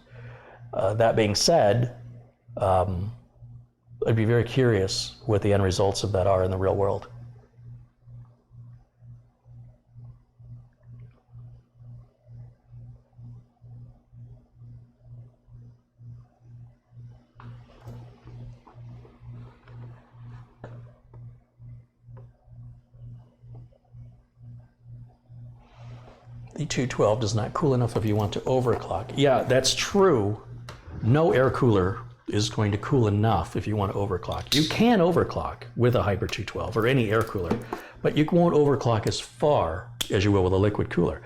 That being said, I'd be very curious what the end results of that are in the real world. The 212 does not cool enough if you want to overclock. Yeah, that's true. No air cooler is going to cool enough if you want to overclock. You can overclock with a Hyper 212 or any air cooler, but you won't overclock as far as you will with a liquid cooler.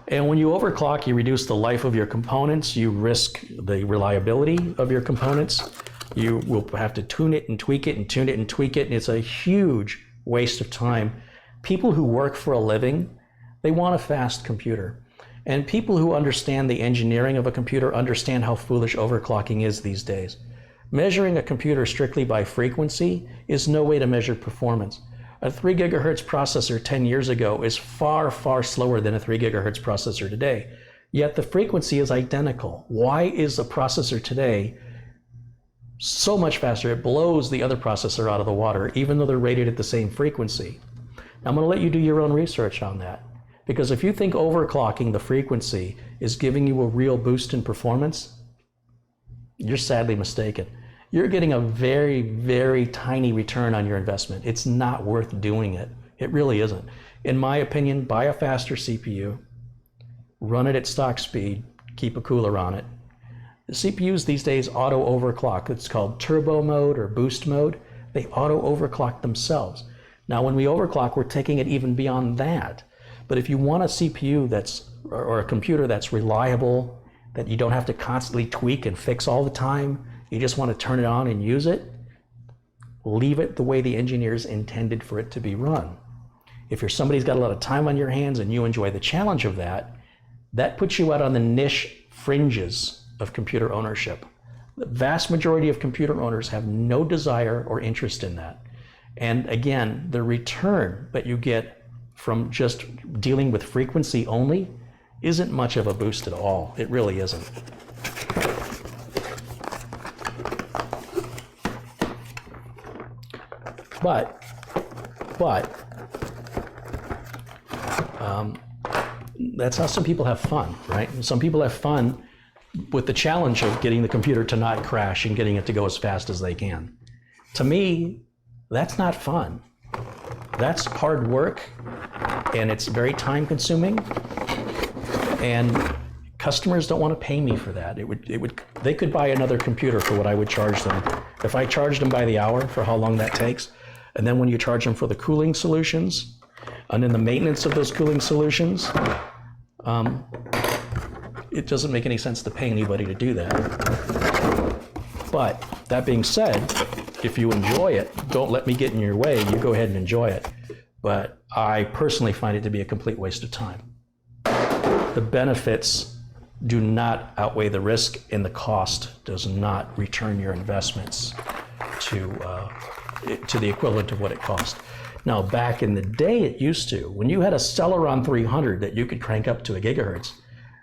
And when you overclock, you reduce the life of your components, you risk the reliability of your components, you will have to tune it and tweak it and tune it and tweak it, and it's a huge waste of time. People who work for a living, they want a fast computer. And people who understand the engineering of a computer understand how foolish overclocking is these days. Measuring a computer strictly by frequency is no way to measure performance. A 3 gigahertz processor 10 years ago is far, far slower than a 3 gigahertz processor today. Yet the frequency is identical. Why is a processor today so much faster? It blows the other processor out of the water, even though they're rated at the same frequency. Now, I'm going to let you do your own research on that. Because if you think overclocking the frequency is giving you a real boost in performance, you're sadly mistaken. You're getting a very, very tiny return on your investment. It's not worth doing it. It really isn't. In my opinion, buy a faster CPU, run it at stock speed, keep a cooler on it. The CPUs these days auto overclock. It's called turbo mode or boost mode. They auto overclock themselves. Now, when we overclock, we're taking it even beyond that. But if you want a CPU or a computer that's reliable, that you don't have to constantly tweak and fix all the time, you just want to turn it on and use it, leave it the way the engineers intended for it to be run. If you're somebody who's got a lot of time on your hands and you enjoy the challenge of that, that puts you out on the niche fringes of computer ownership. The vast majority of computer owners have no desire or interest in that. And again, the return that you get from just dealing with frequency only isn't much of a boost at all. It really isn't. But that's how some people have fun, right? Some people have fun with the challenge of getting the computer to not crash and getting it to go as fast as they can. To me, that's not fun. That's hard work, and it's very time consuming, and customers don't want to pay me for that. They could buy another computer for what I would charge them. If I charged them by the hour for how long that takes, and then when you charge them for the cooling solutions, and then the maintenance of those cooling solutions, it doesn't make any sense to pay anybody to do that. But that being said, if you enjoy it, don't let me get in your way. You go ahead and enjoy it. But I personally find it to be a complete waste of time. The benefits do not outweigh the risk, and the cost does not return your investments to the equivalent of what it cost. Now, back in the day, it used to. When you had a Celeron 300 that you could crank up to a gigahertz,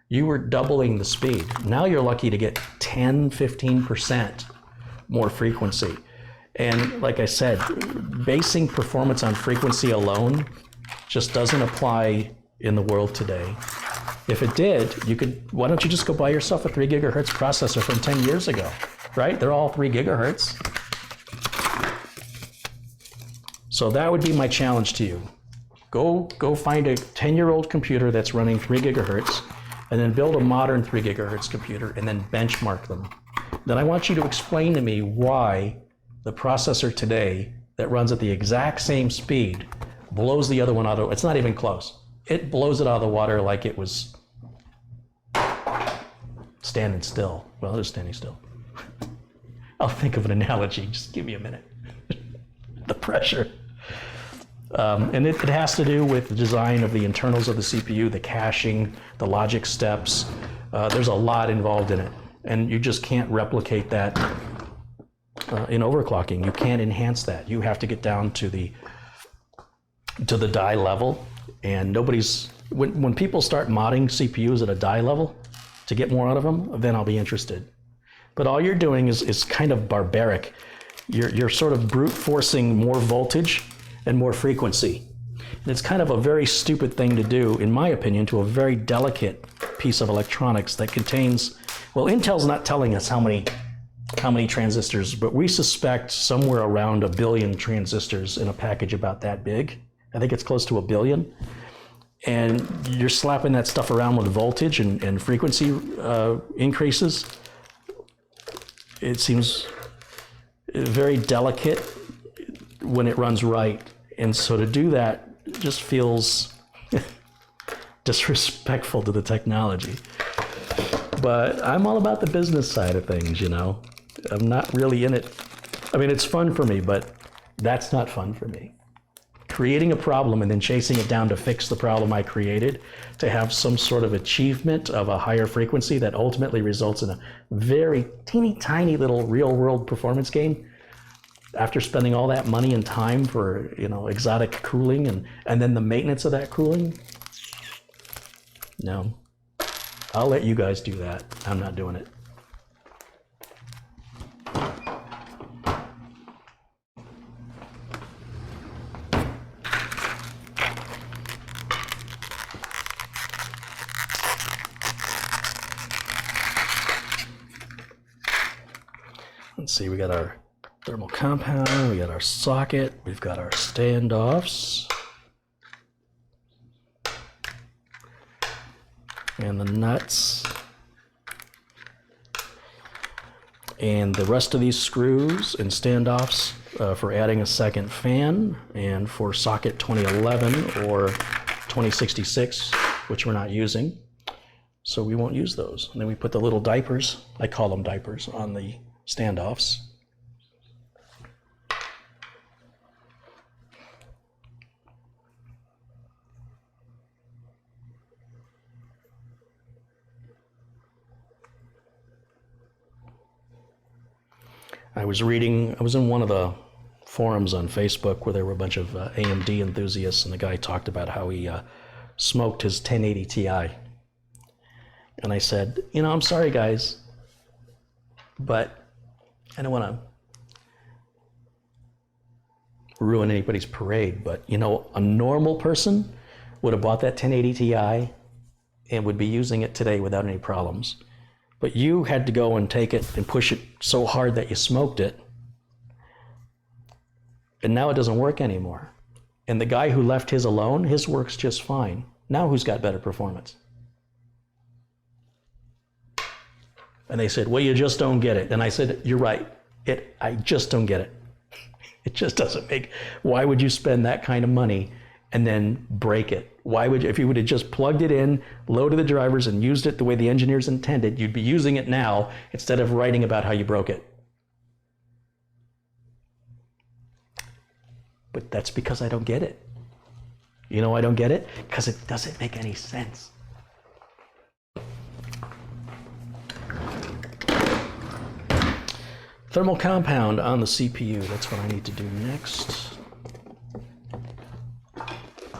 you were doubling the speed. Now you're lucky to get 10, 15% more frequency. And like I said, basing performance on frequency alone just doesn't apply in the world today. If it did, why don't you just go buy yourself a 3 gigahertz processor from 10 years ago, right? They're all 3 gigahertz. So that would be my challenge to you. Go find a 10-year-old computer that's running 3 gigahertz, and then build a modern 3 gigahertz computer, and then benchmark them. Then I want you to explain to me why the processor today that runs at the exact same speed blows the other one out of, it's not even close. It blows it out of the water like it was standing still. Well, it is standing still. I'll think of an analogy. Just give me a minute. The pressure. And it has to do with the design of the internals of the CPU, the caching, the logic steps. There's a lot involved in it. And you just can't replicate that in overclocking. You can't enhance that. You have to get down to the die level. And nobody's, when people start modding CPUs at a die level to get more out of them, then I'll be interested. But all you're doing is kind of barbaric. You're sort of brute forcing more voltage and more frequency. And it's kind of a very stupid thing to do, in my opinion, to a very delicate piece of electronics that contains, well, Intel's not telling us how many transistors, but we suspect somewhere around 1 billion transistors in a package about that big. I think it's close to 1 billion. And you're slapping that stuff around with voltage and frequency increases. It seems very delicate when it runs right. And so to do that just feels disrespectful to the technology. But I'm all about the business side of things, you know. I'm not really in it. I mean, it's fun for me, but that's not fun for me. Creating a problem and then chasing it down to fix the problem I created, to have some sort of achievement of a higher frequency that ultimately results in a very teeny tiny little real world performance gain, after spending all that money and time for, you know, exotic cooling and then the maintenance of that cooling. No, I'll let you guys do that. I'm not doing it. Let's see, we got our thermal compound, we got our socket, we've got our standoffs, and the nuts, and the rest of these screws and standoffs for adding a second fan, and for socket 2011 or 2066, which we're not using, so we won't use those. And then we put the little diapers, I call them diapers, on the standoffs. I was in one of the forums on Facebook where there were a bunch of AMD enthusiasts, and the guy talked about how he smoked his 1080 Ti. And I said, you know, I'm sorry guys, but I don't want to ruin anybody's parade, but you know, a normal person would have bought that 1080 Ti and would be using it today without any problems. But you had to go and take it and push it so hard that you smoked it. And now it doesn't work anymore. And the guy who left his alone, his works just fine. Now who's got better performance? And they said, well, you just don't get it. And I said, you're right. I just don't get it. It just doesn't make, why would you spend that kind of money and then break it? Why would you, if you would have just plugged it in, loaded the drivers and used it the way the engineers intended, you'd be using it now instead of writing about how you broke it. But that's because I don't get it. You know why I don't get it? Because it doesn't make any sense. Thermal compound on the CPU, that's what I need to do next.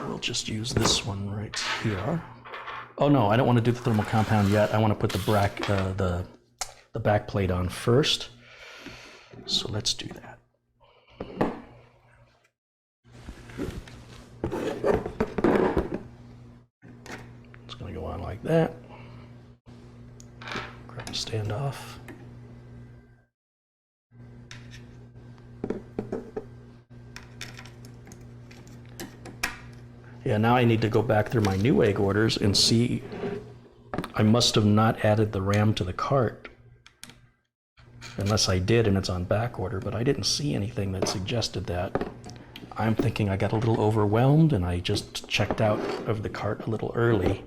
We'll just use this one right here. Oh no, I don't want to do the thermal compound yet. I want to put the back plate on first. So let's do that. It's going to go on like that. Grab a standoff. Yeah, now I need to go back through my Newegg orders and see, I must have not added the RAM to the cart. Unless I did and it's on back order, but I didn't see anything that suggested that. I'm thinking I got a little overwhelmed and I just checked out of the cart a little early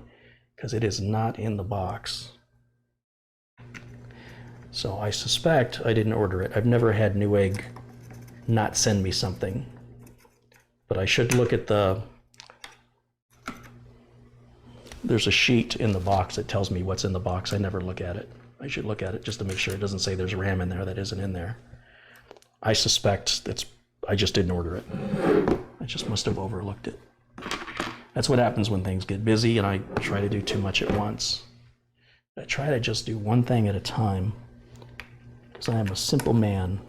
because it is not in the box. So I suspect I didn't order it. I've never had Newegg not send me something. But I should look at there's a sheet in the box that tells me what's in the box. I never look at it. I should look at it just to make sure it doesn't say there's RAM in there that isn't in there. I suspect I just didn't order it. I just must have overlooked it. That's what happens when things get busy and I try to do too much at once. I try to just do one thing at a time because I am a simple man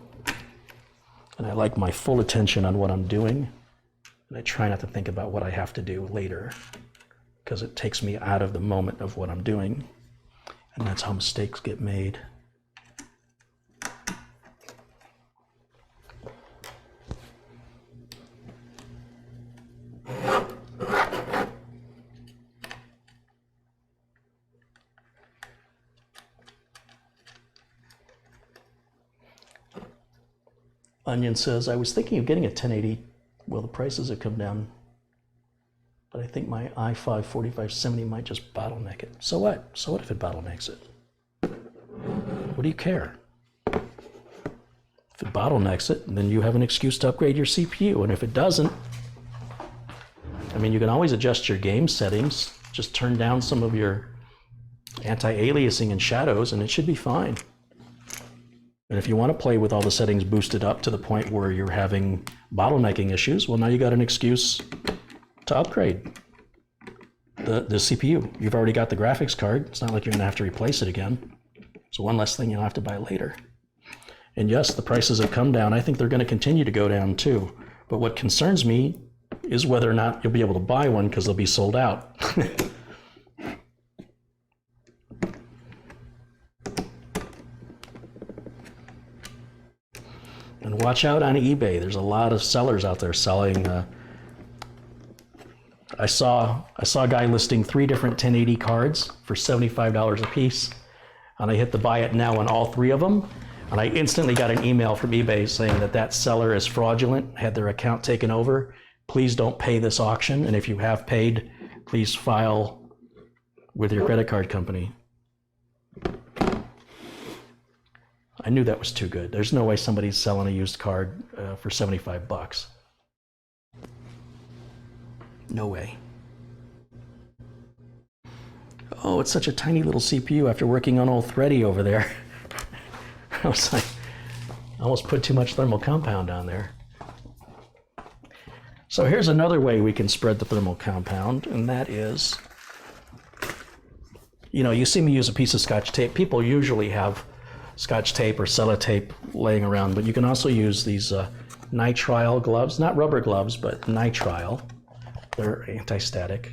and I like my full attention on what I'm doing, and I try not to think about what I have to do later because it takes me out of the moment of what I'm doing, and that's how mistakes get made. Onion says, I was thinking of getting a 1080. Well, the prices have come down, but I think my i5 4570 might just bottleneck it. So what? So what if it bottlenecks it? What do you care? If it bottlenecks it, then you have an excuse to upgrade your CPU. And if it doesn't, I mean, you can always adjust your game settings. Just turn down some of your anti-aliasing and shadows, and it should be fine. And if you want to play with all the settings boosted up to the point where you're having bottlenecking issues, well, now you got an excuse to upgrade the CPU. You've already got the graphics card. It's not like you're going to have to replace it again. So one less thing you'll have to buy later. And yes, the prices have come down. I think they're going to continue to go down too. But what concerns me is whether or not you'll be able to buy one because they'll be sold out. And watch out on eBay. There's a lot of sellers out there selling. I saw a guy listing 3 different 1080 cards for $75 a piece, and I hit the buy it now on all 3 of them, and I instantly got an email from eBay saying that seller is fraudulent, had their account taken over. Please don't pay this auction, and if you have paid, please file with your credit card company. I knew that was too good. There's no way somebody's selling a used card for $75. No way. Oh, it's such a tiny little CPU after working on old Thready over there. I was like, I almost put too much thermal compound on there. So here's another way we can spread the thermal compound, and that is, you see me use a piece of Scotch tape. People usually have Scotch tape or sellotape laying around, but you can also use these nitrile gloves, not rubber gloves, but nitrile. They're anti-static.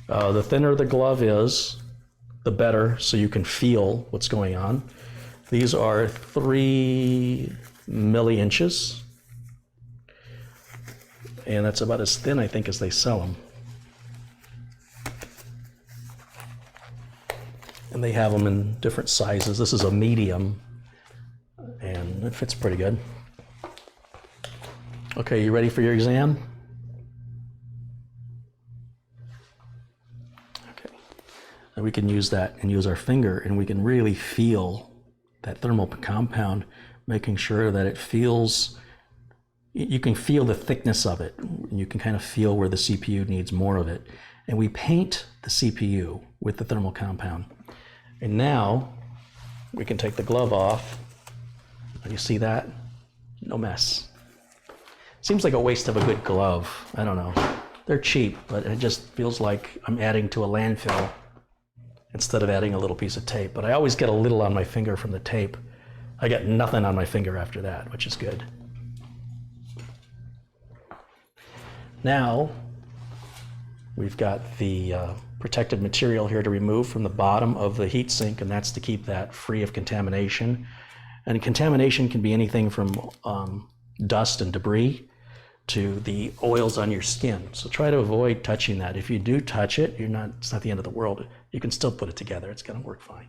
The thinner the glove is, the better, so you can feel what's going on. These are 3 milli-inches, and that's about as thin, I think, as they sell them. And they have them in different sizes. This is a medium, and it fits pretty good. Okay, you ready for your exam? Okay. And we can use that and use our finger, and we can really feel that thermal compound, making sure that it feels, you can feel the thickness of it. You can kind of feel where the CPU needs more of it. And we paint the CPU with the thermal compound. And now we can take the glove off. You see that? No mess. Seems like a waste of a good glove. I don't know. They're cheap, but it just feels like I'm adding to a landfill instead of adding a little piece of tape. But I always get a little on my finger from the tape. I get nothing on my finger after that, which is good. Now we've got the protective material here to remove from the bottom of the heatsink, and that's to keep that free of contamination. And contamination can be anything from dust and debris to the oils on your skin. So try to avoid touching that. If you do touch it, it's not the end of the world. You can still put it together. It's going to work fine.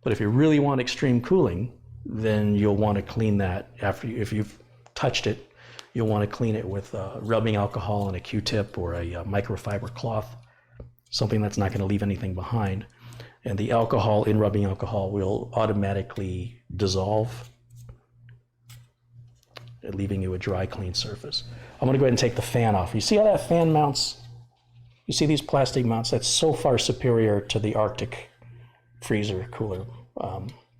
But if you really want extreme cooling, then you'll want to clean that if you've touched it. You'll want to clean it with rubbing alcohol and a Q-tip or a microfiber cloth, something that's not going to leave anything behind. And the alcohol, in rubbing alcohol, will automatically dissolve, leaving you a dry, clean surface. I'm gonna go ahead and take the fan off. You see how that fan mounts? You see these plastic mounts? That's so far superior to the Arctic freezer cooler.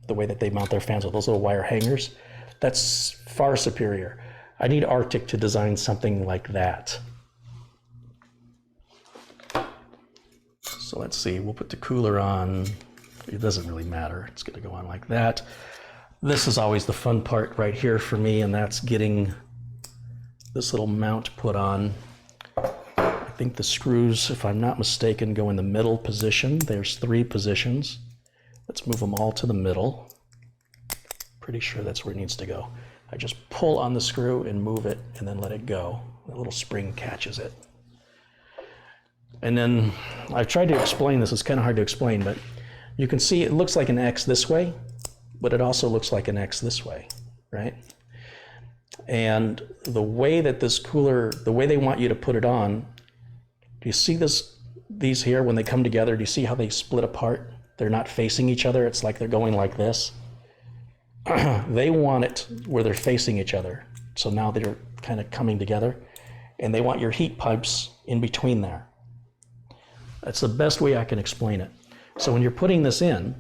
The way that they mount their fans with those little wire hangers, that's far superior. I need Arctic to design something like that. So let's see, we'll put the cooler on. It doesn't really matter. It's gonna go on like that. This is always the fun part right here for me, and that's getting this little mount put on. I think the screws, if I'm not mistaken, go in the middle position. There's 3 positions. Let's move them all to the middle. Pretty sure that's where it needs to go. I just pull on the screw and move it and then let it go. The little spring catches it. And then I've tried to explain this. It's kind of hard to explain, but you can see it looks like an X this way, but it also looks like an X this way, right? And the way that this cooler, the way they want you to put it on, do you see these here when they come together? Do you see how they split apart? They're not facing each other. It's like they're going like this. They want it where they're facing each other. So now they're kind of coming together, and they want your heat pipes in between there. That's the best way I can explain it. So when you're putting this in,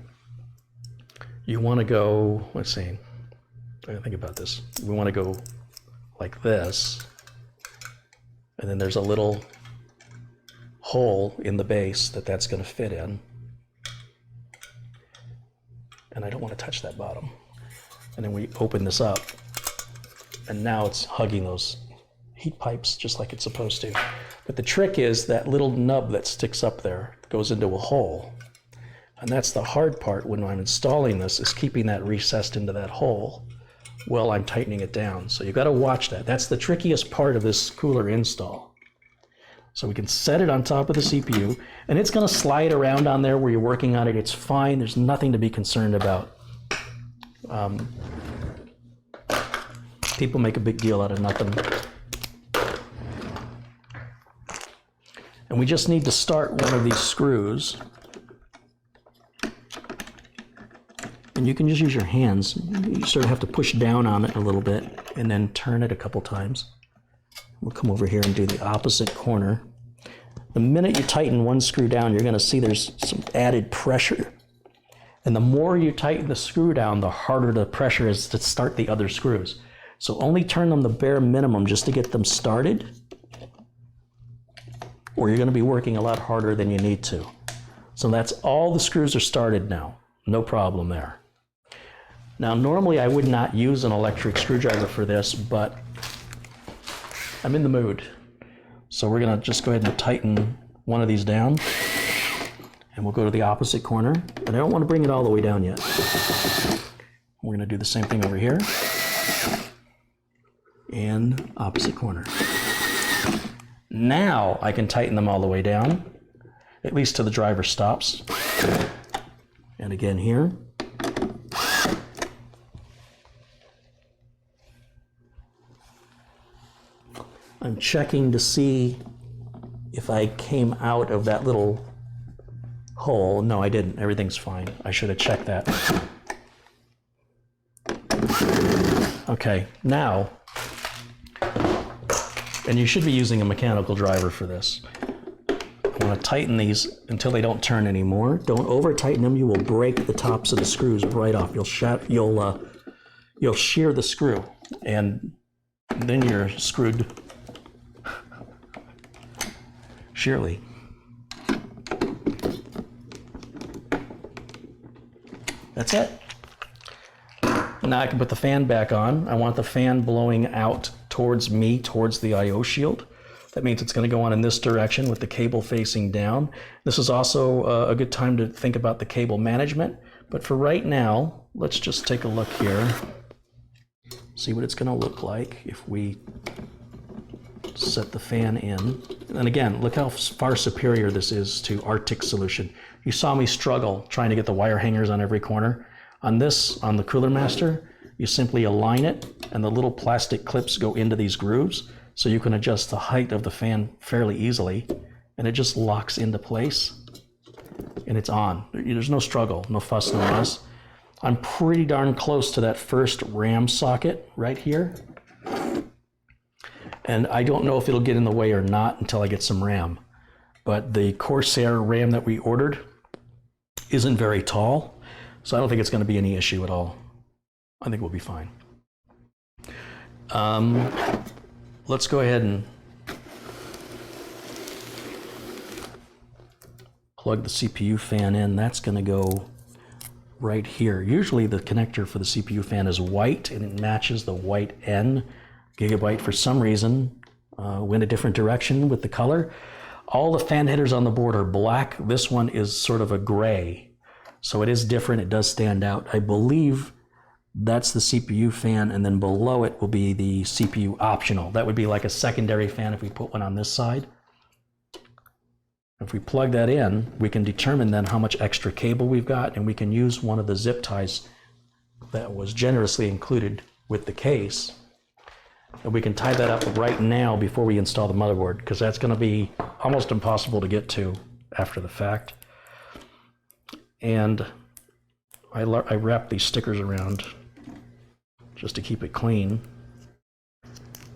you want to go, let's see, I gotta think about this. We want to go like this, and then there's a little hole in the base that's going to fit in. And I don't want to touch that bottom. And then we open this up, and now it's hugging those heat pipes just like it's supposed to. But the trick is that little nub that sticks up there goes into a hole. And that's the hard part when I'm installing this, is keeping that recessed into that hole while I'm tightening it down. So you've got to watch that. That's the trickiest part of this cooler install. So we can set it on top of the CPU, and it's going to slide around on there where you're working on it. It's fine. There's nothing to be concerned about. People make a big deal out of nothing. And we just need to start one of these screws. And you can just use your hands. You sort of have to push down on it a little bit and then turn it a couple times. We'll come over here and do the opposite corner. The minute you tighten one screw down, you're going to see there's some added pressure. And the more you tighten the screw down, the harder the pressure is to start the other screws. So only turn them the bare minimum just to get them started, or you're going to be working a lot harder than you need to. So that's all the screws are started now. No problem there. Now, normally I would not use an electric screwdriver for this, but I'm in the mood. So we're going to just go ahead and tighten one of these down, and we'll go to the opposite corner. And I don't want to bring it all the way down yet. We're going to do the same thing over here. And opposite corner. Now I can tighten them all the way down, at least to the driver stops. And again here. I'm checking to see if I came out of that little hole. No, I didn't. Everything's fine. I should have checked that. Okay, now, and you should be using a mechanical driver for this. I want to tighten these until they don't turn anymore. Don't over tighten them. You will break the tops of the screws right off. You'll shear the screw, and then you're screwed. Surely. That's it. Now I can put the fan back on. I want the fan blowing out towards me, towards the I/O shield. That means it's going to go on in this direction with the cable facing down. This is also a good time to think about the cable management. But for right now, let's just take a look here. See what it's going to look like if we set the fan in. And again, look how far superior this is to Arctic's solution. You saw me struggle trying to get the wire hangers on every corner. On this, on the Cooler Master, you simply align it, and the little plastic clips go into these grooves, so you can adjust the height of the fan fairly easily, and it just locks into place. and it's on. There's no struggle, no fuss, no fuss. I'm pretty darn close to that first RAM socket right here. And I don't know if it'll get in the way or not until I get some RAM. But the Corsair RAM that we ordered isn't very tall, so I don't think it's going to be any issue at all. I think we'll be fine. Let's go ahead and plug the CPU fan in. That's going to go right here. Usually the connector for the CPU fan is white and it matches the white N. Gigabyte, for some reason, went a different direction with the color. All the fan headers on the board are black. This one is sort of a gray. So it is different. It does stand out. I believe that's the CPU fan, and then below it will be the CPU optional. That would be like a secondary fan if we put one on this side. If we plug that in, we can determine then how much extra cable we've got, and we can use one of the zip ties that was generously included with the case. And we can tie that up right now before we install the motherboard, because that's going to be almost impossible to get to after the fact. And I wrap these stickers around just to keep it clean.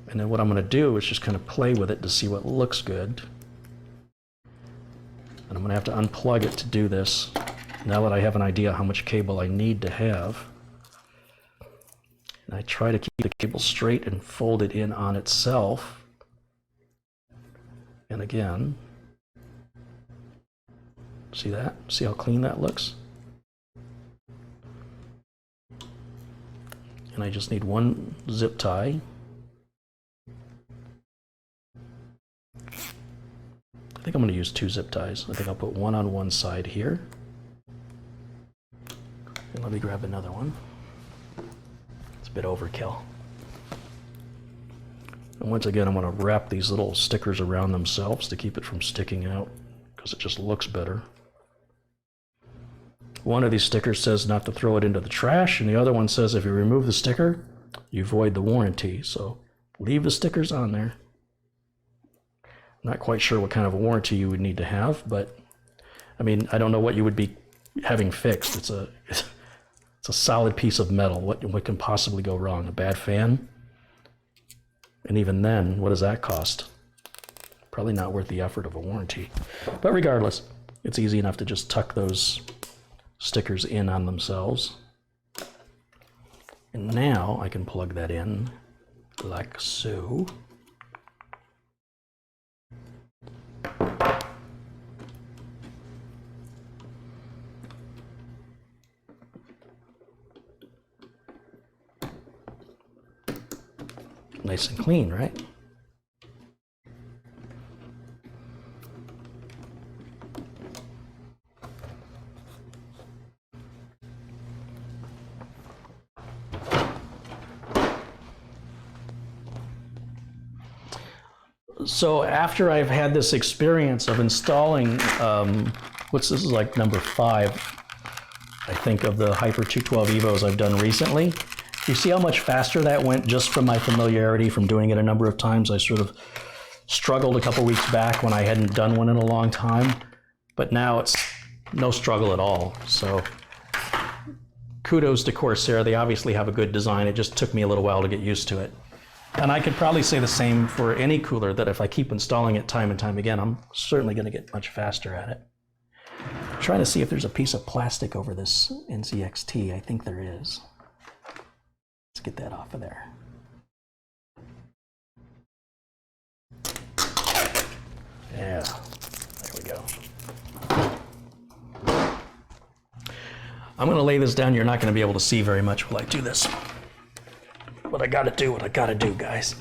And then what I'm going to do is just kind of play with it to see what looks good. And I'm going to have to unplug it to do this, now that I have an idea how much cable I need to have. And I try to keep the cable straight and fold it in on itself. And again, see that? See how clean that looks? And I just need one zip tie. I think I'm going to use 2 zip ties. I think I'll put one on one side here. And let me grab another one. It's a bit overkill. And once again, I'm going to wrap these little stickers around themselves to keep it from sticking out, because it just looks better. One of these stickers says not to throw it into the trash, and the other one says if you remove the sticker, you void the warranty. So leave the stickers on there. Not quite sure what kind of a warranty you would need to have, but I mean, I don't know what you would be having fixed. It's a solid piece of metal. What can possibly go wrong? A bad fan? And even then, what does that cost? Probably not worth the effort of a warranty. But regardless, it's easy enough to just tuck those stickers in on themselves. And now I can plug that in like so. Nice and clean, right? So after I've had this experience of installing, this is like number 5, I think, of the Hyper 212 Evos I've done recently. You see how much faster that went just from my familiarity from doing it a number of times. I sort of struggled a couple weeks back when I hadn't done one in a long time, but now it's no struggle at all. So kudos to Corsair. They obviously have a good design. It just took me a little while to get used to it. And I could probably say the same for any cooler, that if I keep installing it time and time again, I'm certainly going to get much faster at it. I'm trying to see if there's a piece of plastic over this NZXT. I think there is. Let's get that off of there. Yeah, there we go. I'm going to lay this down. You're not going to be able to see very much while I do this. But I got to do what I got to do, guys.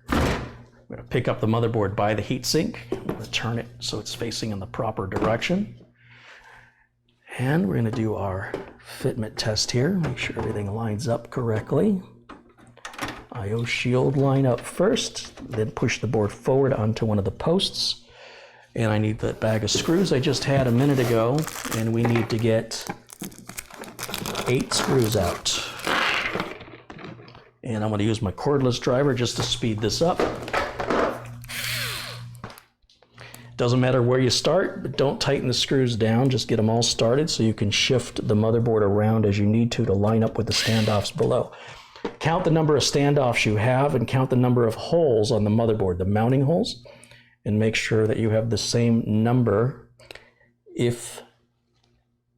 I'm going to pick up the motherboard by the heatsink. I'm going to turn it so it's facing in the proper direction. And we're going to do our fitment test here. Make sure everything lines up correctly. I/O shield line up first, then push the board forward onto one of the posts. And I need that bag of screws I just had a minute ago, and we need to get 8 screws out. And I'm going to use my cordless driver just to speed this up. Doesn't matter where you start, but don't tighten the screws down. Just get them all started so you can shift the motherboard around as you need to line up with the standoffs below. Count the number of standoffs you have and count the number of holes on the motherboard, the mounting holes, and make sure that you have the same number. If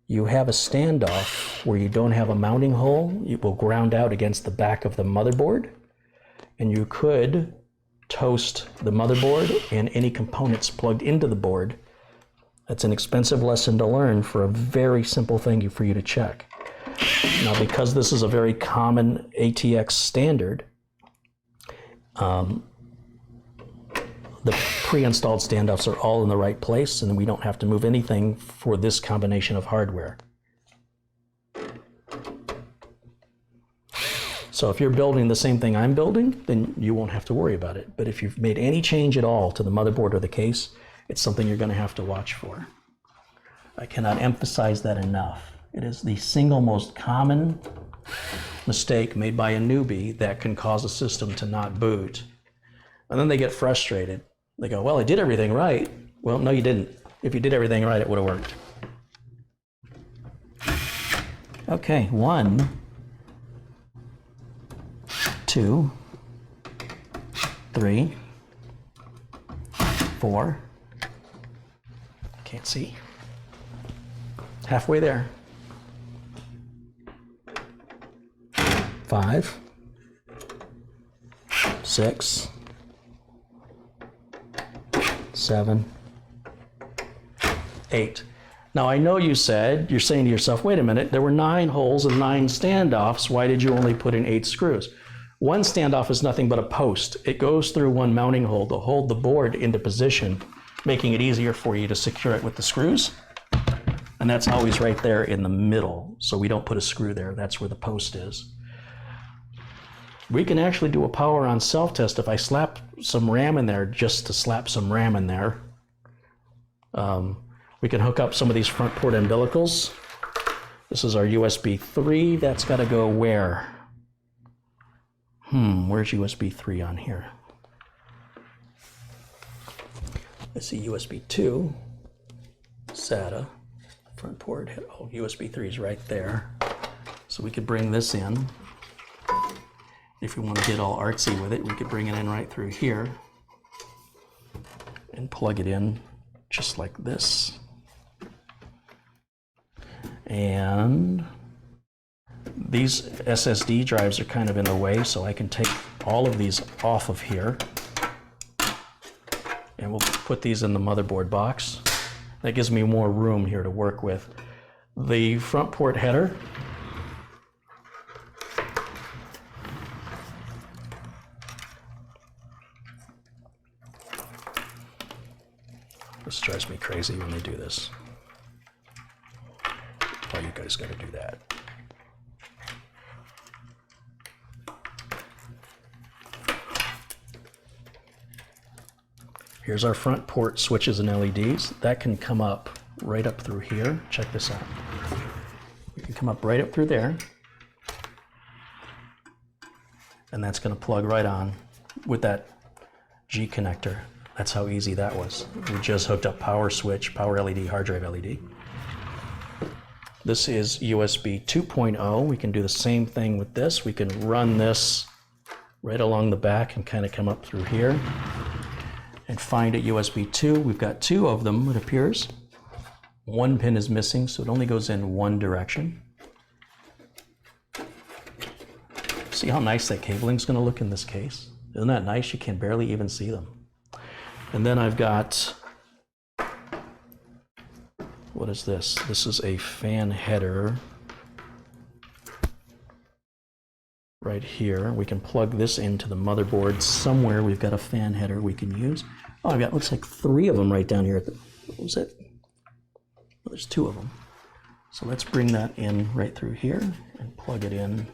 you have a standoff where you don't have a mounting hole, it will ground out against the back of the motherboard, and you could toast the motherboard and any components plugged into the board. That's an expensive lesson to learn for a very simple thing for you to check. Now, because this is a very common ATX standard, the pre-installed standoffs are all in the right place, and we don't have to move anything for this combination of hardware. So if you're building the same thing I'm building, then you won't have to worry about it. But if you've made any change at all to the motherboard or the case, it's something you're going to have to watch for. I cannot emphasize that enough. It is the single most common mistake made by a newbie that can cause a system to not boot. And then they get frustrated. They go, well, I did everything right. Well, no, you didn't. If you did everything right, it would have worked. Okay, 1, 2, 3, 4. Can't see. Halfway there. 5, 6, 7, 8. Now I know you're saying to yourself, wait a minute, there were 9 holes and 9 standoffs. Why did you only put in 8 screws? One standoff is nothing but a post. It goes through one mounting hole to hold the board into position, making it easier for you to secure it with the screws. And that's always right there in the middle. So we don't put a screw there. That's where the post is. We can actually do a power on self-test if I slap some RAM in there, just to slap some RAM in there. We can hook up some of these front port umbilicals. This is our USB 3. That's got to go where? Where's USB 3 on here? Let's see, USB 2, SATA, front port. Oh, USB 3 is right there. So we could bring this in. If we want to get all artsy with it, we could bring it in right through here and plug it in just like this. And these SSD drives are kind of in the way, so I can take all of these off of here. And we'll put these in the motherboard box. That gives me more room here to work with. The front port header. This drives me crazy when they do this. Oh, you guys got to do that. Here's our front port switches and LEDs. That can come up right up through here. Check this out. We can come up right up through there. And that's going to plug right on with that G connector. That's how easy that was. We just hooked up power switch, power LED, hard drive LED. This is USB 2.0. We can do the same thing with this. We can run this right along the back and kind of come up through here and find a USB 2. We've got 2 of them, it appears. One pin is missing, so it only goes in one direction. See how nice that cabling is going to look in this case? Isn't that nice? You can barely even see them. And then I've got, what is this? This is a fan header right here. We can plug this into the motherboard somewhere. We've got a fan header we can use. Oh, I've got, looks like 3 of them right down here. What was it? Well, there's 2 of them. So let's bring that in right through here and plug it in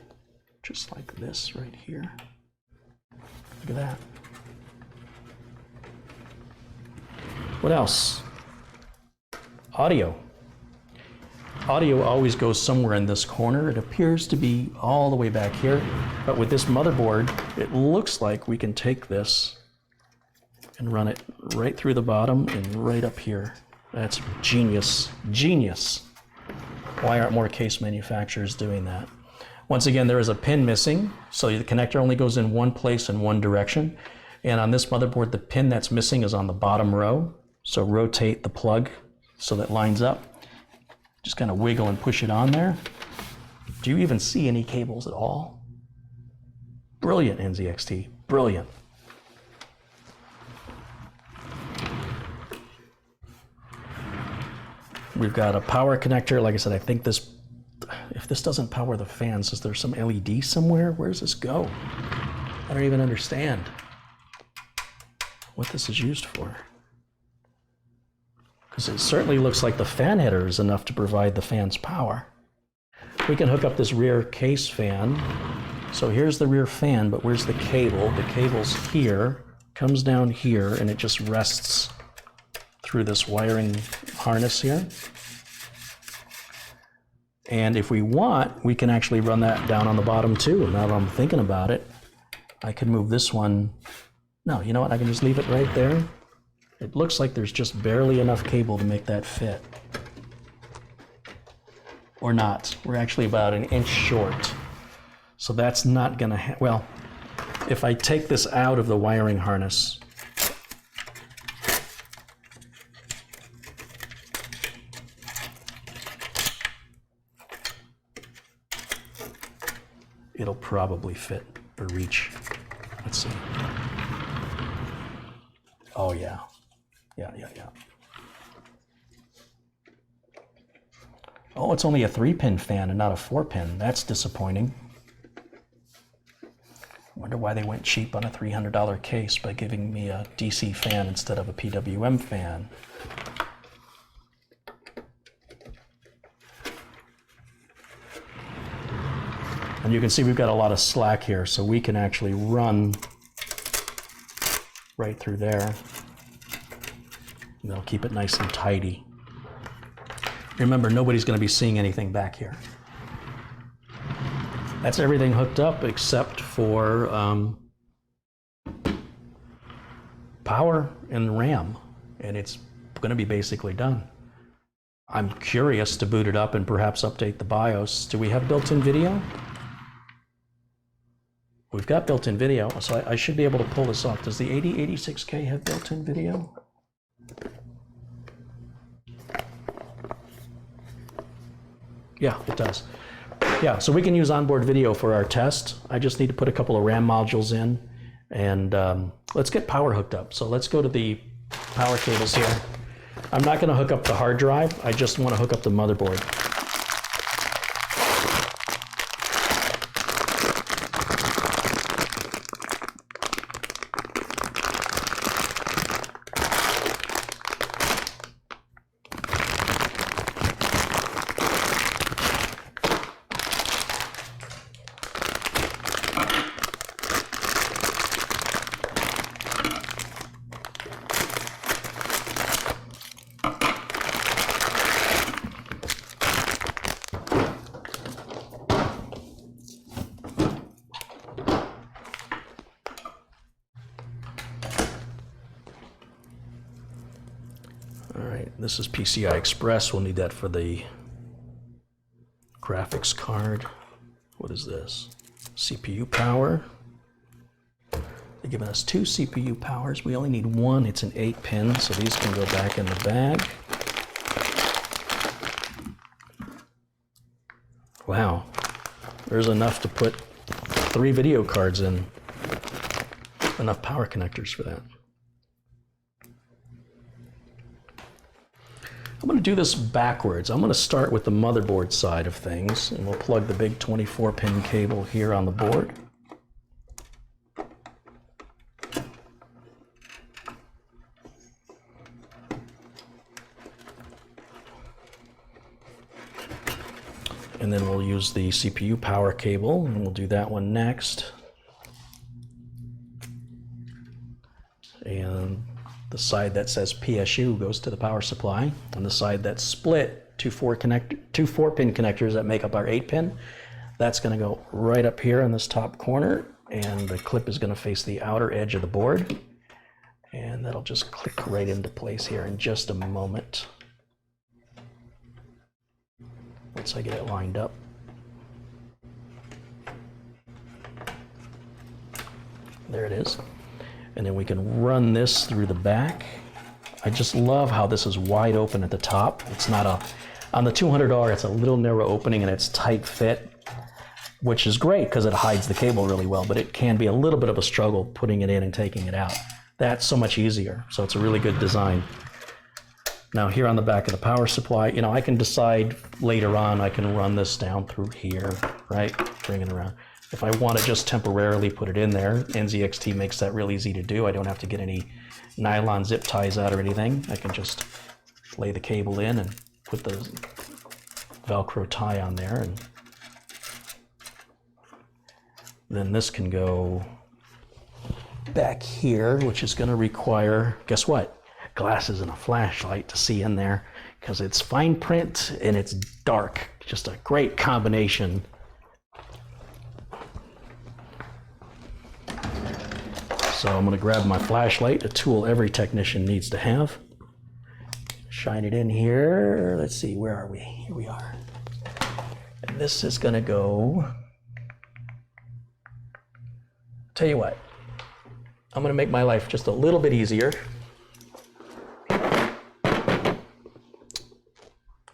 just like this right here. Look at that. What else? Audio. Audio always goes somewhere in this corner. It appears to be all the way back here, but with this motherboard, it looks like we can take this and run it right through the bottom and right up here. That's genius, genius. Why aren't more case manufacturers doing that? Once again, there is a pin missing, so the connector only goes in one place in one direction. And on this motherboard, the pin that's missing is on the bottom row. So rotate the plug so that lines up. Just kind of wiggle and push it on there. Do you even see any cables at all? Brilliant, NZXT, brilliant. We've got a power connector. Like I said, I think this, if this doesn't power the fans, is there some LED somewhere? Where does this go? I don't even understand what this is used for. Because it certainly looks like the fan header is enough to provide the fan's power. We can hook up this rear case fan. So here's the rear fan, but where's the cable? The cable's here, comes down here, and it just rests through this wiring harness here. And if we want, we can actually run that down on the bottom too. Now that I'm thinking about it, I can move this one. No, you know what? I can just leave it right there. It looks like there's just barely enough cable to make that fit. Or not. We're actually about an inch short. So that's not gonna well, if I take this out of the wiring harness, it'll probably fit or reach. Let's see. Oh yeah. Yeah. Oh, it's only a 3-pin fan and not a 4-pin. That's disappointing. Wonder why they went cheap on a $300 case by giving me a DC fan instead of a PWM fan. And you can see we've got a lot of slack here, so we can actually run right through there. And that'll keep it nice and tidy. Remember, nobody's going to be seeing anything back here. That's everything hooked up except for power and RAM, and it's going to be basically done. I'm curious to boot it up and perhaps update the BIOS. Do we have built-in video? We've got built-in video, so I should be able to pull this off. Does the 8086K have built-in video? Yeah, it does. Yeah, so we can use onboard video for our test. I just need to put a couple of RAM modules in, and let's get power hooked up. So let's go to the power cables here. I'm not going to hook up the hard drive. I just want to hook up the motherboard. This is PCI Express. We'll need that for the graphics card. What is this? CPU power. They're giving us 2 CPU powers. We only need 1. It's an 8-pin, so these can go back in the bag. Wow. There's enough to put 3 video cards in. Enough power connectors for that. I'm going to do this backwards. I'm going to start with the motherboard side of things, and we'll plug the big 24-pin cable here on the board. And then we'll use the CPU power cable, and we'll do that one next. And the side that says PSU goes to the power supply, and the side that's split, 2 4-pin connectors that make up our 8-pin, that's going to go right up here in this top corner, and the clip is going to face the outer edge of the board. And that'll just click right into place here in just a moment. Once I get it lined up. There it is. And then we can run this through the back. I just love how this is wide open at the top. It's not a, on the $200, it's a little narrow opening and it's tight fit, which is great because it hides the cable really well, but it can be a little bit of a struggle putting it in and taking it out. That's so much easier. So it's a really good design. Now here on the back of the power supply, you know, I can decide later on, I can run this down through here, right? Bring it around. If I want to just temporarily put it in there, NZXT makes that real easy to do. I don't have to get any nylon zip ties out or anything. I can just lay the cable in and put the Velcro tie on there. And then this can go back here, which is going to require, guess what? Glasses and a flashlight to see in there because it's fine print and it's dark. Just a great combination. So I'm going to grab my flashlight, a tool every technician needs to have. Shine it in here. Let's see, where are we? Here we are. And this is going to go. Tell you what, I'm going to make my life just a little bit easier. And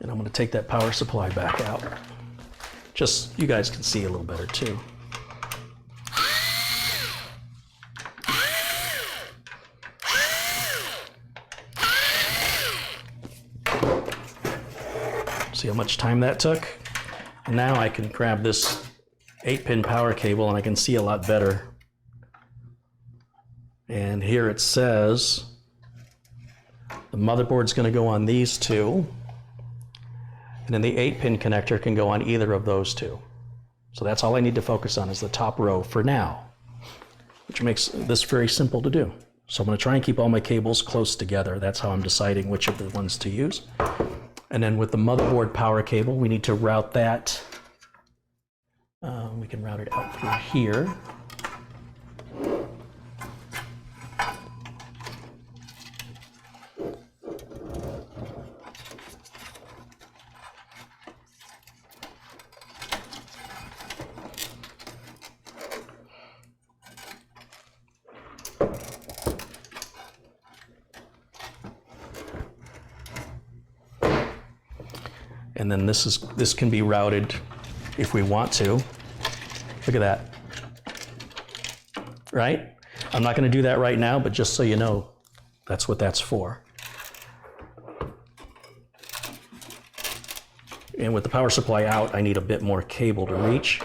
I'm going to take that power supply back out. Just, you guys can see a little better too. See how much time that took? And now I can grab this 8-pin power cable and I can see a lot better. And here it says the motherboard's going to go on these two, and then the 8-pin connector can go on either of those two. So that's all I need to focus on is the top row for now, which makes this very simple to do. So I'm going to try and keep all my cables close together. That's how I'm deciding which of the ones to use. And then with the motherboard power cable, we need to route that. We can route it out through here. And then this can be routed if we want to. Look at that. Right? I'm not going to do that right now, but just so you know, that's what that's for. And with the power supply out, I need a bit more cable to reach.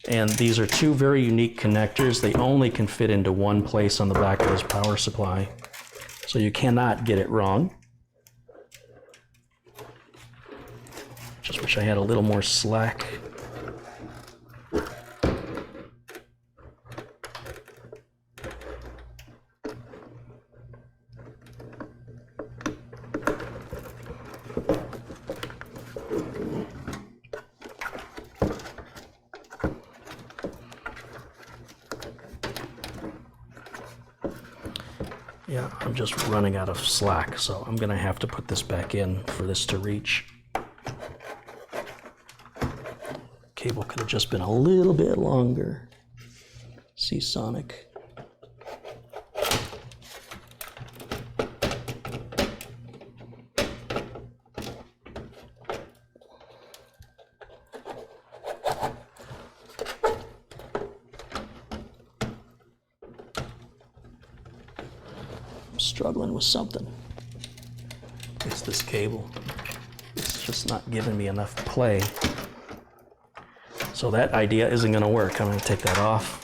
And these are two very unique connectors. They only can fit into one place on the back of this power supply. So you cannot get it wrong. Just wish I had a little more slack. Yeah, I'm just running out of slack, so I'm gonna have to put this back in for this to reach. Cable could have just been a little bit longer. See Sonic. I'm struggling with something. It's this cable. It's just not giving me enough play. So that idea isn't going to work. I'm going to take that off.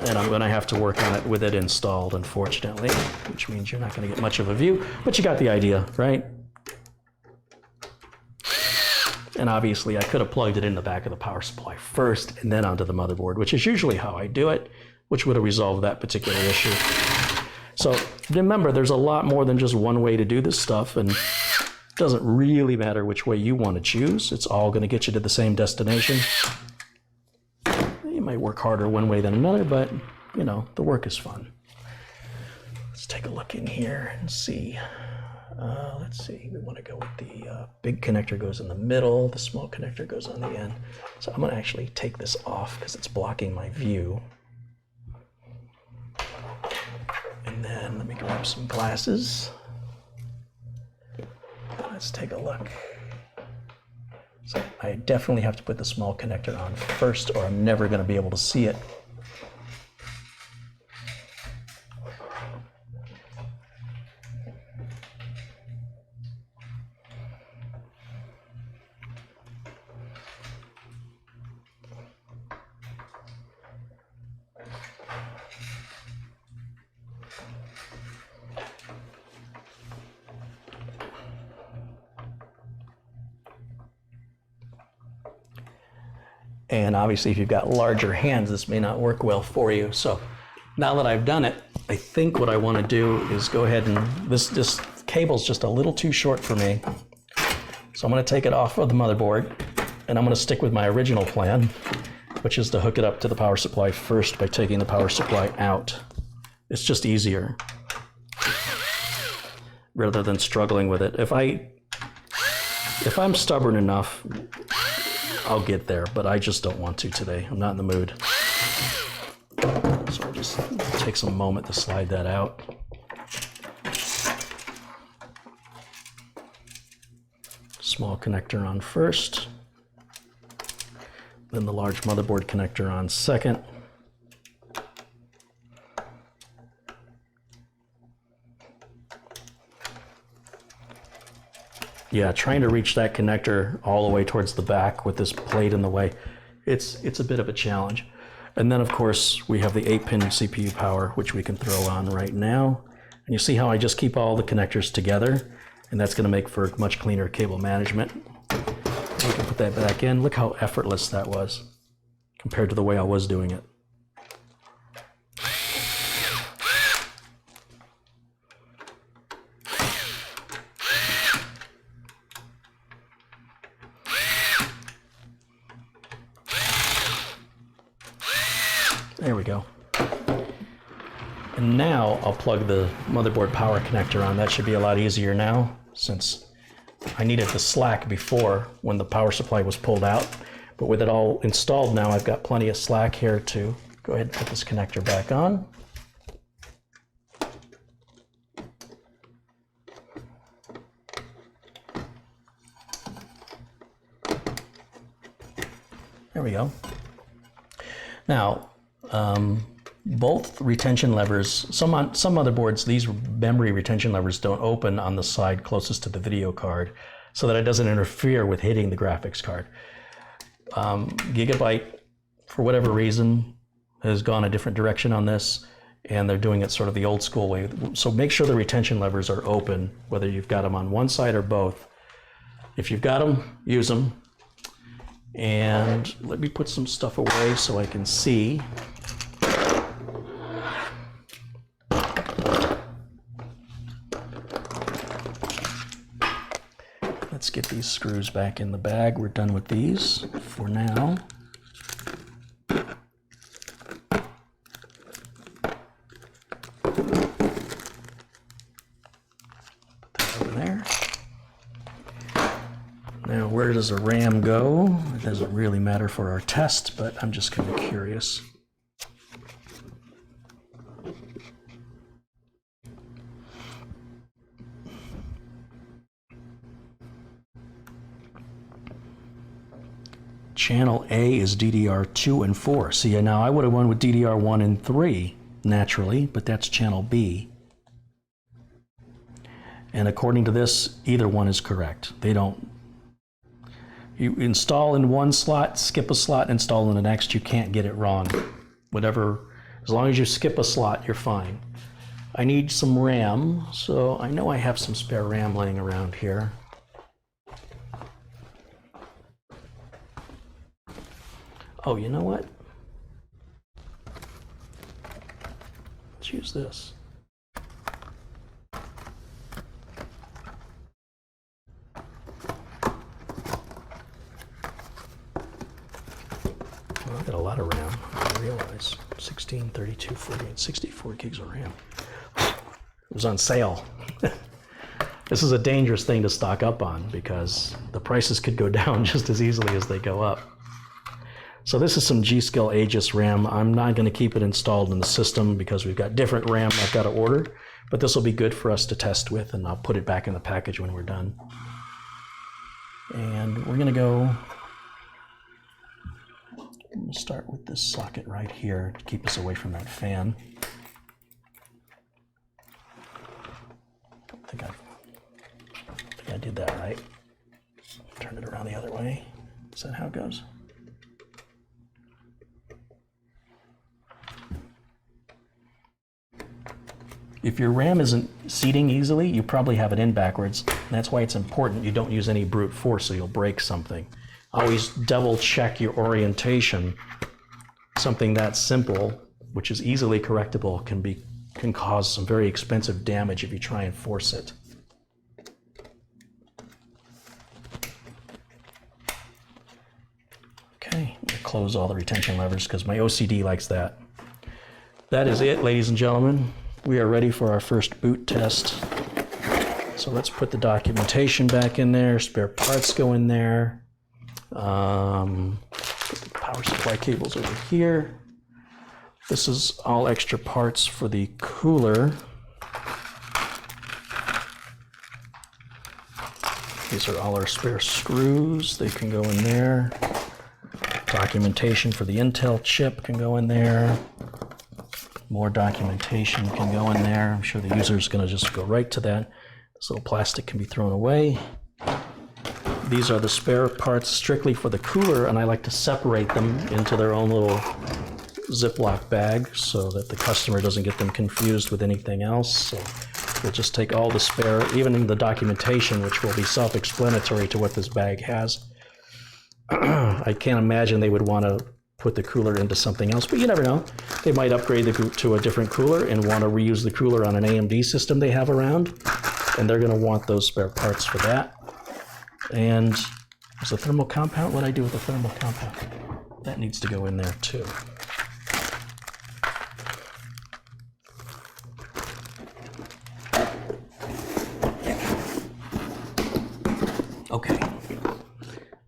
And I'm going to have to work on it with it installed, unfortunately, which means you're not going to get much of a view, but you got the idea, right? And obviously I could have plugged it in the back of the power supply first and then onto the motherboard, which is usually how I do it, which would have resolved that particular issue. So remember, there's a lot more than just one way to do this stuff, and it doesn't really matter which way you want to choose. It's all going to get you to the same destination. You might work harder one way than another, but you know, the work is fun. Let's take a look in here and see. Let's see, we want to go with the big connector goes in the middle, the small connector goes on the end. So I'm going to actually take this off because it's blocking my view. And then let me grab some glasses. Let's take a look. So I definitely have to put the small connector on first or I'm never going to be able to see it. And obviously, if you've got larger hands, this may not work well for you. So now that I've done it, I think what I want to do is go ahead and, this cable's just a little too short for me. So I'm going to take it off of the motherboard, and I'm going to stick with my original plan, which is to hook it up to the power supply first by taking the power supply out. It's just easier, rather than struggling with it. If I'm stubborn enough, I'll get there, but I just don't want to today. I'm not in the mood. So I'll just take some moment to slide that out. Small connector on first, then the large motherboard connector on second. Yeah, trying to reach that connector all the way towards the back with this plate in the way, it's a bit of a challenge. And then of course we have the 8-pin CPU power, which we can throw on right now. And you see how I just keep all the connectors together, and that's going to make for much cleaner cable management. We can put that back in. Look how effortless that was compared to the way I was doing it. There we go. And now I'll plug the motherboard power connector on. That should be a lot easier now, since I needed the slack before when the power supply was pulled out. But with it all installed now, I've got plenty of slack here to go ahead and put this connector back on. There we go. Now, both retention levers, some motherboards, these memory retention levers don't open on the side closest to the video card so that it doesn't interfere with hitting the graphics card. Gigabyte, for whatever reason, has gone a different direction on this, and they're doing it sort of the old school way. So make sure the retention levers are open, whether you've got them on one side or both. If you've got them, use them. And let me put some stuff away so I can see. Let's get these screws back in the bag. We're done with these for now. Put that over there. Now, where does a RAM go? It doesn't really matter for our test, but I'm just kind of curious. Channel A is DDR2 and 4. See, now I would have won with DDR1 and 3 naturally, but that's channel B. And according to this, either one is correct. They don't. You install in one slot, skip a slot, install in the next, you can't get it wrong. Whatever, as long as you skip a slot, you're fine. I need some RAM, so I know I have some spare RAM laying around here. Oh, you know what? Let's use this. Well, I've got a lot of RAM, I didn't realize. 16 16, 32, 48, 64 gigs of RAM. It was on sale. This is a dangerous thing to stock up on because the prices could go down just as easily as they go up. So this is some G.Skill Aegis RAM. I'm not going to keep it installed in the system because we've got different RAM I've got to order, but this will be good for us to test with, and I'll put it back in the package when we're done. And we're going to go, I'm going to start with this socket right here to keep us away from that fan. I think I did that right. Turn it around the other way. Is that how it goes? If your RAM isn't seating easily, you probably have it in backwards. And that's why it's important you don't use any brute force so you'll break something. Always double check your orientation. Something that simple, which is easily correctable, can cause some very expensive damage if you try and force it. Okay, I'm gonna close all the retention levers because my OCD likes that. That is it, ladies and gentlemen. We are ready for our first boot test. So let's put the documentation back in there, spare parts go in there. Put the power supply cables over here. This is all extra parts for the cooler. These are all our spare screws. They can go in there. Documentation for the Intel chip can go in there. More documentation can go in there. I'm sure the user is going to just go right to that. This little plastic can be thrown away. These are the spare parts strictly for the cooler, and I like to separate them into their own little Ziploc bag so that the customer doesn't get them confused with anything else. So we'll just take all the spare, even in the documentation, which will be self-explanatory to what this bag has. I can't imagine they would want to put the cooler into something else, but you never know. They might upgrade to a different cooler and want to reuse the cooler on an AMD system they have around, and they're going to want those spare parts for that. And there's a thermal compound. What do I do with the thermal compound? That needs to go in there too. Okay.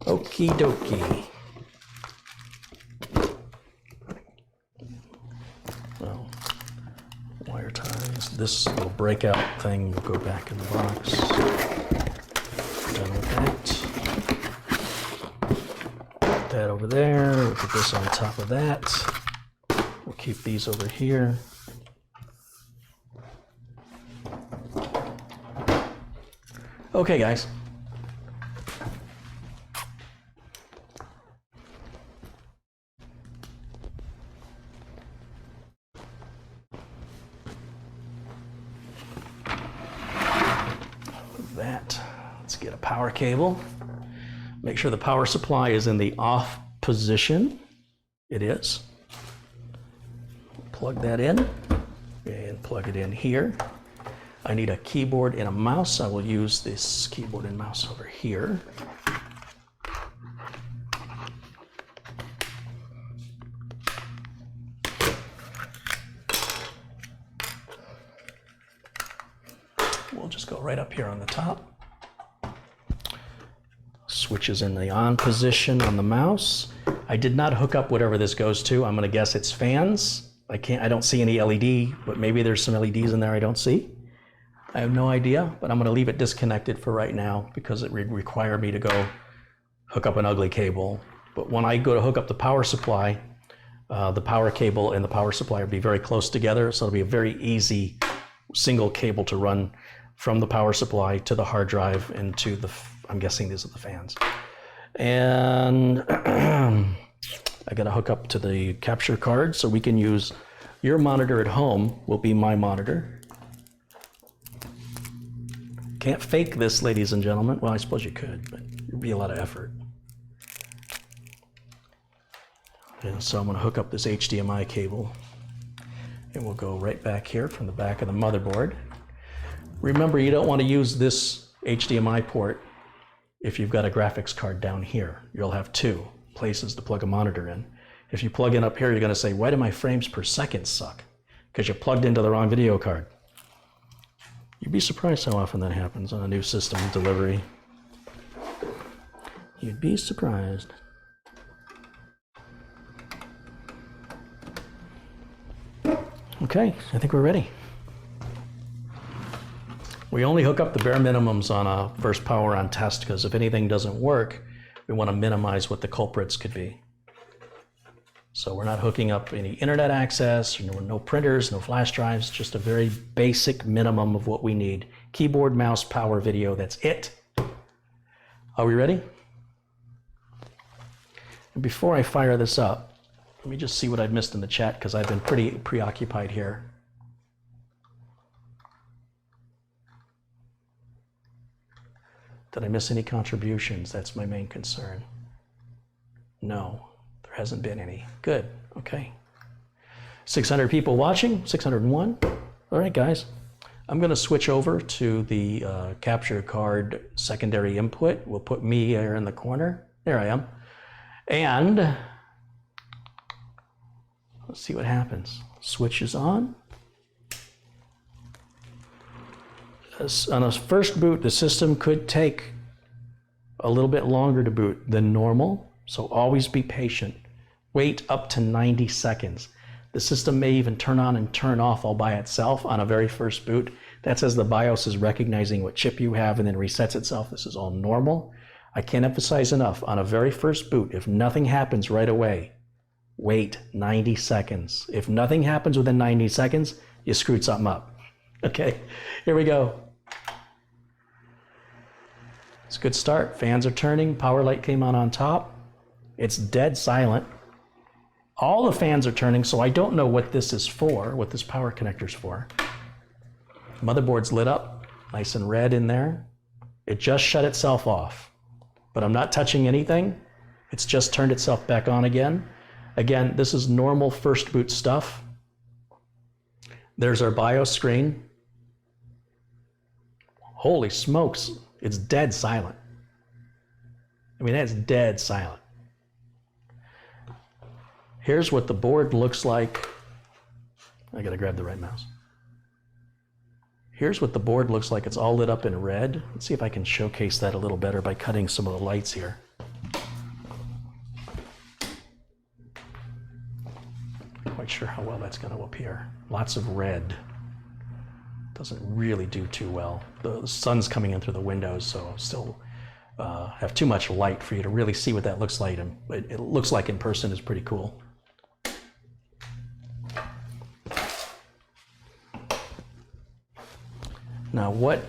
Okie dokie. Well, wire ties. This little breakout thing will go back in the box. Done with that. Put that over there. We'll put this on top of that. We'll keep these over here. Okay, guys. Let's get a power cable. Make sure the power supply is in the off position. It is. Plug that in and plug it in here. I need a keyboard and a mouse. I will use this keyboard and mouse over here. We'll just go right up here on the top. Switch is in the on position on the mouse. I did not hook up whatever this goes to. I'm going to guess it's fans. I don't see any LED, but maybe there's some LEDs in there I don't see. I have no idea, but I'm going to leave it disconnected for right now because it would require me to go hook up an ugly cable. But when I go to hook up the power supply, the power cable and the power supply will be very close together, so it'll be a very easy single cable to run from the power supply to the hard drive and to the, I'm guessing these are the fans. And I got to hook up to the capture card so we can use your monitor at home will be my monitor. Can't fake this, ladies and gentlemen. Well, I suppose you could, but it'd be a lot of effort. And so I'm going to hook up this HDMI cable, and we'll go right back here from the back of the motherboard. Remember, you don't want to use this HDMI port if you've got a graphics card down here. You'll have two places to plug a monitor in. If you plug in up here, you're going to say, why do my frames per second suck? Because you plugged into the wrong video card. You'd be surprised how often that happens on a new system delivery. You'd be surprised. Okay, I think we're ready. We only hook up the bare minimums on a first power on test because if anything doesn't work, we want to minimize what the culprits could be. So we're not hooking up any internet access, no printers, no flash drives, just a very basic minimum of what we need. Keyboard, mouse, power, video, that's it. Are we ready? And before I fire this up, let me just see what I've missed in the chat because I've been pretty preoccupied here. Did I miss any contributions? That's my main concern. No, there hasn't been any. Good, okay. 600 people watching, 601. All right, guys. I'm gonna switch over to the capture card secondary input. We'll put me here in the corner. There I am. And let's see what happens. Switch is on. On a first boot, the system could take a little bit longer to boot than normal, so always be patient. Wait up to 90 seconds. The system may even turn on and turn off all by itself on a very first boot. That's as the BIOS is recognizing what chip you have and then resets itself. This is all normal. I can't emphasize enough, on a very first boot, if nothing happens right away, wait 90 seconds. If nothing happens within 90 seconds, you screwed something up. Okay, here we go. It's a good start. Fans are turning. Power light came on top. It's dead silent. All the fans are turning, so I don't know what this is for, what this power connector's for. Motherboard's lit up, nice and red in there. It just shut itself off, but I'm not touching anything. It's just turned itself back on again. Again, this is normal first boot stuff. There's our BIOS screen. Holy smokes, it's dead silent. I mean, that's dead silent. Here's what the board looks like. I gotta grab the right mouse. Here's what the board looks like. It's all lit up in red. Let's see if I can showcase that a little better by cutting some of the lights here. Not quite sure how well that's gonna appear. Lots of red. Doesn't really do too well. The sun's coming in through the windows, so still have too much light for you to really see what that looks like. And it looks like in person is pretty cool. Now, what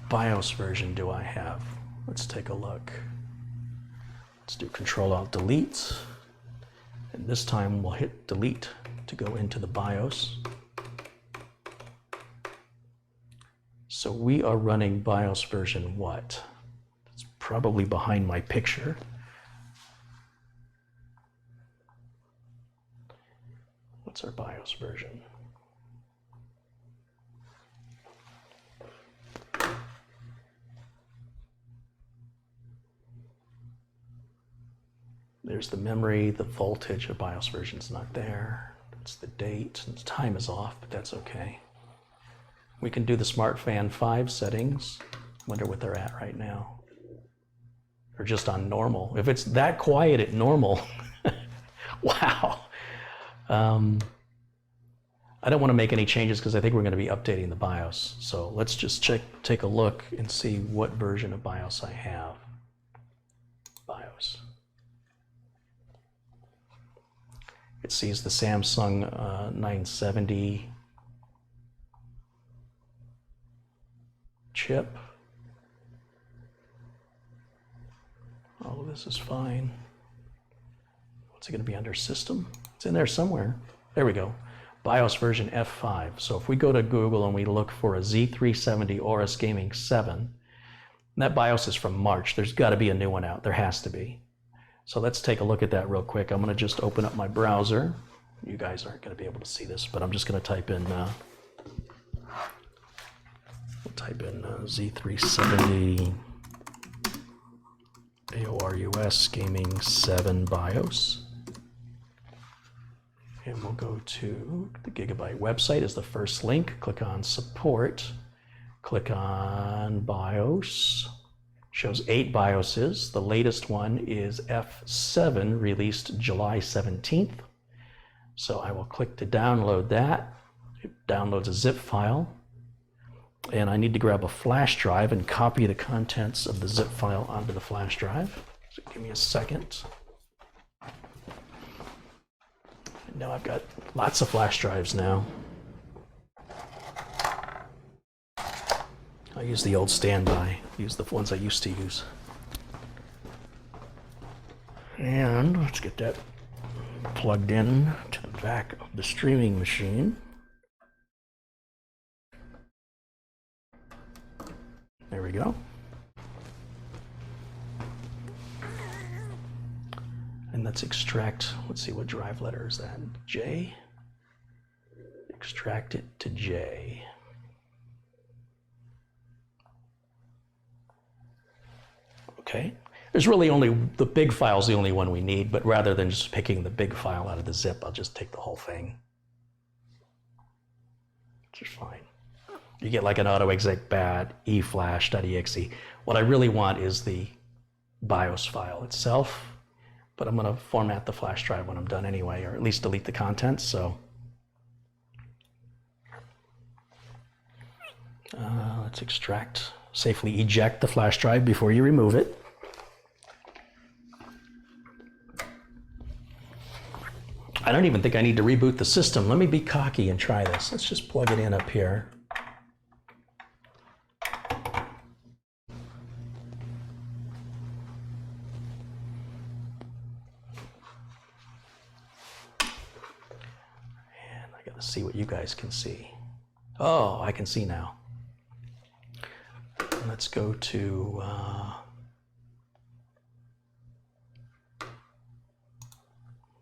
BIOS version do I have? Let's take a look. Let's do Control-Alt-Delete. And this time we'll hit Delete to go into the BIOS. So we are running BIOS version what? It's probably behind my picture. What's our BIOS version? There's the memory, the voltage, the BIOS version's not there. That's the date, and the time is off, but that's okay. We can do the Smart Fan 5 settings. Wonder what they're at right now. They're just on normal. If it's that quiet at normal, wow. I don't want to make any changes because I think we're going to be updating the BIOS. So let's just take a look and see what version of BIOS I have. BIOS. It sees the Samsung 970 chip. All of this is fine. What's it going to be under System? It's in there somewhere. There we go. BIOS version F5. So if we go to Google and we look for a Z370 Aorus Gaming 7, that BIOS is from March. There's got to be a new one out. There has to be. So let's take a look at that real quick. I'm going to just open up my browser. You guys aren't going to be able to see this, but I'm just going to type in Z370 Aorus Gaming 7 BIOS. And we'll go to the Gigabyte website is the first link. Click on support. Click on BIOS. Shows 8 BIOSes. The latest one is F7, released July 17th. So I will click to download that. It downloads a zip file. And I need to grab a flash drive and copy the contents of the zip file onto the flash drive. So give me a second. And now I've got lots of flash drives now. I use the old standby. Use the ones I used to use. And let's get that plugged in to the back of the streaming machine. There we go. And let's extract, let's see, what drive letter is that? J. Extract it to J. Okay. There's really only, the big file is the only one we need, but rather than just picking the big file out of the zip, I'll just take the whole thing. Which is fine. You get like an autoexec bat, eflash.exe. What I really want is the BIOS file itself, but I'm going to format the flash drive when I'm done anyway, or at least delete the contents. So let's extract, safely eject the flash drive before you remove it. I don't even think I need to reboot the system. Let me be cocky and try this. Let's just plug it in up here. See what you guys can see. Oh, I can see now. Let's go to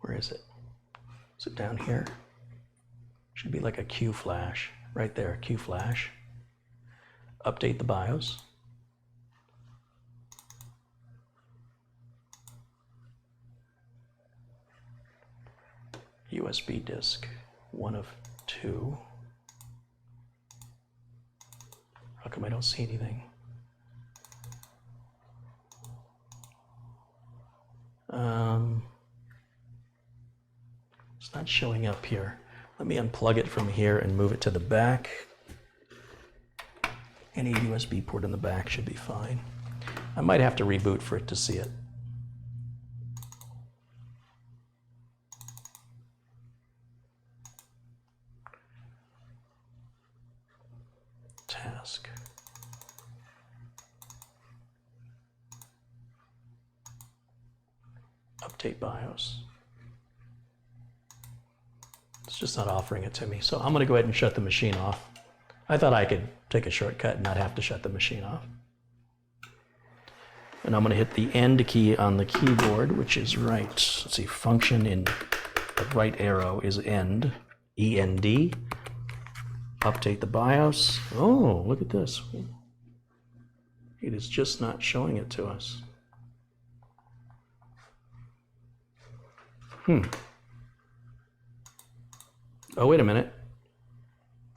where is it? Is it down here? Should be like a Q flash right there. Q flash. Update the BIOS. USB disk. 1 of 2. How come I don't see anything? It's not showing up here. Let me unplug it from here and move it to the back. Any USB port in the back should be fine. I might have to reboot for it to see it. Task. Update BIOS. It's just not offering it to me. So I'm going to go ahead and shut the machine off. I thought I could take a shortcut and not have to shut the machine off. And I'm going to hit the end key on the keyboard, which is right. Let's see, function in the right arrow is end, E-N-D. Update the BIOS. Oh, look at this. It is just not showing it to us. Oh, wait a minute.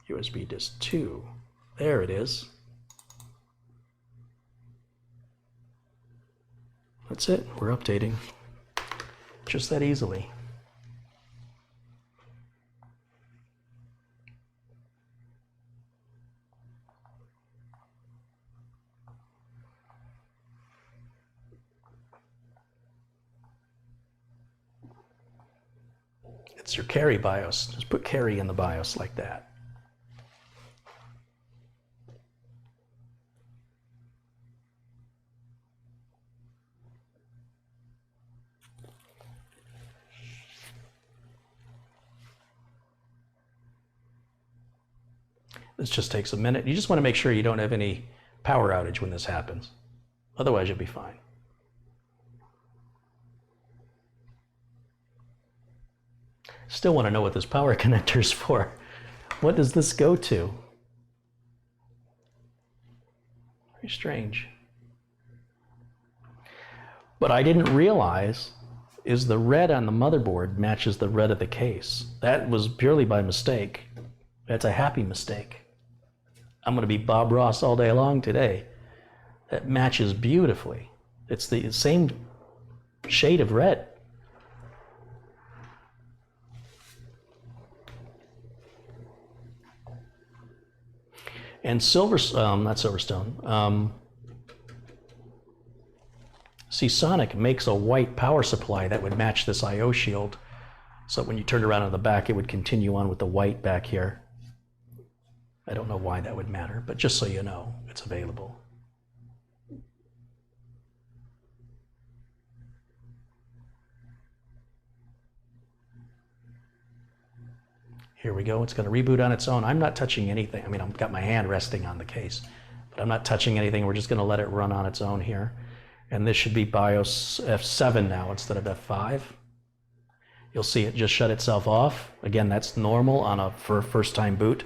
USB disk 2. There it is. That's it. We're updating. Just that easily. It's your Carey BIOS. Just put Carey in the BIOS like that. This just takes a minute. You just want to make sure you don't have any power outage when this happens. Otherwise, you'll be fine. Still want to know what this power connector is for. What does this go to? Very strange. But I didn't realize is the red on the motherboard matches the red of the case. That was purely by mistake. That's a happy mistake. I'm going to be Bob Ross all day long today. That matches beautifully. It's the same shade of red. And not Silverstone, Seasonic makes a white power supply that would match this I/O shield. So when you turned around on the back, it would continue on with the white back here. I don't know why that would matter, but just so you know, it's available. Here we go. It's going to reboot on its own. I'm not touching anything. I mean, I've got my hand resting on the case, but I'm not touching anything. We're just going to let it run on its own here. And this should be BIOS F7 now instead of F5. You'll see it just shut itself off. Again, that's normal on a first-time boot.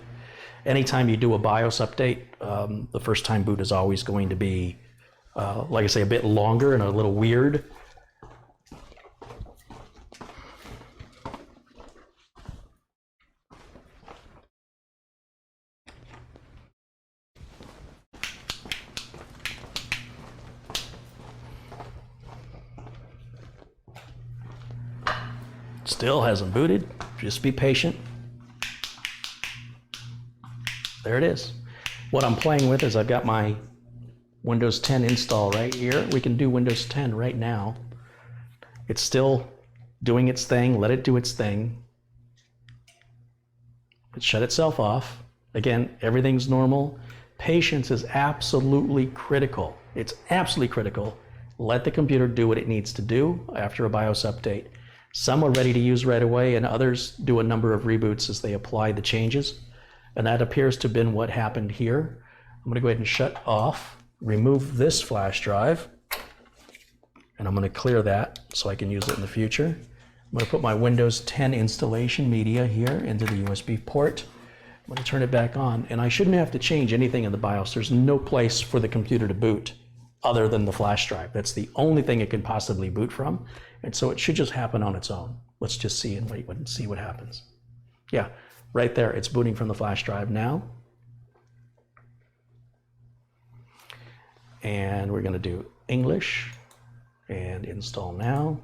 Anytime you do a BIOS update, the first-time boot is always going to be, like I say, a bit longer and a little weird. Still hasn't booted. Just be patient. There it is. What I'm playing with is I've got my Windows 10 install right here. We can do Windows 10 right now. It's still doing its thing. Let it do its thing. It shut itself off. Again, everything's normal. Patience is absolutely critical. It's absolutely critical. Let the computer do what it needs to do after a BIOS update. Some are ready to use right away, and others do a number of reboots as they apply the changes. And that appears to have been what happened here. I'm going to go ahead and shut off, remove this flash drive, and I'm going to clear that so I can use it in the future. I'm going to put my Windows 10 installation media here into the USB port. I'm going to turn it back on, and I shouldn't have to change anything in the BIOS. There's no place for the computer to boot other than the flash drive. That's the only thing it can possibly boot from. And so it should just happen on its own. Let's just see and wait and see what happens. Yeah, right there, it's booting from the flash drive now. And we're gonna do English and install now.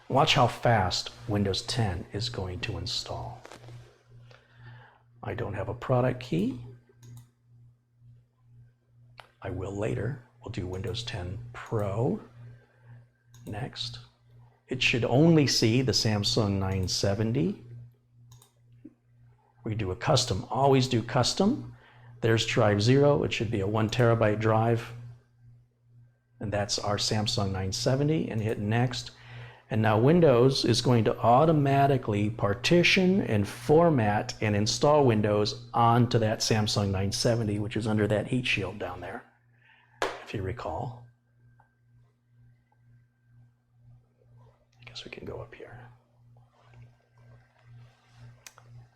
Watch how fast Windows 10 is going to install. I don't have a product key. I will later. We'll do Windows 10 Pro. Next. It should only see the Samsung 970. We do a custom. Always do custom. There's drive 0. It should be a 1 terabyte drive. And that's our Samsung 970. And hit next. And now Windows is going to automatically partition and format and install Windows onto that Samsung 970, which is under that heat shield down there, if you recall. I guess we can go up here.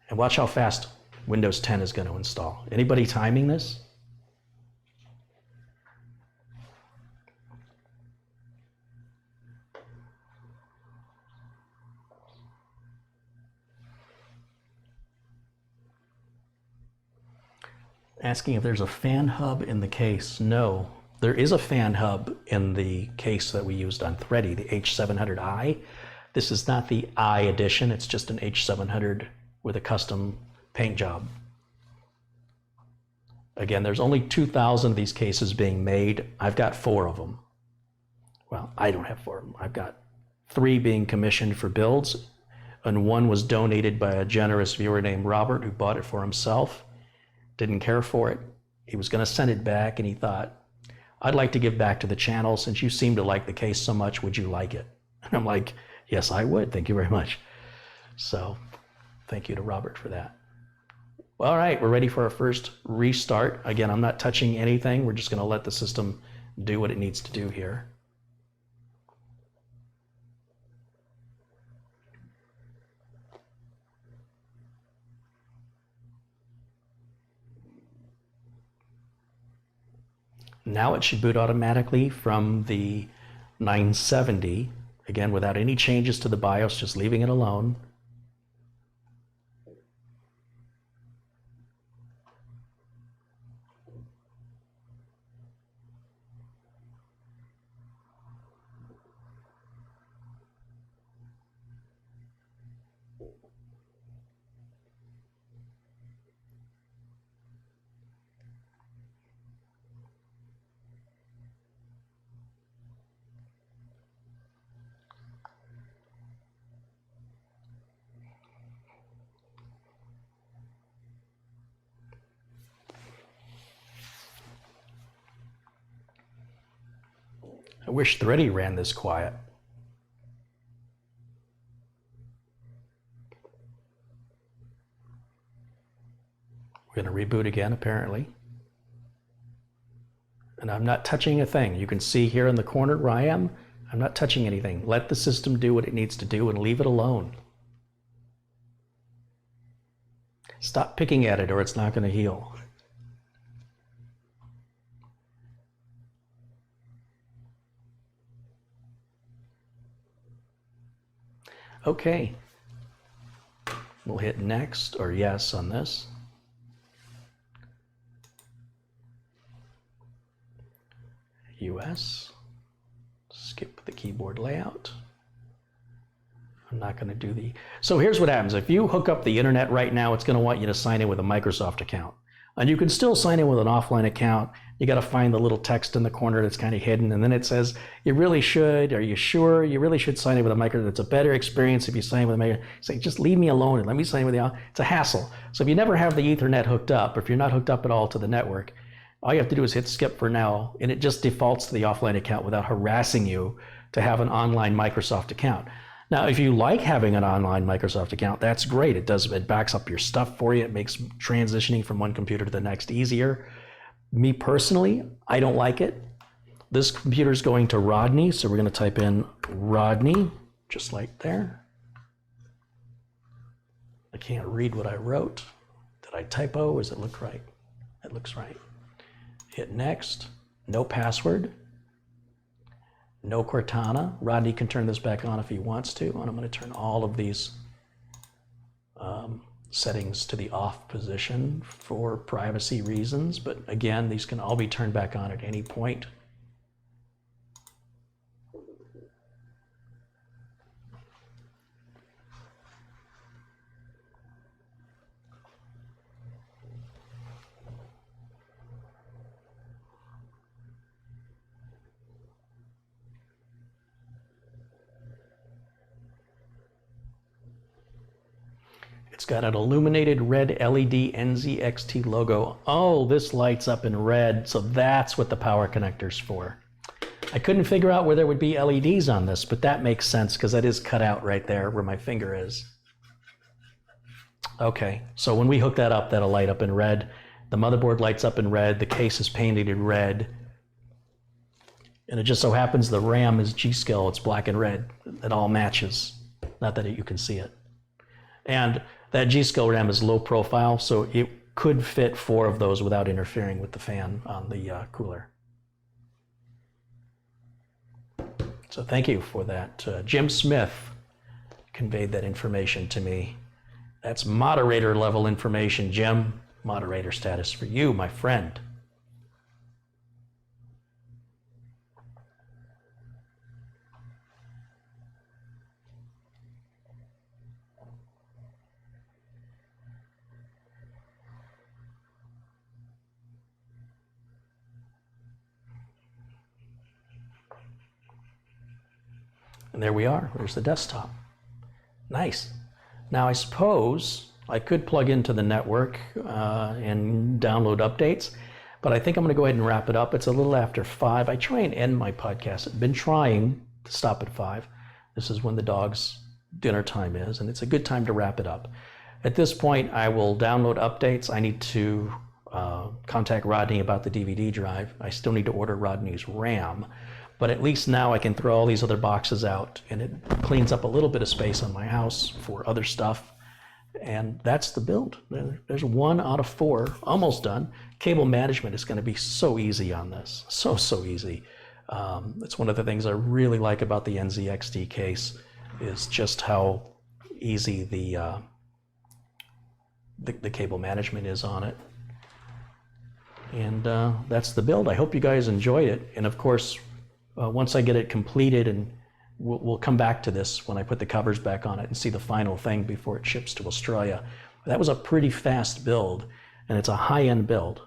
And watch how fast Windows 10 is going to install. Anybody timing this? Asking if there's a fan hub in the case. No, there is a fan hub in the case that we used on Thready, the H700i. This is not the i edition, it's just an H700 with a custom paint job. Again, there's only 2,000 of these cases being made. I've got 4 of them. Well, I don't have 4 of them. I've got 3 being commissioned for builds, and 1 was donated by a generous viewer named Robert who bought it for himself. Didn't care for it. He was going to send it back, and he thought, I'd like to give back to the channel. Since you seem to like the case so much, would you like it? And I'm like, yes, I would. Thank you very much. So thank you to Robert for that. All right, we're ready for our first restart. Again, I'm not touching anything. We're just going to let the system do what it needs to do here. Now it should boot automatically from the 970, again, without any changes to the BIOS, just leaving it alone. I wish Thready ran this quiet. We're going to reboot again, apparently. And I'm not touching a thing. You can see here in the corner where I am, I'm not touching anything. Let the system do what it needs to do and leave it alone. Stop picking at it or it's not going to heal. Okay, we'll hit next or yes on this. US, skip the keyboard layout. I'm not going to do the... So here's what happens. If you hook up the internet right now, it's going to want you to sign in with a Microsoft account. And you can still sign in with an offline account. You got to find the little text in the corner that's kind of hidden. And then it says, you really should, are you sure? You really should sign in with a Microsoft. It's a better experience if you sign in with a Microsoft. Say, just leave me alone and let me sign in with you. It's a hassle. So if you never have the Ethernet hooked up, or if you're not hooked up at all to the network, all you have to do is hit skip for now, and it just defaults to the offline account without harassing you to have an online Microsoft account. Now, if you like having an online Microsoft account, that's great. It backs up your stuff for you. It makes transitioning from one computer to the next easier. Me personally, I don't like it. This computer is going to Rodney, so we're going to type in Rodney, just like there. I can't read what I wrote. Did I typo? Does it look right? It looks right. Hit next. No password. No Cortana. Rodney can turn this back on if he wants to, and I'm going to turn all of these settings to the off position for privacy reasons, but again, these can all be turned back on at any point. It's got an illuminated red LED NZXT logo. Oh, this lights up in red, so that's what the power connector's for. I couldn't figure out where there would be LEDs on this, but that makes sense because that is cut out right there where my finger is. Okay, so when we hook that up, that'll light up in red. The motherboard lights up in red, the case is painted in red. And it just so happens the RAM is G-Skill, it's black and red. It all matches, not that you can see it. And that G-Skill RAM is low profile, so it could fit 4 of those without interfering with the fan on the cooler. So thank you for that. Jim Smith conveyed that information to me. That's moderator level information, Jim. Moderator status for you, my friend. And there we are, there's the desktop. Nice. Now I suppose I could plug into the network and download updates, but I think I'm gonna go ahead and wrap it up. It's a little after 5. I try and end my podcast. I've been trying to stop at 5. This is when the dog's dinner time is, and it's a good time to wrap it up. At this point, I will download updates. I need to contact Rodney about the DVD drive. I still need to order Rodney's RAM. But at least now I can throw all these other boxes out and it cleans up a little bit of space on my house for other stuff. And that's the build. There's 1 out of 4, almost done. Cable management is going to be so easy on this. So easy. It's one of the things I really like about the NZXT case is just how easy the cable management is on it. And that's the build. I hope you guys enjoyed it. And of course, once I get it completed, and we'll come back to this when I put the covers back on it and see the final thing before it ships to Australia. That was a pretty fast build, and it's a high-end build.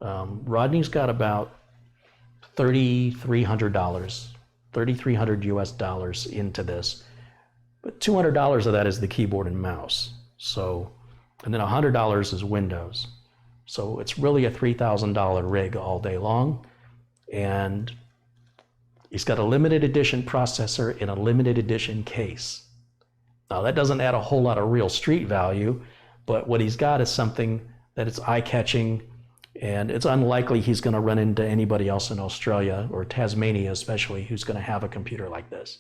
Rodney's got about $3,300 US dollars into this, but $200 of that is the keyboard and mouse. So, and then $100 is Windows. So it's really a $3,000 rig all day long, and he's got a limited edition processor in a limited edition case. Now that doesn't add a whole lot of real street value, but what he's got is something that is eye-catching, and it's unlikely he's going to run into anybody else in Australia or Tasmania especially who's going to have a computer like this.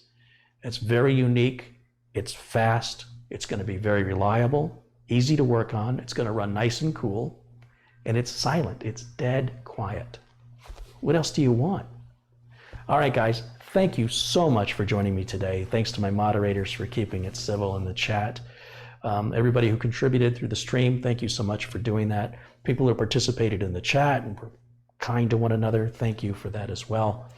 It's very unique, it's fast, it's going to be very reliable, easy to work on, it's going to run nice and cool, and it's silent, it's dead quiet. What else do you want? All right, guys, thank you so much for joining me today. Thanks to my moderators for keeping it civil in the chat. Everybody who contributed through the stream, thank you so much for doing that. People who participated in the chat and were kind to one another, thank you for that as well.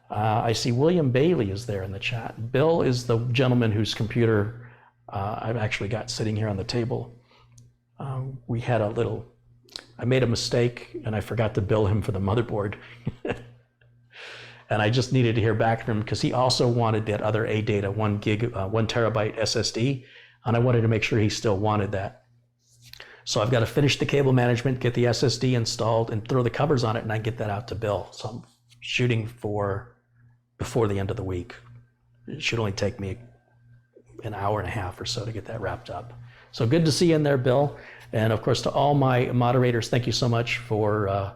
I see William Bailey is there in the chat. Bill is the gentleman whose computer I've actually got sitting here on the table. We had I made a mistake and I forgot to bill him for the motherboard. And I just needed to hear back from him because he also wanted that other ADATA 1 terabyte SSD, and I wanted to make sure he still wanted that. So I've got to finish the cable management, get the SSD installed, and throw the covers on it, and I get that out to Bill. So I'm shooting for before the end of the week. It should only take me an hour and a half or so to get that wrapped up. So good to see you in there, Bill. And of course, to all my moderators, thank you so much for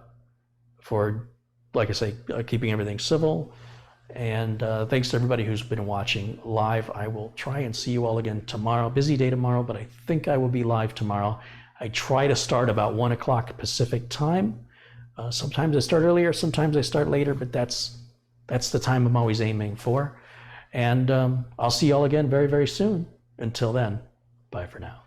like I say, keeping everything civil. And thanks to everybody who's been watching live. I will try and see you all again tomorrow. Busy day tomorrow, but I think I will be live tomorrow. I try to start about 1 o'clock Pacific time. Sometimes I start earlier, sometimes I start later, but that's the time I'm always aiming for. And I'll see you all again very, very soon. Until then, bye for now.